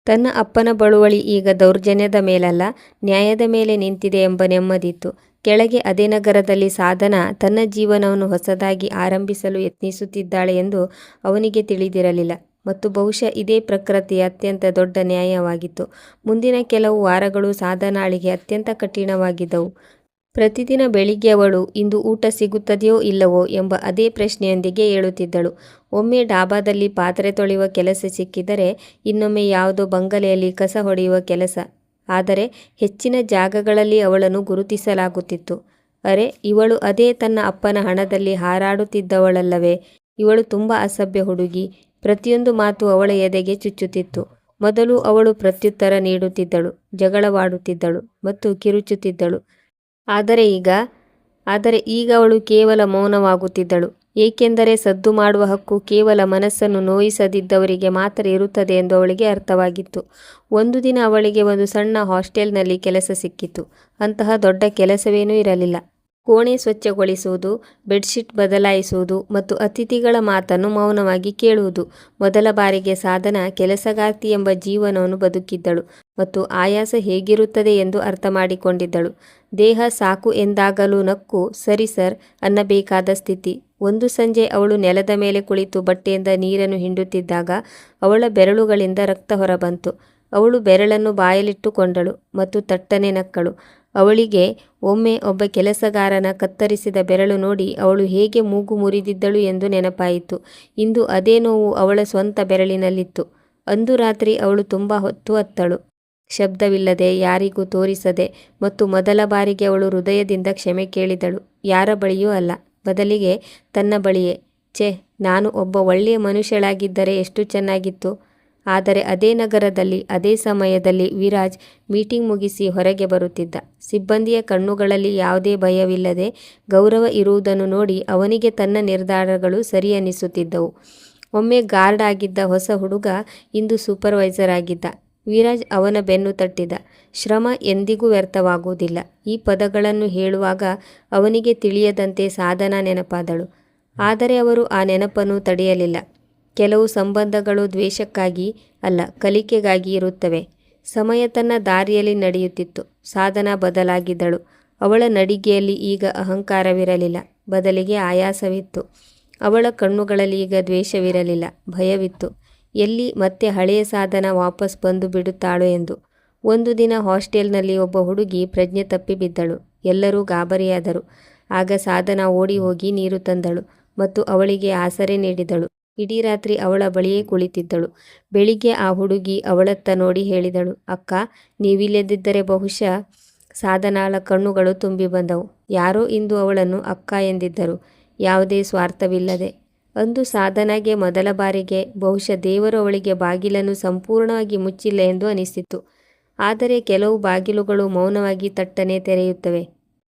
ತನ್ನ ಅಪ್ಪನ ಬಳುವಳಿ ಈಗ ದೌರ್ಜನ್ಯದ ಮೇಲಲ್ಲ, ನ್ಯಾಯದ ಮೇಲೆ ನಿಂತಿದೆ ಎಂಬ ನೆಮ್ಮದಿತ್ತು. ಕೆಳಗೆ ಅದೇ ನಗರದಲ್ಲಿ ಸಾಧನಾ ತನ್ನ ಜೀವನವನ್ನು ಹೊಸದಾಗಿ ಆರಂಭಿಸಲು ಯತ್ನಿಸುತ್ತಿದ್ದಾಳೆ ಎಂದು ಅವನಿಗೆ ತಿಳಿದಿರಲಿಲ್ಲ. ಮತ್ತು ಬಹುಶಃ ಇದೇ ಪ್ರಕೃತಿಯ ಅತ್ಯಂತ ದೊಡ್ಡ ನ್ಯಾಯವಾಗಿತ್ತು. ಮುಂದಿನ ಕೆಲವು ವಾರಗಳು ಸಾಧನಾಳಿಗೆ ಅತ್ಯಂತ ಕಠಿಣವಾಗಿದ್ದವು. ಪ್ರತಿದಿನ ಬೆಳಿಗ್ಗೆ ಅವಳು ಇಂದು ಊಟ ಸಿಗುತ್ತದೆಯೋ ಇಲ್ಲವೋ ಎಂಬ ಅದೇ ಪ್ರಶ್ನೆಯೊಂದಿಗೆ ಏಳುತ್ತಿದ್ದಳು. ಒಮ್ಮೆ ಡಾಬಾದಲ್ಲಿ ಪಾತ್ರೆ ತೊಳೆಯುವ ಕೆಲಸ ಸಿಕ್ಕಿದರೆ, ಇನ್ನೊಮ್ಮೆ ಯಾವುದೋ ಬಂಗಲೆಯಲ್ಲಿ ಕಸ ಹೊಡೆಯುವ ಕೆಲಸ. ಆದರೆ ಹೆಚ್ಚಿನ ಜಾಗಗಳಲ್ಲಿ ಅವಳನ್ನು ಗುರುತಿಸಲಾಗುತ್ತಿತ್ತು. ಅರೆ, ಇವಳು ಅದೇ ತನ್ನ ಅಪ್ಪನ ಹಣದಲ್ಲಿ ಹಾರಾಡುತ್ತಿದ್ದವಳಲ್ಲವೇ? ಇವಳು ತುಂಬ ಅಸಭ್ಯ ಹುಡುಗಿ. ಪ್ರತಿಯೊಂದು ಮಾತು ಅವಳ ಎದೆಗೆ ಚುಚ್ಚುತ್ತಿತ್ತು. ಮೊದಲು ಅವಳು ಪ್ರತ್ಯುತ್ತರ ನೀಡುತ್ತಿದ್ದಳು, ಜಗಳವಾಡುತ್ತಿದ್ದಳು ಮತ್ತು ಕಿರುಚುತ್ತಿದ್ದಳು. ಆದರೆ ಈಗ ಅವಳು ಕೇವಲ ಮೌನವಾಗುತ್ತಿದ್ದಳು. ಏಕೆಂದರೆ ಸದ್ದು ಮಾಡುವ ಹಕ್ಕು ಕೇವಲ ಮನಸ್ಸನ್ನು ನೋಯಿಸದಿದ್ದವರಿಗೆ ಮಾತ್ರ ಇರುತ್ತದೆ ಎಂದು ಅವಳಿಗೆ ಅರ್ಥವಾಗಿತ್ತು. ಒಂದು ದಿನ ಅವಳಿಗೆ ಒಂದು ಸಣ್ಣ ಹಾಸ್ಟೆಲ್ನಲ್ಲಿ ಕೆಲಸ ಸಿಕ್ಕಿತು. ಅಂತಹ ದೊಡ್ಡ ಕೆಲಸವೇನೂ ಇರಲಿಲ್ಲ. ಕೋಣೆ ಸ್ವಚ್ಛಗೊಳಿಸುವುದು, ಬೆಡ್ಶೀಟ್ ಬದಲಾಯಿಸುವುದು ಮತ್ತು ಅತಿಥಿಗಳ ಮಾತನ್ನು ಮೌನವಾಗಿ ಕೇಳುವುದು. ಮೊದಲ ಬಾರಿಗೆ ಸಾಧನಾ ಕೆಲಸಗಾರ್ತಿ ಎಂಬ ಜೀವನವನ್ನು ಬದುಕಿದ್ದಳು ಮತ್ತು ಆಯಾಸ ಹೇಗಿರುತ್ತದೆ ಎಂದು ಅರ್ಥ ಮಾಡಿಕೊಂಡಿದ್ದಳು. ದೇಹ ಸಾಕು ಎಂದಾಗಲೂ ನಕ್ಕು ಸರಿ ಸರ್ ಅನ್ನಬೇಕಾದ ಸ್ಥಿತಿ. ಒಂದು ಸಂಜೆ ಅವಳು ನೆಲದ ಮೇಲೆ ಕುಳಿತು ಬಟ್ಟೆಯಿಂದ ನೀರನ್ನು ಹಿಂಡುತ್ತಿದ್ದಾಗ ಅವಳ ಬೆರಳುಗಳಿಂದ ರಕ್ತ ಹೊರಬಂತು. ಅವಳು ಬೆರಳನ್ನು ಬಾಯಲ್ಲಿಟ್ಟುಕೊಂಡಳು ಮತ್ತು ತಟ್ಟನೆ ನಕ್ಕಳು. ಅವಳಿಗೆ ಒಮ್ಮೆ ಒಬ್ಬ ಕೆಲಸಗಾರನ ಕತ್ತರಿಸಿದ ಬೆರಳು ನೋಡಿ ಅವಳು ಹೇಗೆ ಮೂಗು ಮುರಿದಿದ್ದಳು ಎಂದು ನೆನಪಾಯಿತು. ಇಂದು ಅದೇ ನೋವು ಅವಳ ಸ್ವಂತ ಬೆರಳಿನಲ್ಲಿತ್ತು. ಅಂದು ರಾತ್ರಿ ಅವಳು ತುಂಬ ಹೊತ್ತು ಅತ್ತಳು, ಶಬ್ದವಿಲ್ಲದೆ, ಯಾರಿಗೂ ತೋರಿಸದೆ, ಮತ್ತು ಮೊದಲ ಬಾರಿಗೆ ಅವಳು ಹೃದಯದಿಂದ ಕ್ಷಮೆ ಕೇಳಿದಳು. ಯಾರ ಬಳಿಯೂ ಅಲ್ಲ, ಬದಲಿಗೆ ತನ್ನ ಬಳಿಯೇ. ಛೆ, ನಾನು ಒಬ್ಬ ಒಳ್ಳೆಯ ಮನುಷ್ಯಳಾಗಿದ್ದರೆ ಎಷ್ಟು ಚೆನ್ನಾಗಿತ್ತು. ಆದರೆ ಅದೇ ನಗರದಲ್ಲಿ ಅದೇ ಸಮಯದಲ್ಲಿ ವಿರಾಜ್ ಮೀಟಿಂಗ್ ಮುಗಿಸಿ ಹೊರಗೆ ಬರುತ್ತಿದ್ದ. ಸಿಬ್ಬಂದಿಯ ಕಣ್ಣುಗಳಲ್ಲಿ ಯಾವುದೇ ಭಯವಿಲ್ಲದೆ ಗೌರವ ಇರುವುದನ್ನು ನೋಡಿ ಅವನಿಗೆ ತನ್ನ ನಿರ್ಧಾರಗಳು ಸರಿ ಅನ್ನಿಸುತ್ತಿದ್ದವು. ಒಮ್ಮೆ ಗಾರ್ಡ್ ಆಗಿದ್ದ ಹೊಸ ಹುಡುಗ ಇಂದು ಸೂಪರ್ವೈಸರ್ ಆಗಿದ್ದ. ವಿರಾಜ್ ಅವನ ಬೆನ್ನು ತಟ್ಟಿದ. ಶ್ರಮ ಎಂದಿಗೂ ವ್ಯರ್ಥವಾಗುವುದಿಲ್ಲ. ಈ ಪದಗಳನ್ನು ಹೇಳುವಾಗ ಅವನಿಗೆ ತಿಳಿಯದಂತೆ ಸಾಧನಾ ನೆನಪಾದಳು. ಆದರೆ ಅವರು ಆ ನೆನಪನ್ನು ತಡೆಯಲಿಲ್ಲ. ಕೆಲವು ಸಂಬಂಧಗಳು ದ್ವೇಷಕ್ಕಾಗಿ ಅಲ್ಲ, ಕಲಿಕೆಗಾಗಿ ಇರುತ್ತವೆ. ಸಮಯ ತನ್ನ ದಾರಿಯಲ್ಲಿ ನಡೆಯುತ್ತಿತ್ತು. ಸಾಧನಾ ಬದಲಾಗಿದ್ದಳು. ಅವಳ ನಡಿಗೆಯಲ್ಲಿ ಈಗ ಅಹಂಕಾರವಿರಲಿಲ್ಲ, ಬದಲಿಗೆ ಆಯಾಸವಿತ್ತು. ಅವಳ ಕಣ್ಣುಗಳಲ್ಲಿ ಈಗ ದ್ವೇಷವಿರಲಿಲ್ಲ, ಭಯವಿತ್ತು. ಎಲ್ಲಿ ಮತ್ತೆ ಹಳೆಯ ಸಾಧನ ವಾಪಸ್ ಬಂದು ಬಿಡುತ್ತಾಳೋ ಎಂದು. ಒಂದು ದಿನ ಹಾಸ್ಟೆಲ್ನಲ್ಲಿ ಒಬ್ಬ ಹುಡುಗಿ ಪ್ರಜ್ಞೆ ತಪ್ಪಿ ಬಿದ್ದಳು. ಎಲ್ಲರೂ ಗಾಬರಿಯಾದರು. ಆಗ ಸಾಧನ ಓಡಿ ಹೋಗಿ ನೀರು ತಂದಳು ಮತ್ತು ಅವಳಿಗೆ ಆಸರೆ ನೀಡಿದಳು. ಇಡೀ ರಾತ್ರಿ ಅವಳ ಬಳಿಯೇ ಕುಳಿತಿದ್ದಳು. ಬೆಳಿಗ್ಗೆ ಆ ಹುಡುಗಿ ಅವಳತ್ತ ನೋಡಿ ಹೇಳಿದಳು, ಅಕ್ಕ, ನೀವಿಲ್ಲದಿದ್ದರೆ ಬಹುಶಃ. ಸಾಧನಾಳ ಕಣ್ಣುಗಳು ತುಂಬಿ ಬಂದವು. ಯಾರೋ ಇಂದು ಅವಳನ್ನು ಅಕ್ಕ ಎಂದಿದ್ದರು, ಯಾವುದೇ ಸ್ವಾರ್ಥವಿಲ್ಲದೆ. ಅಂದು ಸಾಧನಾಗೆ ಮೊದಲ ಬಾರಿಗೆ ಬಹುಶಃ ದೇವರು ಅವಳಿಗೆ ಬಾಗಿಲನ್ನು ಸಂಪೂರ್ಣವಾಗಿ ಮುಚ್ಚಿಲ್ಲ ಎಂದು ಅನಿಸಿತು. ಆದರೆ ಕೆಲವು ಬಾಗಿಲುಗಳು ಮೌನವಾಗಿ ತಟ್ಟನೆ ತೆರೆಯುತ್ತವೆ.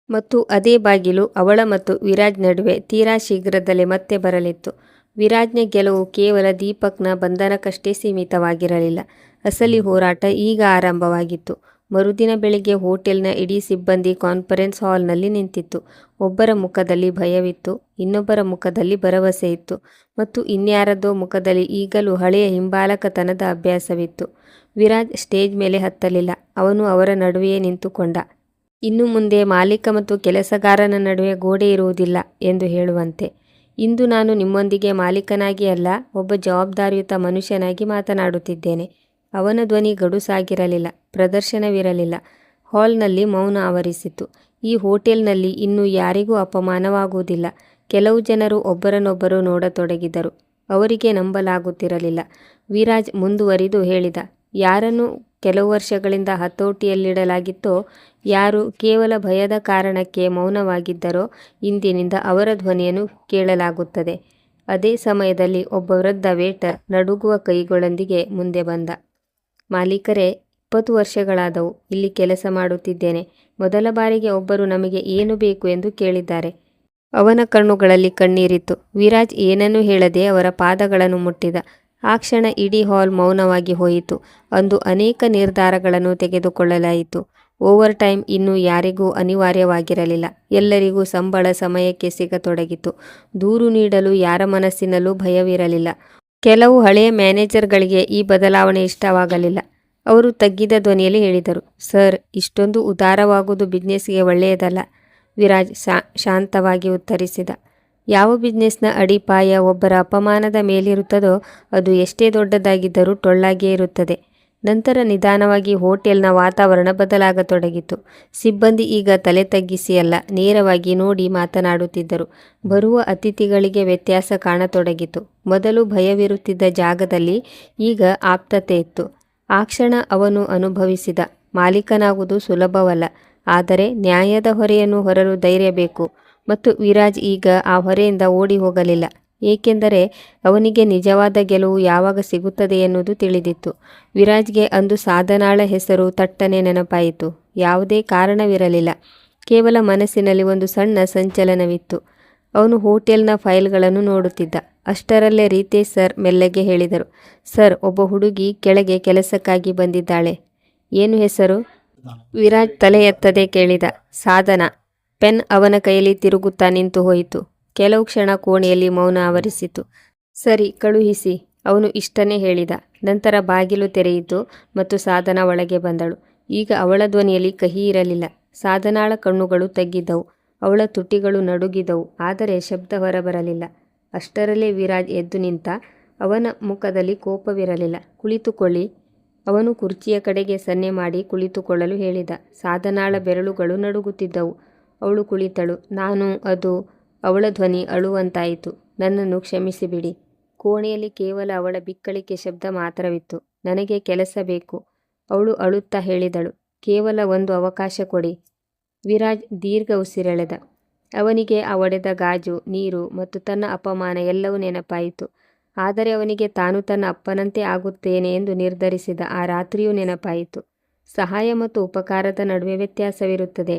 ಮತ್ತು ಅದೇ ಬಾಗಿಲು ಅವಳ ಮತ್ತು ವಿರಾಜ್ ನಡುವೆ ತೀರಾ ಶೀಘ್ರದಲ್ಲೇ ಮತ್ತೆ ಬರಲಿತ್ತು. ವಿರಾಜ್ನ ಗೆಲುವು ಕೇವಲ ದೀಪಕ್ನ ಬಂಧನಕ್ಕಷ್ಟೇ ಸೀಮಿತವಾಗಿರಲಿಲ್ಲ. ಅಸಲಿ ಹೋರಾಟ ಈಗ ಆರಂಭವಾಗಿತ್ತು. ಮರುದಿನ ಬೆಳಿಗ್ಗೆ ಹೋಟೆಲ್ನ ಇಡೀ ಸಿಬ್ಬಂದಿ ಕಾನ್ಫರೆನ್ಸ್ ಹಾಲ್ನಲ್ಲಿ ನಿಂತಿತ್ತು. ಒಬ್ಬರ ಮುಖದಲ್ಲಿ ಭಯವಿತ್ತು, ಇನ್ನೊಬ್ಬರ ಮುಖದಲ್ಲಿ ಭರವಸೆ ಇತ್ತು, ಮತ್ತು ಇನ್ಯಾರದ್ದೋ ಮುಖದಲ್ಲಿ ಈಗಲೂ ಹಳೆಯ ಹಿಂಬಾಲಕತನದ ಅಭ್ಯಾಸವಿತ್ತು. ವಿರಾಜ್ ಸ್ಟೇಜ್ ಮೇಲೆ ಹತ್ತಲಿಲ್ಲ. ಅವನು ಅವರ ನಡುವೆಯೇ ನಿಂತುಕೊಂಡ. ಇನ್ನು ಮುಂದೆ ಮಾಲೀಕ ಮತ್ತು ಕೆಲಸಗಾರನ ನಡುವೆ ಗೋಡೆ ಇರುವುದಿಲ್ಲ ಎಂದು ಹೇಳುವಂತೆ. ಇಂದು ನಾನು ನಿಮ್ಮೊಂದಿಗೆ ಮಾಲೀಕನಾಗಿ ಅಲ್ಲ, ಒಬ್ಬ ಜವಾಬ್ದಾರಿಯುತ ಮನುಷ್ಯನಾಗಿ ಮಾತನಾಡುತ್ತಿದ್ದೇನೆ. ಅವನ ಧ್ವನಿ ಗಡುಸಾಗಿರಲಿಲ್ಲ, ಪ್ರದರ್ಶನವಿರಲಿಲ್ಲ. ಹಾಲ್ನಲ್ಲಿ ಮೌನ ಆವರಿಸಿತು. ಈ ಹೋಟೆಲ್ನಲ್ಲಿ ಇನ್ನು ಯಾರಿಗೂ ಅಪಮಾನವಾಗುವುದಿಲ್ಲ. ಕೆಲವು ಜನರು ಒಬ್ಬರನ್ನೊಬ್ಬರು ನೋಡತೊಡಗಿದರು. ಅವರಿಗೆ ನಂಬಲಾಗುತ್ತಿರಲಿಲ್ಲ. ವಿರಾಜ್ ಮುಂದುವರಿದು ಹೇಳಿದ, ಯಾರನ್ನು ಕೆಲವು ವರ್ಷಗಳಿಂದ ಹತೋಟಿಯಲ್ಲಿಡಲಾಗಿತ್ತೋ, ಯಾರು ಕೇವಲ ಭಯದ ಕಾರಣಕ್ಕೆ ಮೌನವಾಗಿದ್ದರೋ, ಇಂದಿನಿಂದ ಅವರ ಧ್ವನಿಯನ್ನು ಕೇಳಲಾಗುತ್ತದೆ. ಅದೇ ಸಮಯದಲ್ಲಿ ಒಬ್ಬ ವೃದ್ಧ ವೇಟರ್ ನಡುಗುವ ಕೈಗಳೊಂದಿಗೆ ಮುಂದೆ ಬಂದ. ಮಾಲೀಕರೇ, 20 ವರ್ಷಗಳಾದವು ಇಲ್ಲಿ ಕೆಲಸ ಮಾಡುತ್ತಿದ್ದೇನೆ. ಮೊದಲ ಬಾರಿಗೆ ಒಬ್ಬರು ನಮಗೆ ಏನು ಬೇಕು ಎಂದು ಕೇಳಿದ್ದಾರೆ. ಅವನ ಕಣ್ಣುಗಳಲ್ಲಿ ಕಣ್ಣೀರಿತ್ತು. ವಿರಾಜ್ ಏನನ್ನೂ ಹೇಳದೆ ಅವರ ಪಾದಗಳನ್ನು ಮುಟ್ಟಿದ. ಆ ಕ್ಷಣ ಇಡೀ ಹಾಲ್ ಮೌನವಾಗಿ ಹೋಯಿತು. ಅಂದು ಅನೇಕ ನಿರ್ಧಾರಗಳನ್ನು ತೆಗೆದುಕೊಳ್ಳಲಾಯಿತು. ಓವರ್ ಟೈಮ್ ಇನ್ನು ಯಾರಿಗೂ ಅನಿವಾರ್ಯವಾಗಿರಲಿಲ್ಲ. ಎಲ್ಲರಿಗೂ ಸಂಬಳ ಸಮಯಕ್ಕೆ ಸಿಗತೊಡಗಿತು. ದೂರು ನೀಡಲು ಯಾರ ಮನಸ್ಸಿನಲ್ಲೂ ಭಯವಿರಲಿಲ್ಲ. ಕೆಲವು ಹಳೆಯ ಮ್ಯಾನೇಜರ್ಗಳಿಗೆ ಈ ಬದಲಾವಣೆ ಇಷ್ಟವಾಗಲಿಲ್ಲ. ಅವರು ತಗ್ಗಿದ ಧ್ವನಿಯಲ್ಲಿ ಹೇಳಿದರು, ಸರ್, ಇಷ್ಟೊಂದು ಉದಾರವಾಗುವುದು ಬಿಸ್ನೆಸ್ಗೆ ಒಳ್ಳೆಯದಲ್ಲ. ವಿರಾಜ್ ಶಾಂತವಾಗಿ ಉತ್ತರಿಸಿದ, ಯಾವ ಬಿಸ್ನೆಸ್ನ ಅಡಿಪಾಯ ಒಬ್ಬರ ಅಪಮಾನದ ಮೇಲಿರುತ್ತದೋ ಅದು ಎಷ್ಟೇ ದೊಡ್ಡದಾಗಿದ್ದರೂ ಟೊಳ್ಳಾಗಿಯೇ ಇರುತ್ತದೆ. ನಂತರ ನಿಧಾನವಾಗಿ ಹೋಟೆಲ್ನ ವಾತಾವರಣ ಬದಲಾಗತೊಡಗಿತು. ಸಿಬ್ಬಂದಿ ಈಗ ತಲೆ ತಗ್ಗಿಸಿ ಅಲ್ಲ, ನೇರವಾಗಿ ನೋಡಿ ಮಾತನಾಡುತ್ತಿದ್ದರು. ಬರುವ ಅತಿಥಿಗಳಿಗೆ ವ್ಯತ್ಯಾಸ ಕಾಣತೊಡಗಿತು. ಮೊದಲು ಭಯವಿರುತ್ತಿದ್ದ ಜಾಗದಲ್ಲಿ ಈಗ ಆಪ್ತತೆ ಇತ್ತು. ಆ ಕ್ಷಣ ಅವನು ಅನುಭವಿಸಿದ, ಮಾಲೀಕನಾಗುವುದು ಸುಲಭವಲ್ಲ, ಆದರೆ ನ್ಯಾಯದ ಹೊರೆಯನ್ನು ಹೊರಲು ಧೈರ್ಯ ಬೇಕು. ಮತ್ತು ವಿರಾಜ್ ಈಗ ಆ ಹೊರೆಯಿಂದ ಓಡಿ ಹೋಗಲಿಲ್ಲ, ಏಕೆಂದರೆ ಅವನಿಗೆ ನಿಜವಾದ ಗೆಲುವು ಯಾವಾಗ ಸಿಗುತ್ತದೆ ಎನ್ನುವುದು ತಿಳಿದಿತ್ತು. ವಿರಾಜ್ಗೆ ಅಂದು ಸಾಧನಾಳ ಹೆಸರು ತಟ್ಟನೆ ನೆನಪಾಯಿತು. ಯಾವುದೇ ಕಾರಣವಿರಲಿಲ್ಲ, ಕೇವಲ ಮನಸ್ಸಿನಲ್ಲಿ ಒಂದು ಸಣ್ಣ ಸಂಚಲನವಿತ್ತು. ಅವನು ಹೋಟೆಲ್ನ ಫೈಲ್ಗಳನ್ನು ನೋಡುತ್ತಿದ್ದ. ಅಷ್ಟರಲ್ಲೇ ರೀತೇಶ್ ಸರ್ ಮೆಲ್ಲಗೆ ಹೇಳಿದರು, ಸರ್, ಒಬ್ಬ ಹುಡುಗಿ ಕೆಳಗೆ ಕೆಲಸಕ್ಕಾಗಿ ಬಂದಿದ್ದಾಳೆ. ಏನು ಹೆಸರು? ವಿರಾಜ್ ತಲೆ ಎತ್ತದೆ ಕೇಳಿದ. ಸಾಧನ. ಪೆನ್ ಅವನ ಕೈಯಲ್ಲಿ ತಿರುಗುತ್ತಾ ನಿಂತು ಹೋಯಿತು. ಕೆಲವು ಕ್ಷಣ ಕೋಣೆಯಲ್ಲಿ ಮೌನ ಆವರಿಸಿತು. ಸರಿ, ಕಳುಹಿಸಿ, ಅವನು ಇಷ್ಟನ್ನೇ ಹೇಳಿದ. ನಂತರ ಬಾಗಿಲು ತೆರೆಯಿತು ಮತ್ತು ಸಾಧನ ಒಳಗೆ ಬಂದಳು. ಈಗ ಅವಳ ಧ್ವನಿಯಲ್ಲಿ ಕಹಿ ಇರಲಿಲ್ಲ. ಸಾಧನಾಳ ಕಣ್ಣುಗಳು ತಗ್ಗಿದ್ದವು, ಅವಳ ತುಟಿಗಳು ನಡುಗಿದವು, ಆದರೆ ಶಬ್ದ ಹೊರಬರಲಿಲ್ಲ. ಅಷ್ಟರಲ್ಲೇ ವಿರಾಜ್ ಎದ್ದು ನಿಂತ. ಅವನ ಮುಖದಲ್ಲಿ ಕೋಪವಿರಲಿಲ್ಲ. ಕುಳಿತುಕೊಳ್ಳಿ. ಅವನು ಕುರ್ಚಿಯ ಕಡೆಗೆ ಸನ್ನೆ ಮಾಡಿ ಕುಳಿತುಕೊಳ್ಳಲು ಹೇಳಿದ. ಸಾಧನಾಳ ಬೆರಳುಗಳು ನಡುಗುತ್ತಿದ್ದವು. ಅವಳು ಕುಳಿತಳು. ಅವಳ ಧ್ವನಿ ಅಳುವಂತಾಯಿತು. ನನ್ನನ್ನು ಕ್ಷಮಿಸಿಬಿಡಿ. ಕೋಣೆಯಲ್ಲಿ ಕೇವಲ ಅವಳ ಬಿಕ್ಕಳಿಕೆ ಶಬ್ದ ಮಾತ್ರವಿತ್ತು. ನನಗೆ ಕೆಲಸ ಬೇಕು, ಅವಳು ಅಳುತ್ತಾ ಹೇಳಿದಳು. ಕೇವಲ ಒಂದು ಅವಕಾಶ ಕೊಡಿ. ವಿರಾಜ್ ದೀರ್ಘ ಉಸಿರೆಳೆದ. ಅವನಿಗೆ ಆ ಒಡೆದ ಗಾಜು, ನೀರು ಮತ್ತು ತನ್ನ ಅಪಮಾನ ಎಲ್ಲವೂ ನೆನಪಾಯಿತು. ಆದರೆ ಅವನಿಗೆ ತಾನು ತನ್ನ ಅಪ್ಪನಂತೆ ಆಗುತ್ತೇನೆ ಎಂದು ನಿರ್ಧರಿಸಿದ ಆ ರಾತ್ರಿಯೂ ನೆನಪಾಯಿತು. ಸಹಾಯ ಮತ್ತು ಉಪಕಾರದ ನಡುವೆ ವ್ಯತ್ಯಾಸವಿರುತ್ತದೆ,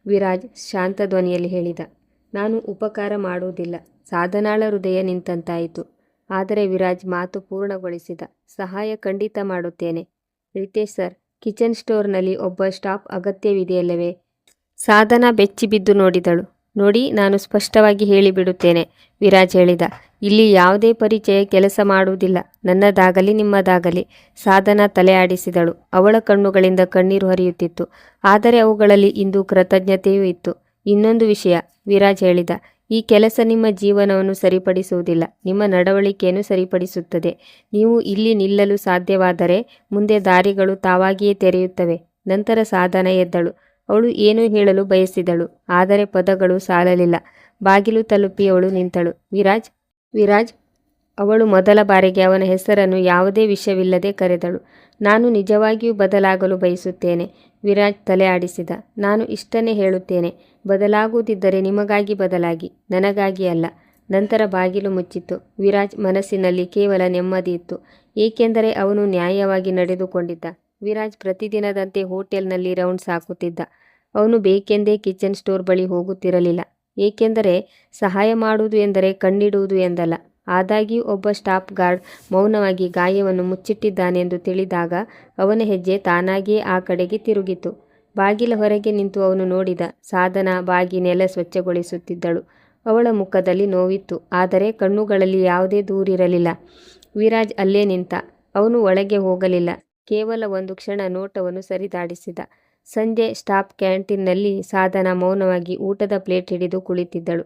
ವಿರಾಜ್ ಶಾಂತ ಧ್ವನಿಯಲ್ಲಿ ಹೇಳಿದ. ನಾನು ಉಪಕಾರ ಮಾಡುವುದಿಲ್ಲ. ಸಾಧನಾಳ ಹೃದಯ ನಿಂತಂತಾಯಿತು. ಆದರೆ ವಿರಾಜ್ ಮಾತು ಪೂರ್ಣಗೊಳಿಸಿದ. ಸಹಾಯ ಖಂಡಿತ ಮಾಡುತ್ತೇನೆ. ರಿತೇಶ್ ಸರ್, ಕಿಚನ್ ಸ್ಟೋರ್ನಲ್ಲಿ ಒಬ್ಬ ಸ್ಟಾಫ್ ಅಗತ್ಯವಿದೆಯಲ್ಲವೇ? ಸಾಧನಾ ಬೆಚ್ಚಿಬಿದ್ದು ನೋಡಿದಳು. ನೋಡಿ, ನಾನು ಸ್ಪಷ್ಟವಾಗಿ ಹೇಳಿಬಿಡುತ್ತೇನೆ, ವಿರಾಜ್ ಹೇಳಿದ. ಇಲ್ಲಿ ಯಾವುದೇ ಪರಿಚಯ ಕೆಲಸ ಮಾಡುವುದಿಲ್ಲ, ನನ್ನದಾಗಲಿ ನಿಮ್ಮದಾಗಲಿ. ಸಾಧನಾ ತಲೆ ಆಡಿಸಿದಳು. ಅವಳ ಕಣ್ಣುಗಳಿಂದ ಕಣ್ಣೀರು ಹರಿಯುತ್ತಿತ್ತು. ಆದರೆ ಅವುಗಳಲ್ಲಿ ಇಂದು ಕೃತಜ್ಞತೆಯೂ ಇತ್ತು. ಇನ್ನೊಂದು ವಿಷಯ, ವಿರಾಜ್ ಹೇಳಿದ. ಈ ಕೆಲಸ ನಿಮ್ಮ ಜೀವನವನ್ನು ಸರಿಪಡಿಸುವುದಿಲ್ಲ, ನಿಮ್ಮ ನಡವಳಿಕೆಯನ್ನು ಸರಿಪಡಿಸುತ್ತದೆ. ನೀವು ಇಲ್ಲಿ ನಿಲ್ಲಲು ಸಾಧ್ಯವಾದರೆ ಮುಂದೆ ದಾರಿಗಳು ತಾವಾಗಿಯೇ ತೆರೆಯುತ್ತವೆ. ನಂತರ ಸಾಧನ ಎದ್ದಳು. ಅವಳು ಏನೂ ಹೇಳಲು ಬಯಸಿದಳು, ಆದರೆ ಪದಗಳು ಸಾಲಲಿಲ್ಲ. ಬಾಗಿಲು ತಲುಪಿ ಅವಳು ನಿಂತಳು. ವಿರಾಜ್, ವಿರಾಜ್. ಅವಳು ಮೊದಲ ಬಾರಿಗೆ ಅವನ ಹೆಸರನ್ನು ಯಾವುದೇ ವಿಷಯವಿಲ್ಲದೆ ಕರೆದಳು. ನಾನು ನಿಜವಾಗಿಯೂ ಬದಲಾಗಲು ಬಯಸುತ್ತೇನೆ. ವಿರಾಜ್ ತಲೆ ಆಡಿಸಿದ. ನಾನು ಇಷ್ಟನ್ನೇ ಹೇಳುತ್ತೇನೆ, ಬದಲಾಗುವುದಿದ್ದರೆ ನಿಮಗಾಗಿ ಬದಲಾಗಿ, ನನಗಾಗಿ ಅಲ್ಲ. ನಂತರ ಬಾಗಿಲು ಮುಚ್ಚಿತು. ವಿರಾಜ್ ಮನಸ್ಸಿನಲ್ಲಿ ಕೇವಲ ನೆಮ್ಮದಿ ಇತ್ತು, ಏಕೆಂದರೆ ಅವನು ನ್ಯಾಯವಾಗಿ ನಡೆದುಕೊಂಡಿದ್ದ. ವಿರಾಜ್ ಪ್ರತಿದಿನದಂತೆ ಹೋಟೆಲ್ನಲ್ಲಿ ರೌಂಡ್ಸ್ ಹಾಕುತ್ತಿದ್ದ. ಅವನು ಬೇಕೆಂದೇ ಕಿಚನ್ ಸ್ಟೋರ್ ಬಳಿ ಹೋಗುತ್ತಿರಲಿಲ್ಲ, ಏಕೆಂದರೆ ಸಹಾಯ ಮಾಡುವುದು ಎಂದರೆ ಕಣ್ಣಿಡುವುದು ಎಂದಲ್ಲ. ಆದಾಗ್ಯೂ ಒಬ್ಬ ಸ್ಟಾಫ್ ಗಾರ್ಡ್ ಮೌನವಾಗಿ ಗಾಯವನ್ನು ಮುಚ್ಚಿಟ್ಟಿದ್ದಾನೆಂದು ತಿಳಿದಾಗ ಅವನ ಹೆಜ್ಜೆ ತಾನಾಗಿಯೇ ಆ ಕಡೆಗೆ ತಿರುಗಿತು. ಬಾಗಿಲ ಹೊರಗೆ ನಿಂತು ಅವನು ನೋಡಿದ. ಸಾಧನಾ ಬಾಗಿ ನೆಲ ಸ್ವಚ್ಛಗೊಳಿಸುತ್ತಿದ್ದಳು. ಅವಳ ಮುಖದಲ್ಲಿ ನೋವಿತ್ತು, ಆದರೆ ಕಣ್ಣುಗಳಲ್ಲಿ ಯಾವುದೇ ದೂರಿರಲಿಲ್ಲ. ವಿರಾಜ್ ಅಲ್ಲೇ ನಿಂತ. ಅವನು ಒಳಗೆ ಹೋಗಲಿಲ್ಲ, ಕೇವಲ ಒಂದು ಕ್ಷಣ ನೋಟವನ್ನು ಸರಿದಾಡಿಸಿದ. ಸಂಜೆ ಸ್ಟಾಫ್ ಕ್ಯಾಂಟೀನ್ನಲ್ಲಿ ಸಾಧನಾ ಮೌನವಾಗಿ ಊಟದ ಪ್ಲೇಟ್ ಹಿಡಿದು ಕುಳಿತಿದ್ದಳು.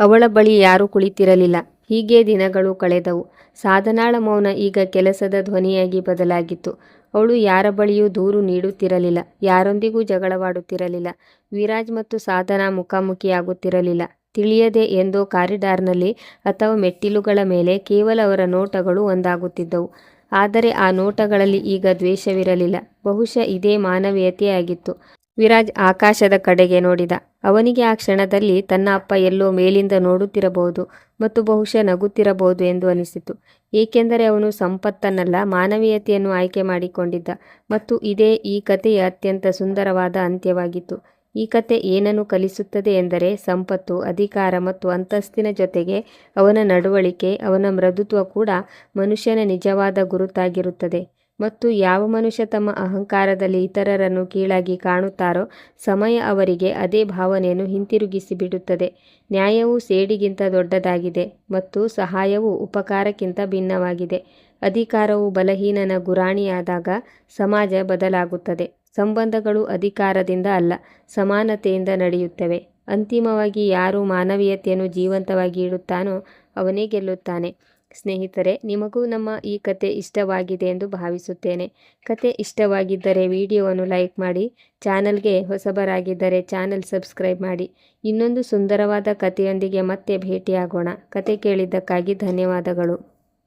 ಅವಳ ಬಳಿ ಯಾರೂ ಕುಳಿತಿರಲಿಲ್ಲ. ಹೀಗೆ ದಿನಗಳು ಕಳೆದವು. ಸಾಧನಾಳ ಮೌನ ಈಗ ಕೆಲಸದ ಧ್ವನಿಯಾಗಿ ಬದಲಾಗಿತ್ತು. ಅವಳು ಯಾರ ಬಳಿಯೂ ದೂರು ನೀಡುತ್ತಿರಲಿಲ್ಲ, ಯಾರೊಂದಿಗೂ ಜಗಳವಾಡುತ್ತಿರಲಿಲ್ಲ. ವಿರಾಜ್ ಮತ್ತು ಸಾಧನಾ ಮುಖಾಮುಖಿಯಾಗುತ್ತಿರಲಿಲ್ಲ. ತಿಳಿಯದೆ ಎಂದೋ ಕಾರಿಡಾರ್ನಲ್ಲಿ ಅಥವಾ ಮೆಟ್ಟಿಲುಗಳ ಮೇಲೆ ಕೇವಲ ಅವರ ನೋಟಗಳು ಒಂದಾಗುತ್ತಿದ್ದವು. ಆದರೆ ಆ ನೋಟಗಳಲ್ಲಿ ಈಗ ದ್ವೇಷವಿರಲಿಲ್ಲ. ಬಹುಶಃ ಇದೇ ಮಾನವೀಯತೆಯಾಗಿತ್ತು. ವಿರಾಜ್ ಆಕಾಶದ ಕಡೆಗೆ ನೋಡಿದ. ಅವನಿಗೆ ಆ ಕ್ಷಣದಲ್ಲಿ ತನ್ನ ಅಪ್ಪ ಎಲ್ಲೋ ಮೇಲಿಂದ ನೋಡುತ್ತಿರಬಹುದು ಮತ್ತು ಬಹುಶಃ ನಗುತ್ತಿರಬಹುದು ಎಂದು ಅನಿಸಿತು, ಏಕೆಂದರೆ ಅವನು ಸಂಪತ್ತನ್ನಲ್ಲ, ಮಾನವೀಯತೆಯನ್ನು ಆಯ್ಕೆ ಮಾಡಿಕೊಂಡಿದ್ದ. ಮತ್ತು ಇದೇ ಈ ಕಥೆಯ ಅತ್ಯಂತ ಸುಂದರವಾದ ಅಂತ್ಯವಾಗಿತ್ತು. ಈ ಕತೆ ಏನನ್ನು ಕಲಿಸುತ್ತದೆ ಎಂದರೆ, ಸಂಪತ್ತು, ಅಧಿಕಾರ ಮತ್ತು ಅಂತಸ್ತಿನ ಜೊತೆಗೆ ಅವನ ನಡವಳಿಕೆ, ಅವನ ಮೃದುತ್ವ ಕೂಡ ಮನುಷ್ಯನ ನಿಜವಾದ ಗುರುತಾಗಿರುತ್ತದೆ. ಮತ್ತು ಯಾವ ಮನುಷ್ಯ ತಮ್ಮ ಅಹಂಕಾರದಲ್ಲಿ ಇತರರನ್ನು ಕೀಳಾಗಿ ಕಾಣುತ್ತಾರೋ, ಸಮಯ ಅವರಿಗೆ ಅದೇ ಭಾವನೆಯನ್ನು ಹಿಂತಿರುಗಿಸಿ ಬಿಡುತ್ತದೆ. ನ್ಯಾಯವು ಸೇಡಿಗಿಂತ ದೊಡ್ಡದಾಗಿದೆ ಮತ್ತು ಸಹಾಯವು ಉಪಕಾರಕ್ಕಿಂತ ಭಿನ್ನವಾಗಿದೆ. ಅಧಿಕಾರವು ಬಲಹೀನನ ಗುರಾಣಿಯಾದಾಗ ಸಮಾಜ ಬದಲಾಗುತ್ತದೆ. ಸಂಬಂಧಗಳು ಅಧಿಕಾರದಿಂದ ಅಲ್ಲ, ಸಮಾನತೆಯಿಂದ ನಡೆಯುತ್ತವೆ. ಅಂತಿಮವಾಗಿ ಯಾರು ಮಾನವೀಯತೆಯನ್ನು ಜೀವಂತವಾಗಿ ಇಡುತ್ತಾನೋ ಅವನೇ ಗೆಲ್ಲುತ್ತಾನೆ. ಸ್ನೇಹಿತರೆ, ನಿಮಗೂ ನಮ್ಮ ಈ ಕತೆ ಇಷ್ಟವಾಗಿದೆ ಎಂದು ಭಾವಿಸುತ್ತೇನೆ. ಕತೆ ಇಷ್ಟವಾಗಿದ್ದರೆ ವಿಡಿಯೋವನ್ನು ಲೈಕ್ ಮಾಡಿ, ಚಾನಲ್ಗೆ ಹೊಸಬರಾಗಿದ್ದರೆ ಚಾನಲ್ ಸಬ್ಸ್ಕ್ರೈಬ್ ಮಾಡಿ. ಇನ್ನೊಂದು ಸುಂದರವಾದ ಕಥೆಯೊಂದಿಗೆ ಮತ್ತೆ ಭೇಟಿಯಾಗೋಣ. ಕತೆ ಕೇಳಿದ್ದಕ್ಕಾಗಿ ಧನ್ಯವಾದಗಳು.